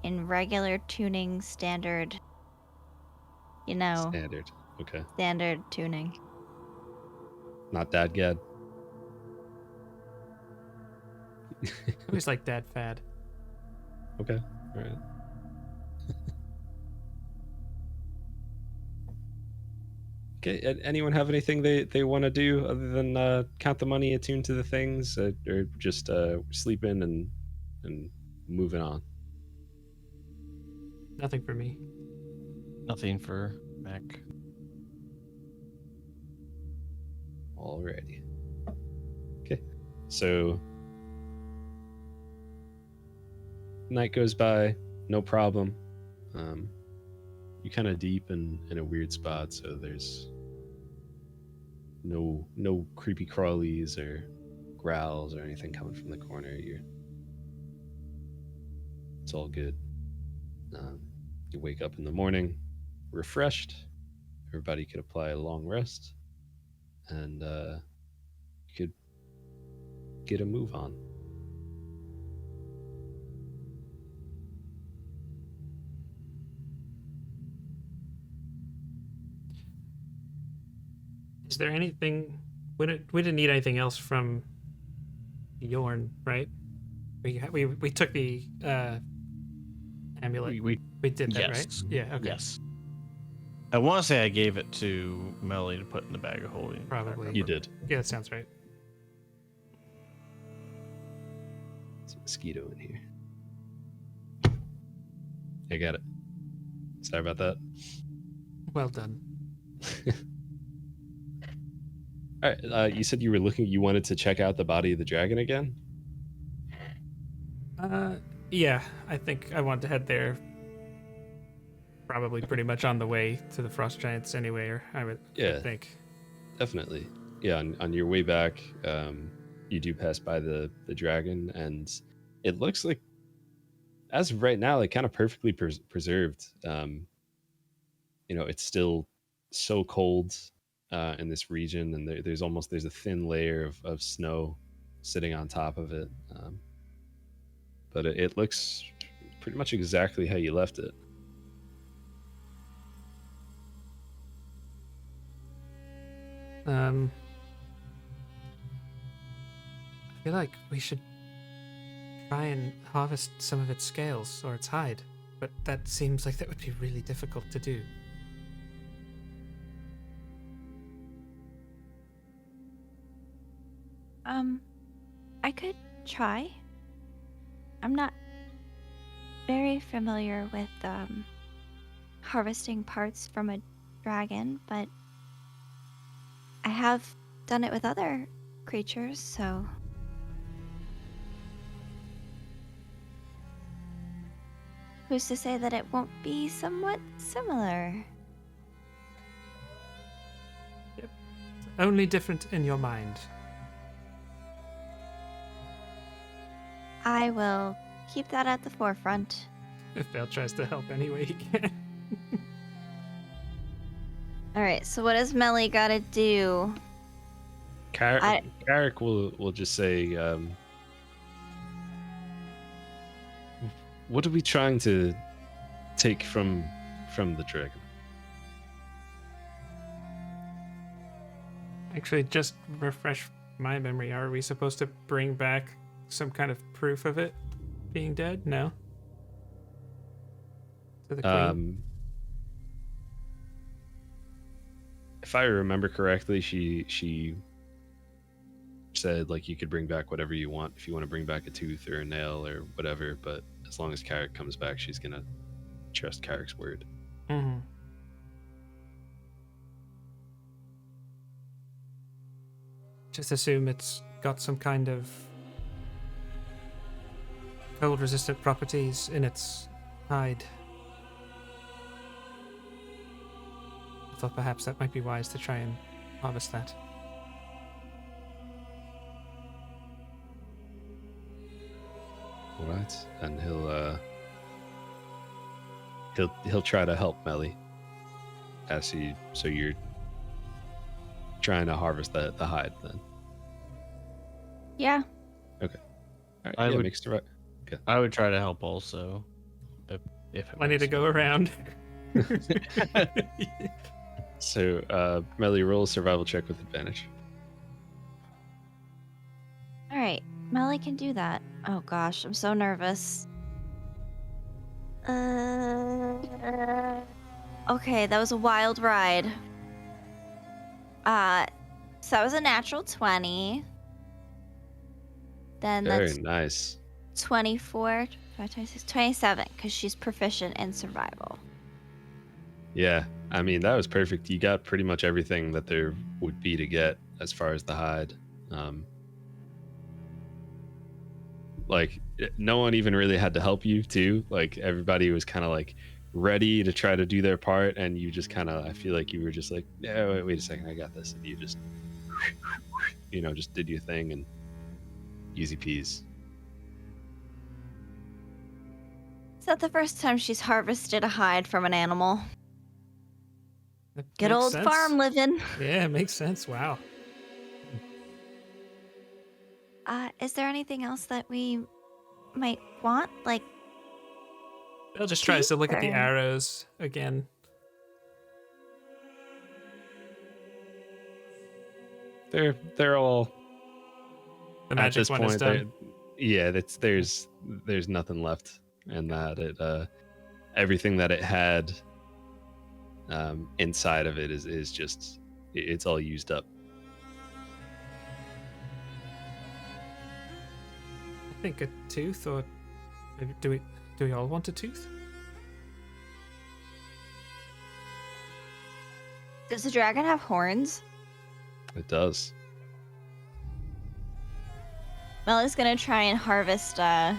in regular tuning standard. You know, Standard. Okay. standard tuning. Not Dadgad. I always like Dad Fad. Okay. All right. Okay. Anyone have anything they want to do other than count the money, attune to the things, or just sleep in and moving on? Nothing for me. Nothing for Mac. Alrighty. Okay. So night goes by, no problem. You're kind of deep in a weird spot, so there's no creepy crawlies or growls or anything coming from the corner. It's all good. You wake up in the morning, refreshed. Everybody could apply a long rest, and you could get a move on. Is there anything? We didn't need anything else from Yorn, right? We took the amulet. We did that, right? yes. Yeah. Okay. Yes. I want to say I gave it to Melly to put in the bag of holding. if I Probably. remember. You did. Yeah, that sounds right. There's a mosquito in here. I got it. Sorry about that. Well done. All right. You said you wanted to check out the body of the dragon again? Yeah, I think I want to head there. Probably pretty much on the way to the Frost Giants anyway, or I would think. Definitely. Yeah, on your way back, you do pass by the dragon, and it looks like, as of right now, like kind of perfectly preserved. It's still so cold in this region, and there's a thin layer of snow sitting on top of it. But it looks pretty much exactly how you left it. I feel like we should try and harvest some of its scales or its hide, but that seems like that would be really difficult to do. I could try. I'm not very familiar with harvesting parts from a dragon, but I have done it with other creatures, so who's to say that it won't be somewhat similar? Only different in your mind. I will keep that at the forefront. If Vale tries to help any way he can. All right, so what does Melly got to do? Carrick will just say, what are we trying to take from the dragon? Actually, just refresh my memory. Are we supposed to bring back some kind of proof of it being dead? No. To the queen. If I remember correctly, she said like you could bring back whatever you want if you want to bring back a tooth or a nail or whatever, but as long as Carrick comes back, she's gonna trust Carrick's word. Mm-hmm. Just assume it's got some kind of cold resistant properties in its hide. I thought perhaps that might be wise to try and harvest that. All right, and he'll try to help Melly so you're trying to harvest the hide then. Yeah. Okay. All right. I would- makes the right. I would try to help also. If it Plenty to makes go around. So Melly, roll a survival check with advantage. All right, Melly can do that. Oh gosh, I'm so nervous. Okay, that was a wild ride. So that was a natural 20. Then Very that's nice. 24, 26, 27, because she's proficient in survival. Yeah, I mean that was perfect. You got pretty much everything that there would be to get as far as the hide. Like no one even really had to help you too. Like everybody was kind of like ready to try to do their part, and you just kind of, I feel like you were just like, yeah, wait a second, I got this, and you just, just did your thing and easy peas. Is that the first time she's harvested a hide from an animal? That Good makes old sense. farm living. Yeah, it makes sense. Wow. Is there anything else that we might want? Like, Bill just tries to look at the Teeth or- arrows again. They're all The at magic this one is point. done. Yeah, there's nothing left, and that it everything that it had inside of it is just it's all used up. I think a tooth, or maybe do we all want a tooth? does the dragon have horns? It does. Melly's gonna try and harvest the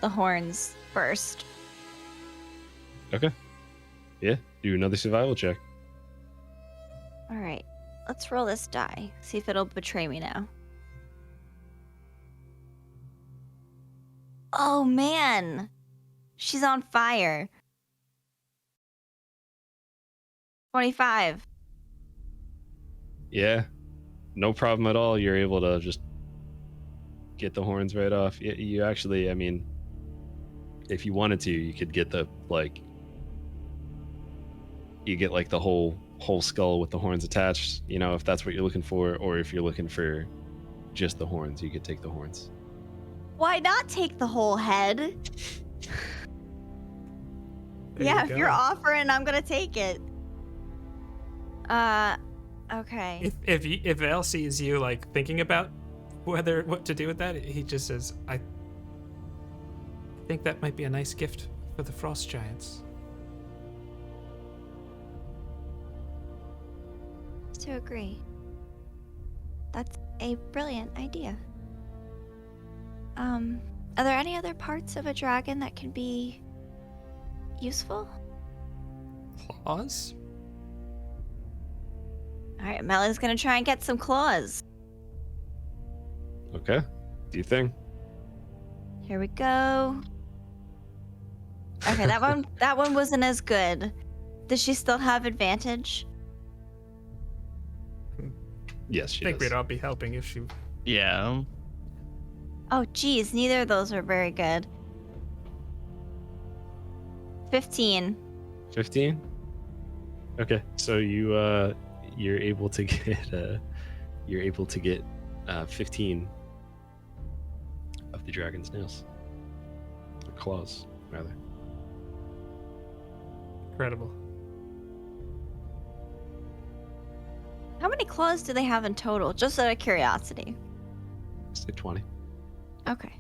horns first. Okay. Yeah, do another survival check. All right, let's roll this die. See if it'll betray me now. Oh man, she's on fire. 25. Yeah, no problem at all. You're able to just get the horns right off. You actually, I mean, if you wanted to, you could get the you get like the whole skull with the horns attached, if that's what you're looking for, or if you're looking for just the horns, you could take the horns. Why not take the whole head? There Yeah, you if go. you're offering, I'm gonna take it. Okay. If Vale sees you like thinking about what to do with that, he just says, I think that might be a nice gift for the frost giants. To agree. That's a brilliant idea. Are there any other parts of a dragon that can be useful? Claws? All right, Melly's gonna try and get some claws. Okay. Do you think? Here we go. Okay, that one wasn't as good. Does she still have advantage? Yes, she I think does. we'd all be helping if she. Yeah. Oh, geez, neither of those are very good. 15. 15. Okay, so you're able to get 15 of the dragon's nails, or claws, rather. Incredible. How many claws do they have in total? Just out of curiosity. Say 20. Okay.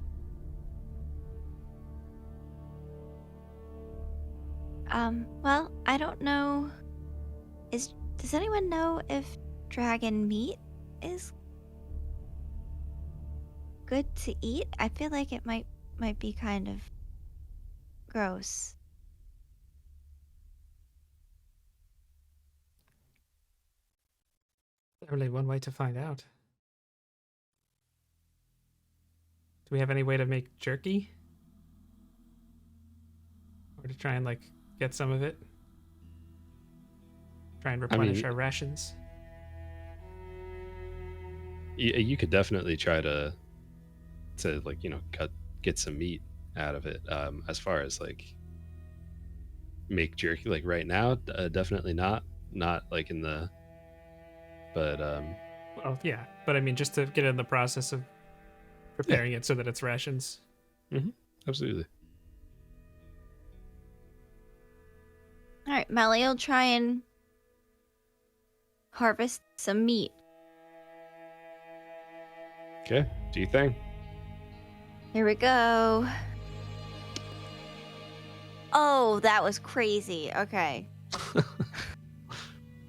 Well, I don't know. Does anyone know if dragon meat is good to eat? I feel like it might be kind of gross. Only one way to find out. Do we have any way to make jerky? Or to try and, like, get some of it? Try and replenish our rations? You could definitely try to like, get some meat out of it. As far as like make jerky, like right now, definitely not like in the. But Well, yeah, but I mean, just to get in the process of preparing it so that it's rations. absolutely. All right, Melly will try and harvest some meat. Okay. Do you think? Here we go. Oh, that was crazy. Okay.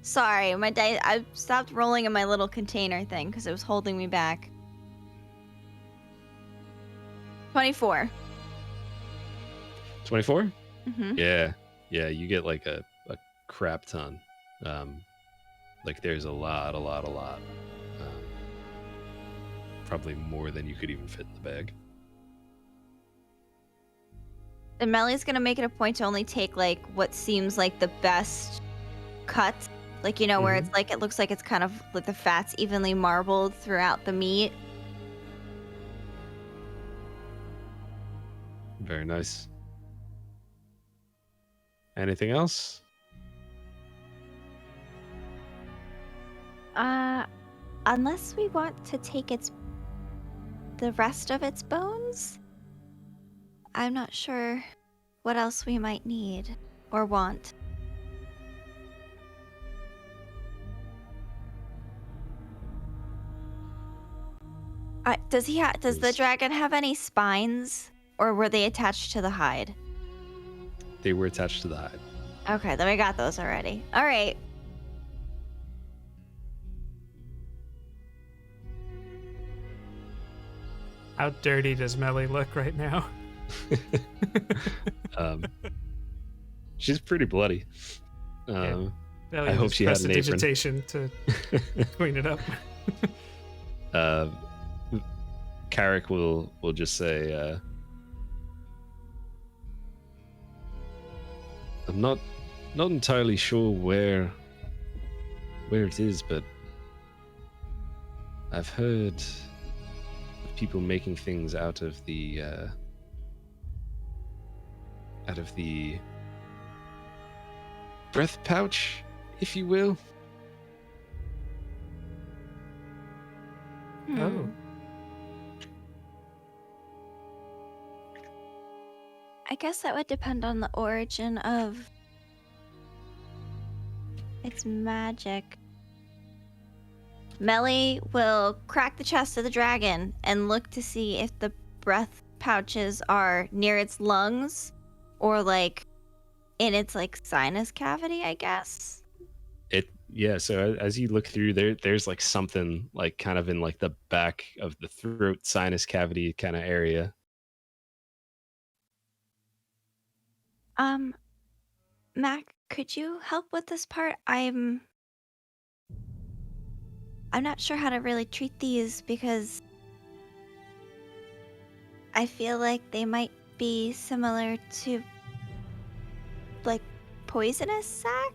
Sorry, my dice. I stopped rolling in my little container thing because it was holding me back. 24. 24? Mm-hmm. Yeah, you get like a crap ton. Like there's a lot. Probably more than you could even fit in the bag. And Melly's gonna make it a point to only take like what seems like the best cut. Like, where it's like, it looks like it's kind of like the fat's evenly marbled throughout the meat. Very nice. Anything else? Unless we want to take the rest of its bones? I'm not sure what else we might need or want. Does the dragon have any spines, or were they attached to the hide? They were attached to the hide. Okay, then we got those already. All right. How dirty does Melly look right now? She's pretty bloody. Melly I hope she had an apron. prestidigitation to clean it up. Carrick will just say, I'm not entirely sure where it is, but I've heard of people making things out of the breath pouch, if you will. Oh. I guess that would depend on the origin of its magic. Melly will crack the chest of the dragon and look to see if the breath pouches are near its lungs or like in its like sinus cavity, I guess. So as you look through there's like something like kind of in like the back of the throat sinus cavity kind of area. Mac, could you help with this part? I'm not sure how to really treat these because I feel like they might be similar to like poisonous sac.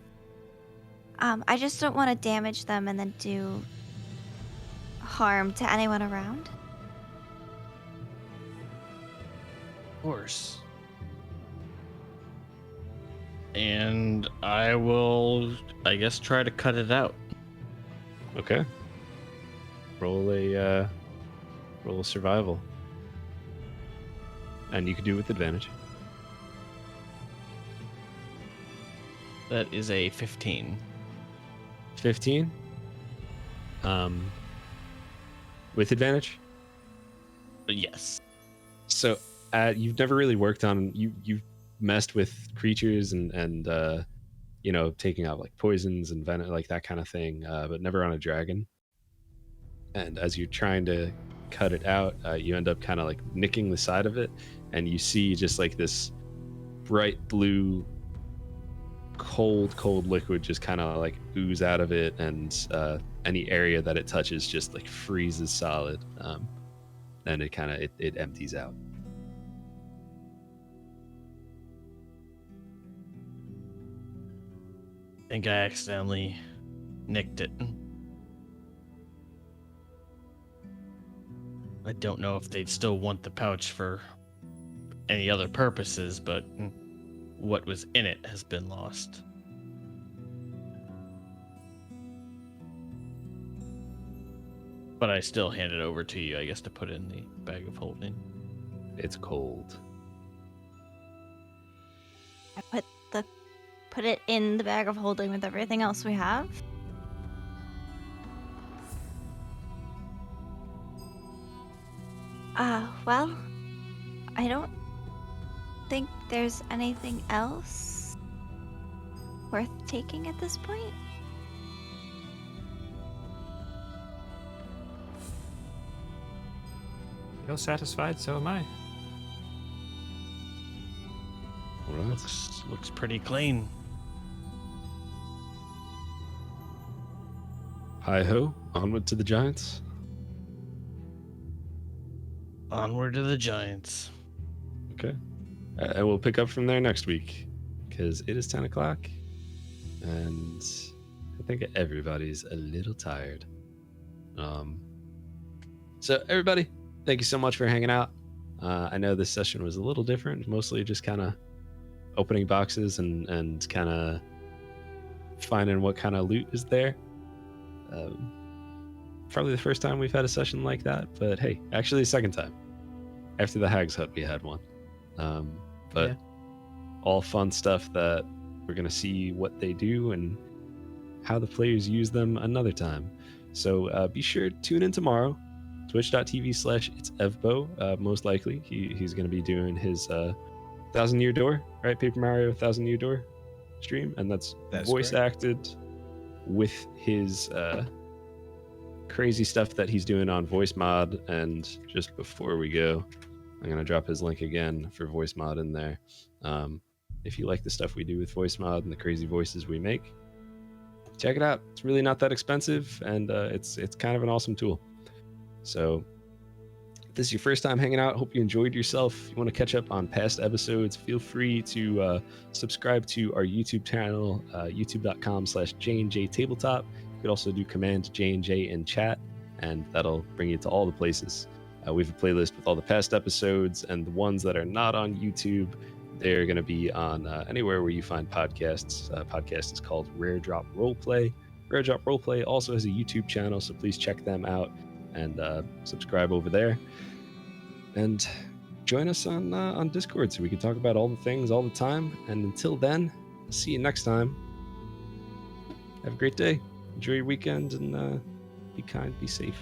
I just don't want to damage them and then do harm to anyone around. Of course. And I will, I guess, try to cut it out. Okay. Roll a survival. And you can do it with advantage. That is a 15. 15. With advantage. But yes. So you've never really worked on you've messed with creatures and taking out like poisons and venom, like that kind of thing, but never on a dragon. And as you're trying to cut it out, you end up kind of like nicking the side of it, and you see just like this bright blue cold liquid just kind of like ooze out of it, and any area that it touches just like freezes solid, and it kind of it empties out. I think I accidentally nicked it. I don't know if they'd still want the pouch for any other purposes, but what was in it has been lost. But I still hand it over to you, I guess, to put in the bag of holding. It's cold. I put it in the bag of holding with everything else we have. Well, I don't think there's anything else worth taking at this point. Feel satisfied, so am I. All right. Looks pretty clean. Hi ho, onward to the Giants. Onward to the Giants. Okay. And we'll pick up from there next week, because it is 10 o'clock, and I think everybody's a little tired. So everybody, thank you so much for hanging out. I know this session was a little different, mostly just kind of opening boxes and kind of finding what kind of loot is there. Probably the first time we've had a session like that, but hey, actually the second time. After the Hag's Hut, we had one. But all fun stuff that we're going to see what they do and how the players use them another time. So be sure to tune in tomorrow, twitch.tv/itsevbo. Most likely, he's going to be doing his 1,000-Year Door, right? Paper Mario 1,000-Year Door stream, and that's voice correct. acted with his crazy stuff that he's doing on voice mod. And just before we go, I'm going to drop his link again for voice mod in there. If you like the stuff we do with voice mod and the crazy voices we make, check it out. It's really not that expensive, and it's kind of an awesome tool. So if this is your first time hanging out, hope you enjoyed yourself. If you want to catch up on past episodes, feel free to subscribe to our YouTube channel, youtube.com/J&J Tabletop. You could also do Command J&J in chat, and that'll bring you to all the places. We have a playlist with all the past episodes, and the ones that are not on YouTube, they're going to be on anywhere where you find podcasts. Podcast is called Rare Drop Roleplay. Rare Drop Roleplay also has a YouTube channel, so please check them out and subscribe over there. And join us on Discord so we can talk about all the things all the time. And until then, see you next time. Have a great day. Enjoy your weekend, and be kind, be safe.